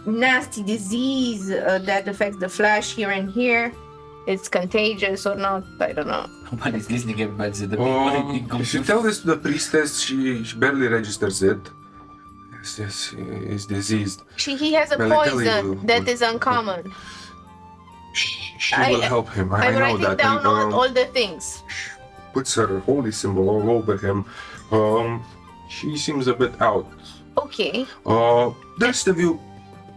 nasty disease that affects the flesh here and here. It's contagious or not, I don't know. Nobody's listening, everybody's at the If you tell this to the priestess, she barely registers it. Yes, he's diseased. He has a Well, I tell poison you, that is uncommon. She will help him. I I'm know writing that. down And, all the things. puts her holy symbol all over him. She seems a bit out. Okay. The rest of you,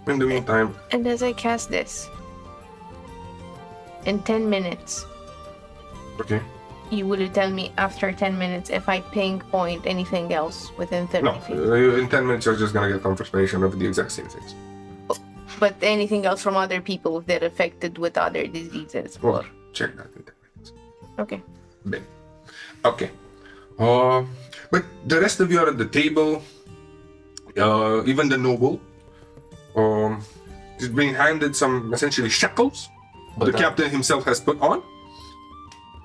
in the meantime, And as I cast this, in 10 minutes, okay. you will tell me after 10 minutes if I pinpoint anything else within 30 No, feet. in 10 minutes you're just gonna get confirmation of the exact same things. But anything else from other people that are affected with other diseases. Well, check that in 10 minutes. Okay. Ben. Okay. But the rest of you are at the table. Even the noble. He's being handed some essentially shackles. The captain himself has put on.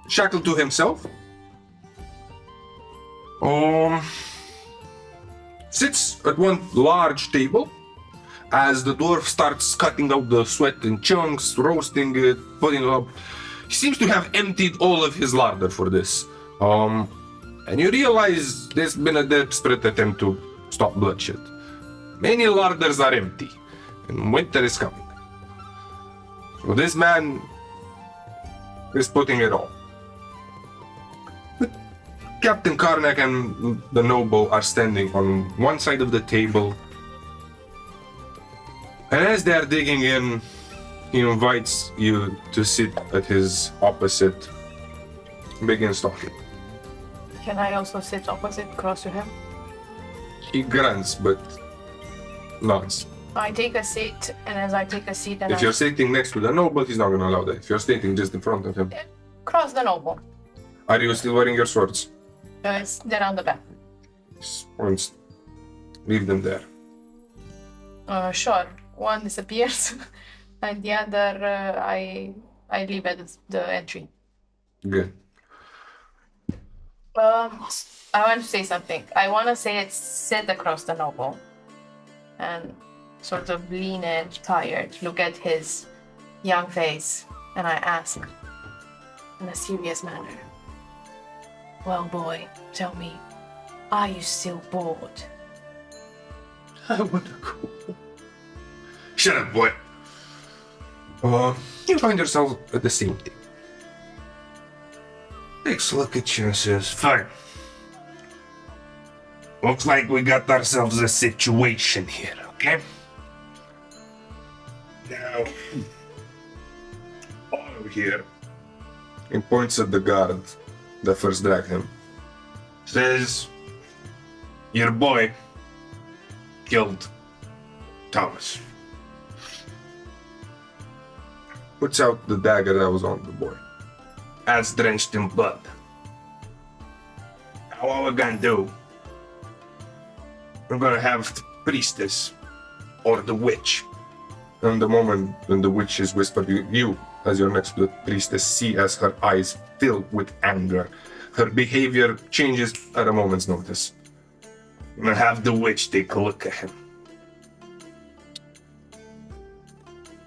Shackled to himself. Sits at one large table as the dwarf starts cutting out the sweat in chunks, roasting it, putting it up. He seems to have emptied all of his larder for this. And you realize there's been a desperate attempt to stop bloodshed. Many larders are empty, and winter is coming. So this man is putting it all. Captain Karnak and the noble are standing on one side of the table. And as they are digging in, he invites you to sit at his opposite, begins talking. Can I also sit opposite, close to him? He grunts, but nods. I take a seat, and as I take a seat, and If you're sitting next to the noble, he's not gonna allow that. If you're sitting just in front of him. cross the noble. Are you still wearing your swords? They're on the back. Once, leave them there. Sure. One disappears, and the other I leave at the entry. Good. I want to say something. I want to say it's sit across the noble. and sort of lean in, tired, look at his young face, and I ask in a serious manner, well, boy, tell me, are you still bored? I wanna go. Shut up, boy. You find yourself at the same thing. Takes a look at you and says, fine. Looks like we got ourselves a situation here, okay? Now, all here, he points at the guard that first dragged him, says, your boy killed Thomas. Puts out the dagger that was on the boy. As drenched in blood. Now what we're gonna do, we're gonna have the priestess or the witch. And the moment when the witch is whispered, you as your next priestess see as her eyes fill with anger. Her behavior changes at a moment's notice. We're gonna have the witch take a look at him.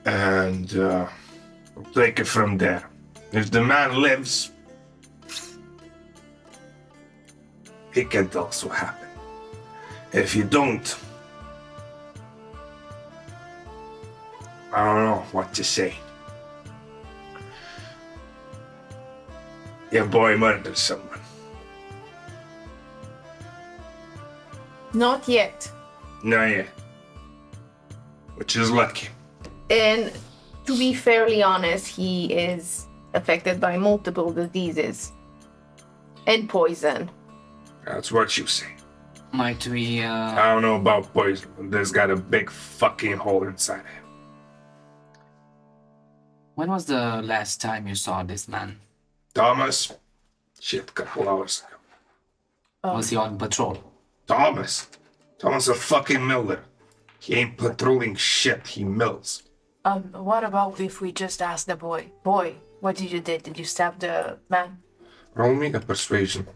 And we'll take it from there. If the man lives, he can also happen. If you don't, I don't know what to say. Your boy murdered someone. Not yet. Not yet. Which is lucky. And to be fairly honest, he is affected by multiple diseases and poison. That's what you say. Might we, I don't know about poison, but there's got a big fucking hole inside him. when was the last time you saw this man? Thomas? Shit, couple hours ago. Was he on patrol? Thomas? Thomas a fucking miller. He ain't patrolling shit, he mills. What about if we just ask the boy? Boy, what did you do? Did you stab the man? Roll me a persuasion.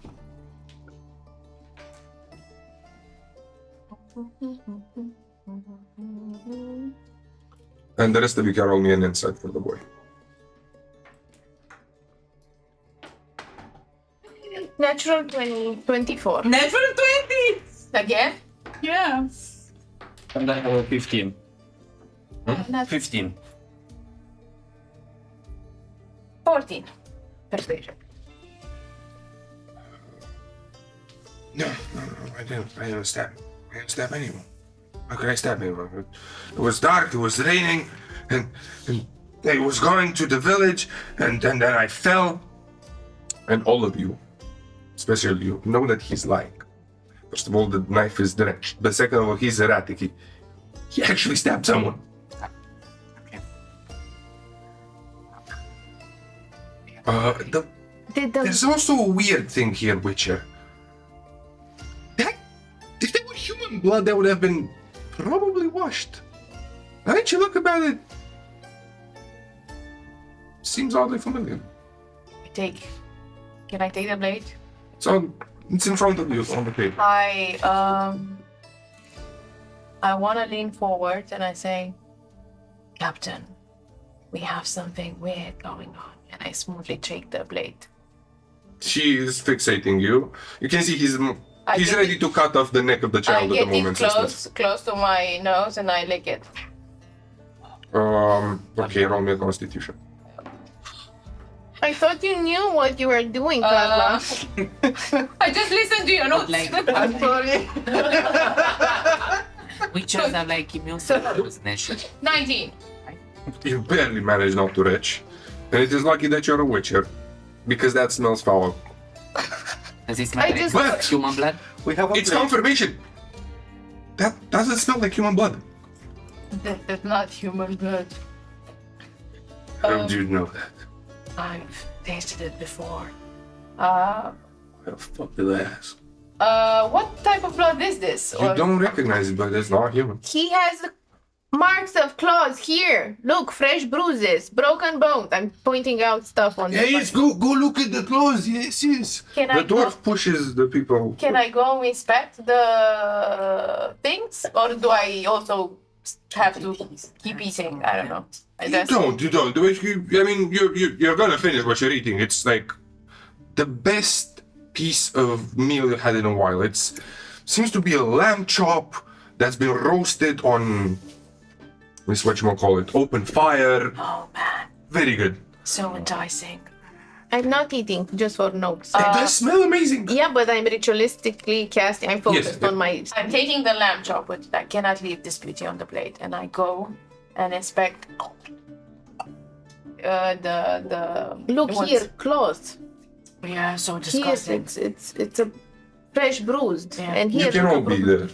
And the rest of you can roll me an insight for the boy. Natural 20, 24. Natural 20! Again? Yeah. And I have a 15. That's 15. 14. Persuasion. No, I didn't stab. I didn't stab anyone. How could I stab anyone? It was dark, it was raining, and I was going to the village, and then I fell. And all of you, especially you, know that he's lying. First of all, the knife is drenched. But second of all, he's erratic. He actually stabbed someone. There's also a weird thing here, Witcher. If they were human blood, that would have been probably washed. Now that you look about it, seems oddly familiar. Can I take the blade? It's in front of you on the table. I want to lean forward and I say, Captain, we have something weird going on. And I smoothly take the blade. She is fixating you. You can see he's ready to cut off the neck of the child at the moment. I get it close to my nose and I lick it. Okay, roll me a constitution. I thought you knew what you were doing, Karla. I just listened to you, no? I'm sorry. Witches are like immune suppressors. 19. You barely managed not to retch. And it is lucky that you're a witcher, because that smells foul. Does it smell like But human blood? We have a it's plate. confirmation. That doesn't smell like human blood. That's not human blood. How do you know that? I've tasted it before. How the fuck did I ask? What type of blood is this? You don't recognize it, but it's not human. He has Marks of claws here. Look, fresh bruises, broken bones. I'm pointing out stuff on the Yes, go look at the clothes. Yes. Can The I dwarf go? pushes the people. Can I go inspect the things, or do I also have to keep eating? I don't know. You don't. I mean, you're gonna finish what you're eating. It's like the best piece of meal you had in a while. Seems to be a lamb chop that's been roasted on this whatchamacallit, open fire. Oh man, Very good. so enticing. I'm not eating, just for notes. It does smell amazing. Yeah, but I'm ritualistically casting. I'm focused on my. I'm taking the lamb chop, but I cannot leave this beauty on the plate, and I go and inspect the Look ones. here, claws. Yeah, so Here, disgusting. it's a fresh bruised, Yeah. and You here. can all be there.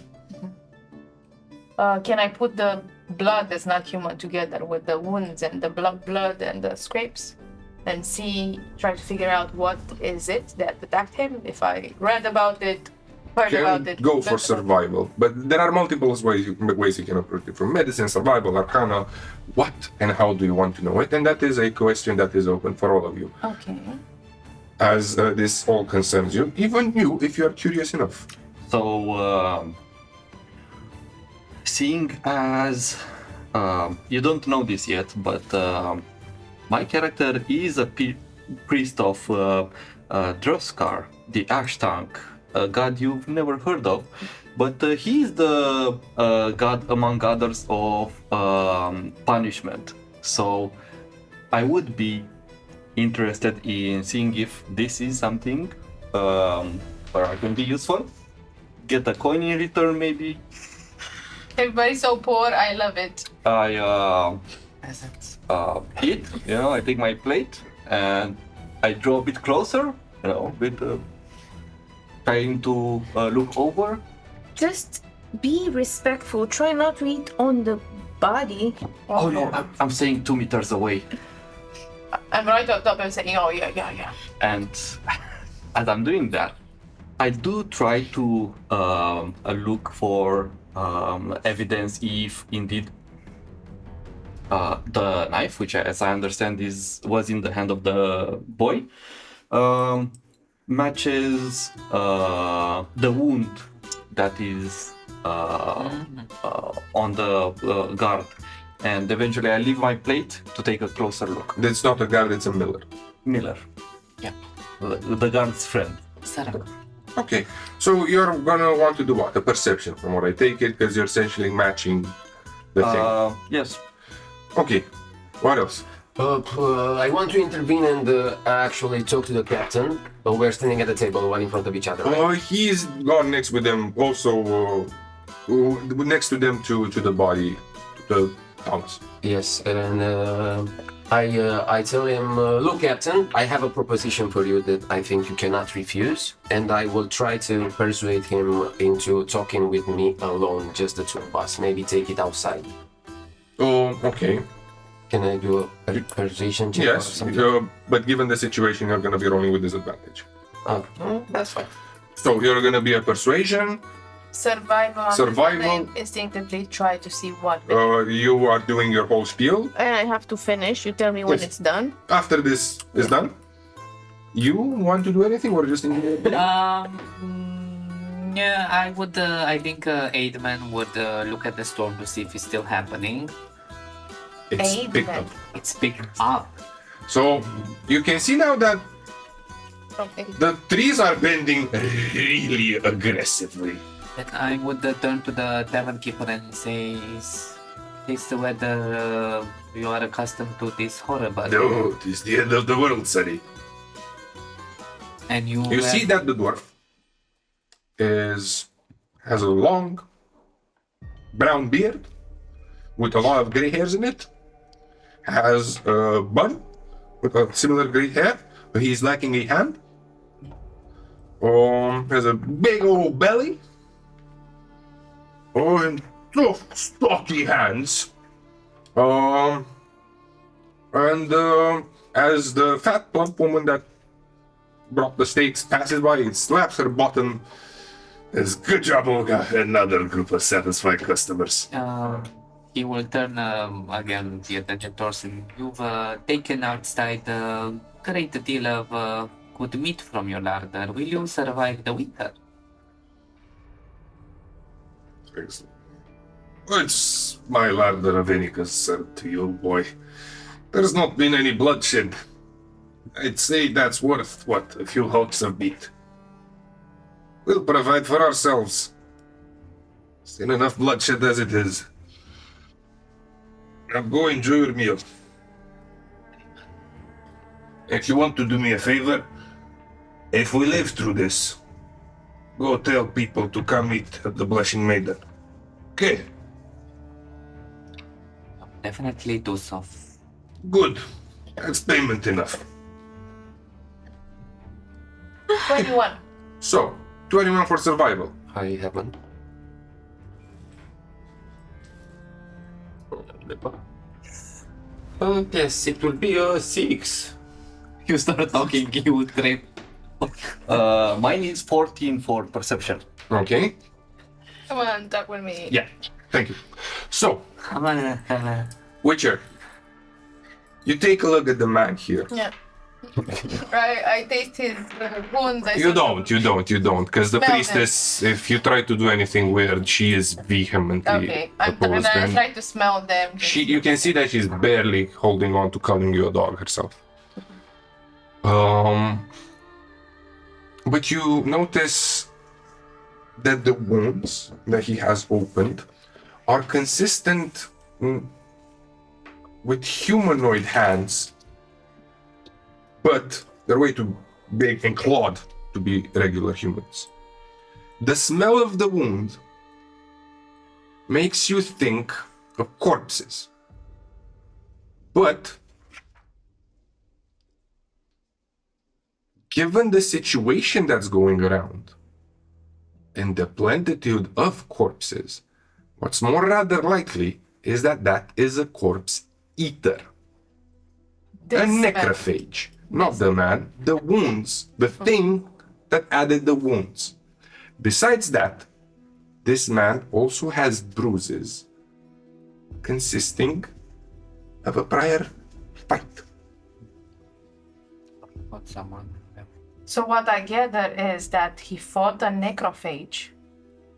Can I put the blood that's not human together with the wounds and the blood and the scrapes, and try to figure out what is it that attacked him? If I read about it, heard about Can it. go learned for about it. survival, but there are multiple ways you can approach it, from medicine, survival, arcana. What and how do you want to know it? And that is a question that is open for all of you, Okay. as this all concerns you, even you, if you are curious enough. So, seeing as you don't know this yet, but my character is a priest of Droskar, the Ash Tank, a god you've never heard of, but he's the god among others of punishment. So I would be interested in seeing if this is something where I can be useful. Get a coin in return, maybe. Everybody's so poor. I love it. I Peasants. eat, I take my plate and I draw a bit closer, with trying to look over. Just be respectful. Try not to eat on the body. Oh no, I'm saying 2 meters away. I'm right on top and saying, oh yeah. And as I'm doing that, I do try to look for evidence if indeed the knife, which as I understand was in the hand of the boy, matches the wound that is on the guard. And eventually I leave my plate to take a closer look. It's not a guard, it's a miller. Miller. Yeah. The guard's friend. Sarah. Okay, so you're gonna want to do what? A perception, from what I take it, because you're essentially matching the thing. Yes. Okay, what else? I want to intervene and actually talk to the captain. We're standing at the table, one in front of each other. Right? He's gone next with them, also next to them to the body, to Thomas. Yes, and I tell him, look, Captain, I have a proposition for you that I think you cannot refuse, and I will try to persuade him into talking with me alone, just the two of us. Maybe take it outside. Oh, okay. Can I do a persuasion check? Or Yes, something? but given the situation, you're gonna be rolling with disadvantage. That's fine. So you're gonna be a persuasion. Survival. Survival. And instinctively try to see what. You are doing your whole spiel. And I have to finish. You tell me when Yes. it's done. After this is done, you want to do anything or just Yeah, I would. I think Aidman would look at the storm to see if it's still happening. It's picked Aidman. up. It's picked up. So you can see now that Okay. the trees are bending really aggressively. Then I would turn to the tavern keeper and say, "Is whether you are accustomed to this horrible." No, it is the end of the world, Sonny. And you You have- see that the dwarf has a long brown beard with a lot of gray hairs in it. Has a bun with a similar gray hair, but he's lacking a hand. Has a big old belly. And tough, stocky hands. And as the fat, plump woman that brought the steaks passes by, it slaps her bottom. Says, "Good job, Olga. Another group of satisfied customers." He will turn again the attention towards him. You've taken outside a great deal of good meat from your larder. Will you survive the winter? Excellent. It's my larder of any concern to you, boy. There's not been any bloodshed. I'd say that's worth, what, a few hulks of meat. We'll provide for ourselves. Seen enough bloodshed as it is. Now go enjoy your meal. If you want to do me a favor, if we live through this, go tell people to come eat at the Blushing Maiden. Okay, Definitely do so. good. That's payment enough. 21. So, 21 for survival. I haven't. Yes, it will be a 6. You start talking, you trip. Mine is 14 for perception. Okay. Come on, talk with me. Yeah, thank you. So, Come on. Witcher, you take a look at the man here. Yeah. I taste his wounds. You don't, because the Smell priestess, if you try to do anything weird, she is vehemently Okay, I'm opposed. gonna And try to smell them. you can see that she's barely holding on to calling you a dog herself. But you notice that the wounds that he has opened are consistent with humanoid hands, but they're way too big and clawed to be regular humans. The smell of the wound makes you think of corpses, but given the situation that's going around and the plentitude of corpses, what's more rather likely is that that is a corpse eater. A necrophage. Not the man, the wounds, the thing that added the wounds. Besides that, this man also has bruises consisting of a prior fight. Got someone. So what I gather is that he fought a necrophage.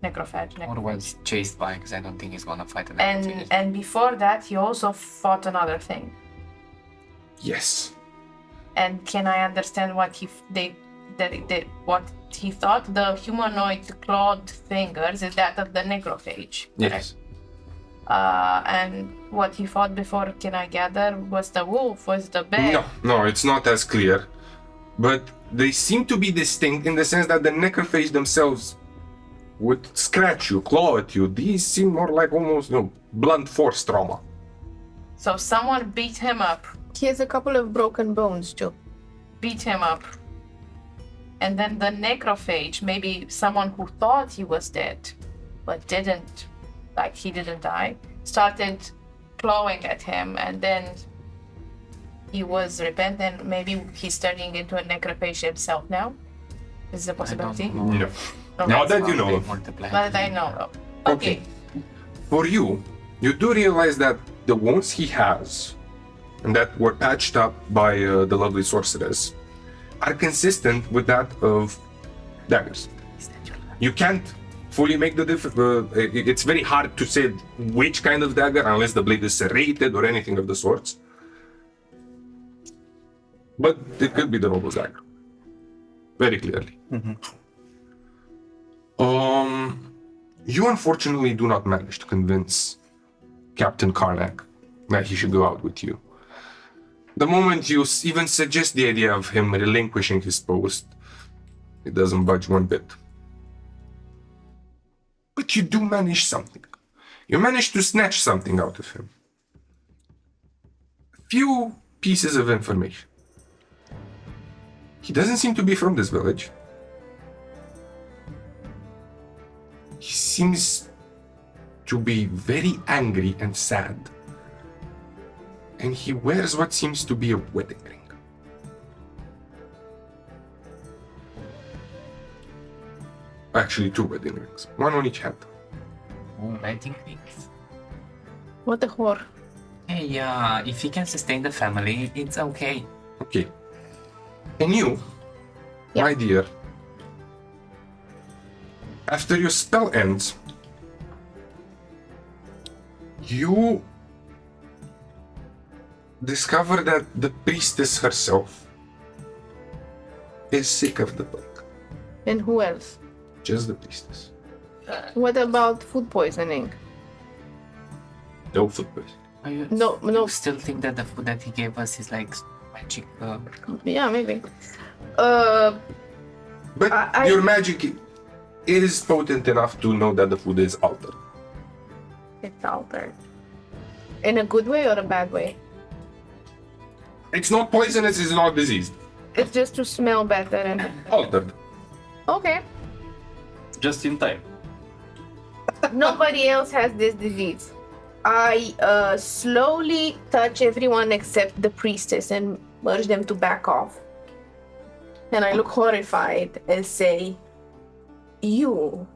Or was chased by, because I don't think he's gonna fight an And before that, he also fought another thing. Yes. And can I understand what what he thought? The humanoid clawed fingers is that of the necrophage. Yes. And what he fought before, can I gather, was the wolf, was the bear? No, it's not as clear. But they seem to be distinct in the sense that the necrophage themselves would scratch you, claw at you. These seem more like almost, blunt force trauma. So someone beat him up, He has a couple of broken bones, Joe. beat him up. And then the necrophage, maybe someone who thought he was dead, but didn't, like he didn't die, started clawing at him, and then he was repentant. Maybe he's turning into a necrophage himself now. Is this a possibility? No. Okay. Now that you know. But I know. Okay. For you do realize that the wounds he has, and that were patched up by the lovely sorceress, are consistent with that of daggers. You can't fully make the difference. It's very hard to say which kind of dagger unless the blade is serrated or anything of the sorts. But it could be the noble's dagger. Very clearly. You unfortunately do not manage to convince Captain Karnak that he should go out with you. The moment you even suggest the idea of him relinquishing his post, it doesn't budge one bit. But you do manage something. You manage to snatch something out of him. A few pieces of information. He doesn't seem to be from this village. He seems to be very angry and sad. And he wears what seems to be a wedding ring. Actually, 2 wedding rings. One on each hand. Oh, wedding rings. What a whore. Hey, if he can sustain the family, it's okay. Okay. And you, Yeah. my dear, after your spell ends, you discover that the priestess herself is sick of the plague. And who else? Just the priestess. What about food poisoning? No food poisoning. No. You still think that the food that he gave us is like magic? Yeah, maybe. But I- your magic, it is potent enough to know that the food is altered. It's altered. In a good way or a bad way? It's not poisonous, it's not diseased. It's just to smell better and... Altered. Okay. Just in time. Nobody else has this disease. I slowly touch everyone except the priestess and urge them to back off. And I look horrified and say, you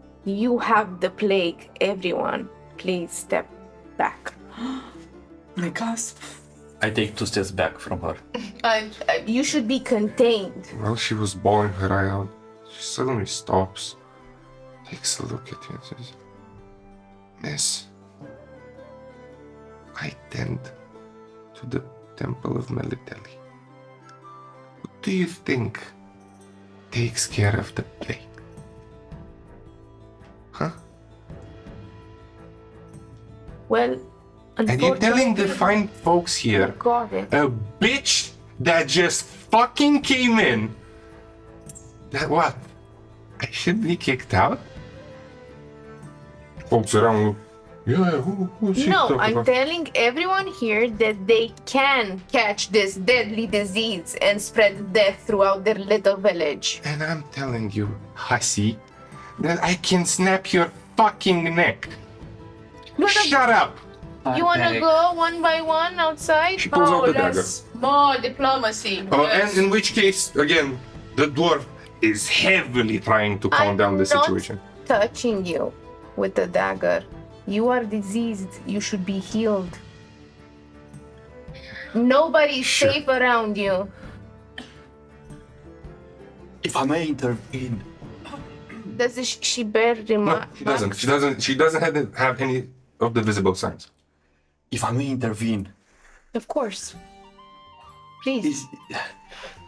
have the plague, everyone. Please step back. My gasp. I take 2 steps back from her. You should be contained. While she was bawling her eye out, she suddenly stops, takes a look at you and says, Miss, I tend to the temple of Meliteli. Who do you think takes care of the plague? Huh? Well, And you're telling the fine folks here, Got it. a bitch that just fucking came in, that what? I should be kicked out? Folks around, yeah, who's she No, talking I'm about? telling everyone here that they can catch this deadly disease and spread death throughout their little village. And I'm telling you, hussy, that I can snap your fucking neck. Shut up! You wanna Pathetic. go one by one outside? She pulls out the dagger. Less, more diplomacy. And in which case, again, the dwarf is heavily trying to calm I'm down the not situation. touching you with the dagger. You are diseased. You should be healed. Nobody's Sure. safe around you. If I may intervene, Does she bear No, remark? she doesn't. She doesn't have any of the visible signs. if I may intervene, Of course. Please.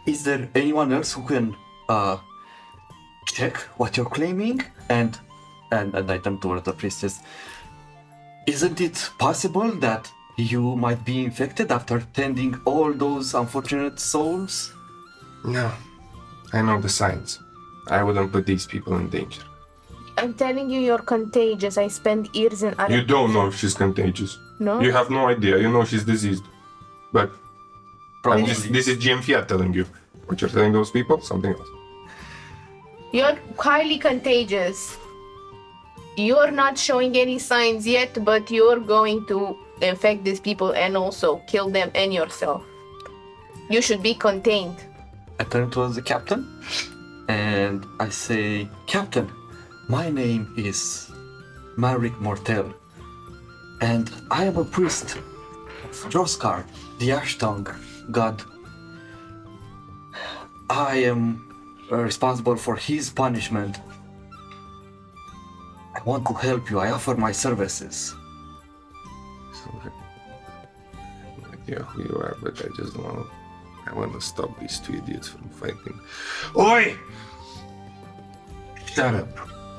is there anyone else who can check what you're claiming? And I turn toward the priestess. Isn't it possible that you might be infected after tending all those unfortunate souls? No, I know the signs. I wouldn't put these people in danger. I'm telling you, you're contagious. I spend years in You don't know if she's contagious. No? You have no idea. You know she's diseased. But Probably. this is GM Fiat telling you. What you're telling those people, something else. You're highly contagious. You're not showing any signs yet, but you're going to infect these people and also kill them and yourself. You should be contained. I turn towards the captain and I say, Captain, my name is Marik Mortel, and I am a priest of Droskar, the Ash Tongue god. I am responsible for his punishment. I want to help you. I offer my services. So, I have no idea who you are, but I want to stop these two idiots from fighting. Oi! Shut up.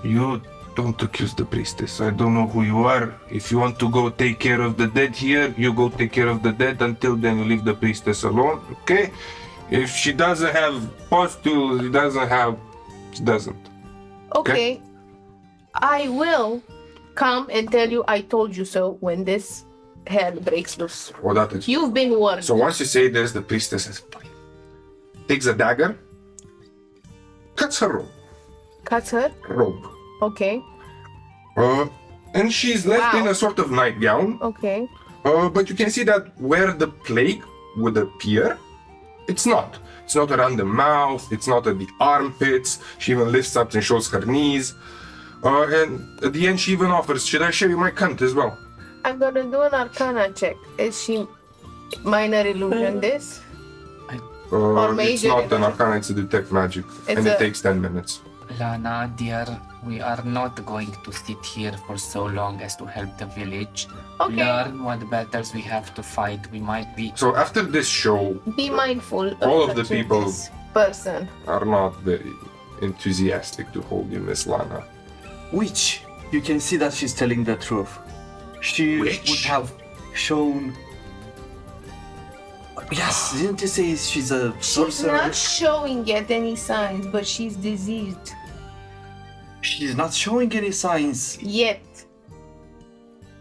You don't accuse the priestess. I don't know who you are. If you want to go take care of the dead here, you go take care of the dead. Until then, you leave the priestess alone, okay? If she doesn't have pustules, she doesn't. Okay. I will come and tell you I told you so when this hell breaks loose. Or that is. You've been warned. So once you say this, the priestess is fine. Takes a dagger, cuts her Cuts her? rope. Okay. And she's left Wow. in a sort of nightgown. Okay. But you can see that where the plague would appear, it's not. It's not around the mouth, it's not at the armpits. She even lifts up and shows her knees. And at the end, she even offers, should I show you my cunt as well? I'm gonna do an Arcana check. Is she minor illusion this? Or It's major not an illusion? arcana, it's a detect magic. It's and it a- takes 10 minutes. Lana, dear, we are not going to sit here for so long as to help the village. Okay. Learn what battles we have to fight. We might be. So after this show, Be mindful of All of the touching people- this person. are not very enthusiastic to hold you, Miss Lana. Which you can see that she's telling the truth. She Which? would have shown. Yes, didn't you say she's a She's sorcerer? not showing yet any signs, but she's diseased. She's not showing any signs. Yet.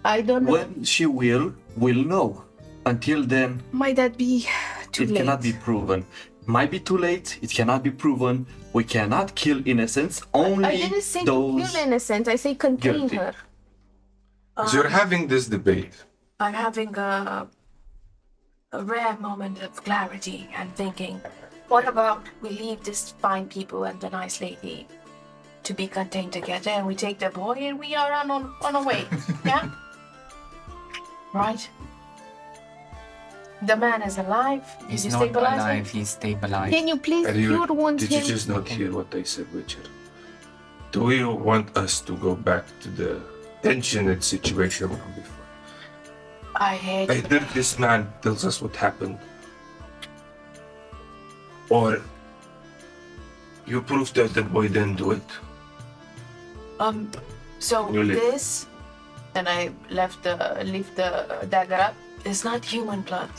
I don't know. When she will, we'll know. Until then, Might that be too it late? cannot be proven. Might be too late. It cannot be proven. We cannot kill innocents. Only I didn't say those. kill innocent. I say contain guilty. her. So you're having this debate. I'm having a rare moment of clarity and thinking, what about we leave this fine people and the nice lady to be contained together and we take the boy and we are on our way, yeah? Right? The man is alive. Did He's you not stabilize him? alive, he's stabilized. Can you please cure wounds Did you him? just not hear what I said, Witcher? Do you want us to go back to the tensioned situation from before? I hate Either this man tells us what happened, or you prove that the boy didn't do it. So You live. this, and I lift the dagger up. It's not human blood.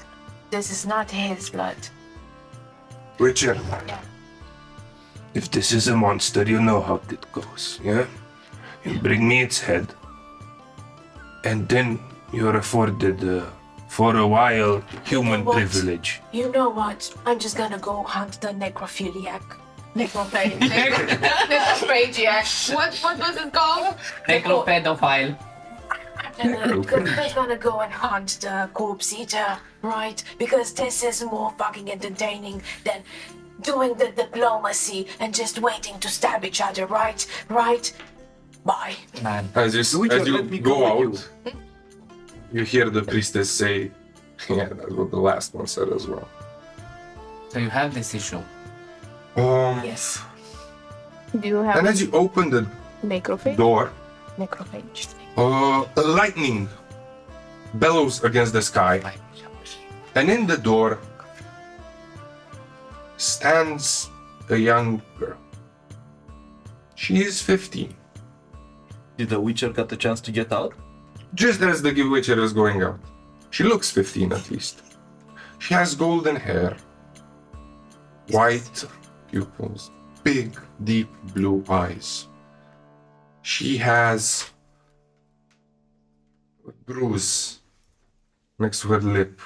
This is not his blood. Witcher, Yeah. if this is a monster, you know how it goes, yeah? You bring me its head, and then you're afforded, for a while, human What? privilege. You know what? I'm just gonna go hunt the necrophiliac. Necrophagiac. What was it called? Necropedophile. I'm gonna go and hunt the corpse eater, right? Because this is more fucking entertaining than doing the diplomacy and just waiting to stab each other, right? Right? Bye. Man. As Witcher, you let me go with out, you hear the priestess say, yeah, that's what the last one said as well. So you have this issue. Yes. Do you have And as you open the necrophage? door, Necrophage. a lightning bellows against the sky, and in the door stands a young girl. She is 15. Did the Witcher get the chance to get out? Just as the Witcher is going out. She looks 15 at least. She has golden hair, white pupils, big, deep blue eyes. She has a bruise next to her lip.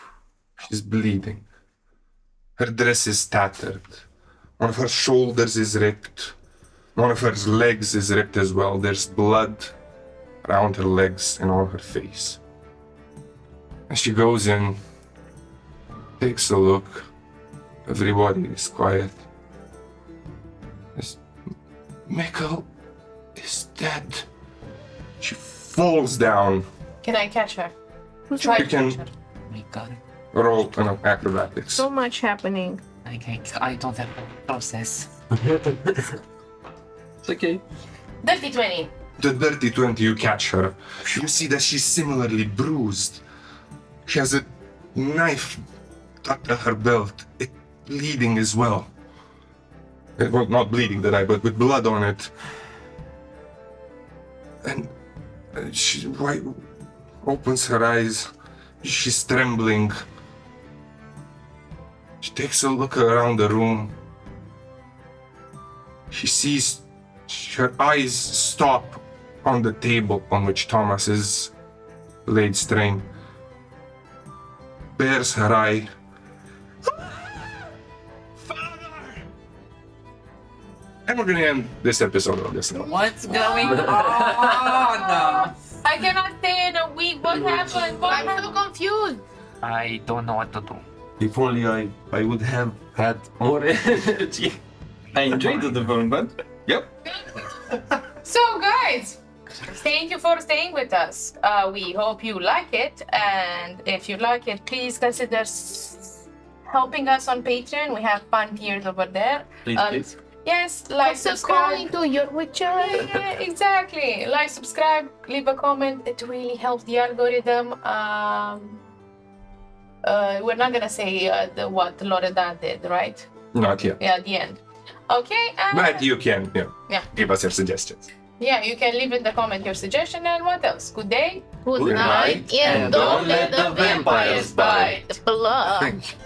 She's bleeding. Her dress is tattered. One of her shoulders is ripped. One of her legs is ripped as well. There's blood around her legs and on her face. And she goes in, takes a look. Everybody is quiet. Mikkel is dead. She falls down. Can I catch her? Who's Try You to can catch her. My God. roll an acrobatics. So much happening. I don't have a process. It's okay. Dirty 20. The dirty 20, you catch her. You see that she's similarly bruised. She has a knife tucked at her belt. It bleeding as well. Well, not bleeding the knife, but with blood on it. And she opens her eyes. She's trembling. She takes a look around the room. She sees her eyes stop on the table on which Thomas is laid strain. Bears her eye. Father! And we're gonna end this episode of this note. What's going on? I cannot stay in a week. What happened? I'm so confused. I don't know what to do. If only I would have had more energy. I enjoyed the development. Yep. So, guys, Thank you for staying with us. We hope you like it, and if you like it, please consider helping us on Patreon. We have fun tiers over there. Please. Yes, like, So subscribe. going to your Witcher. Yeah, exactly. Like, subscribe, leave a comment. It really helps the algorithm. We're not gonna say what Loredan did, right? Not yet. Yeah, at the end. Okay. But you can, Yeah. give us your suggestions. Yeah, you can leave in the comment your suggestion and what else. Good day. Good Good night, night, and don't let the vampires bite. Blood. Thank you.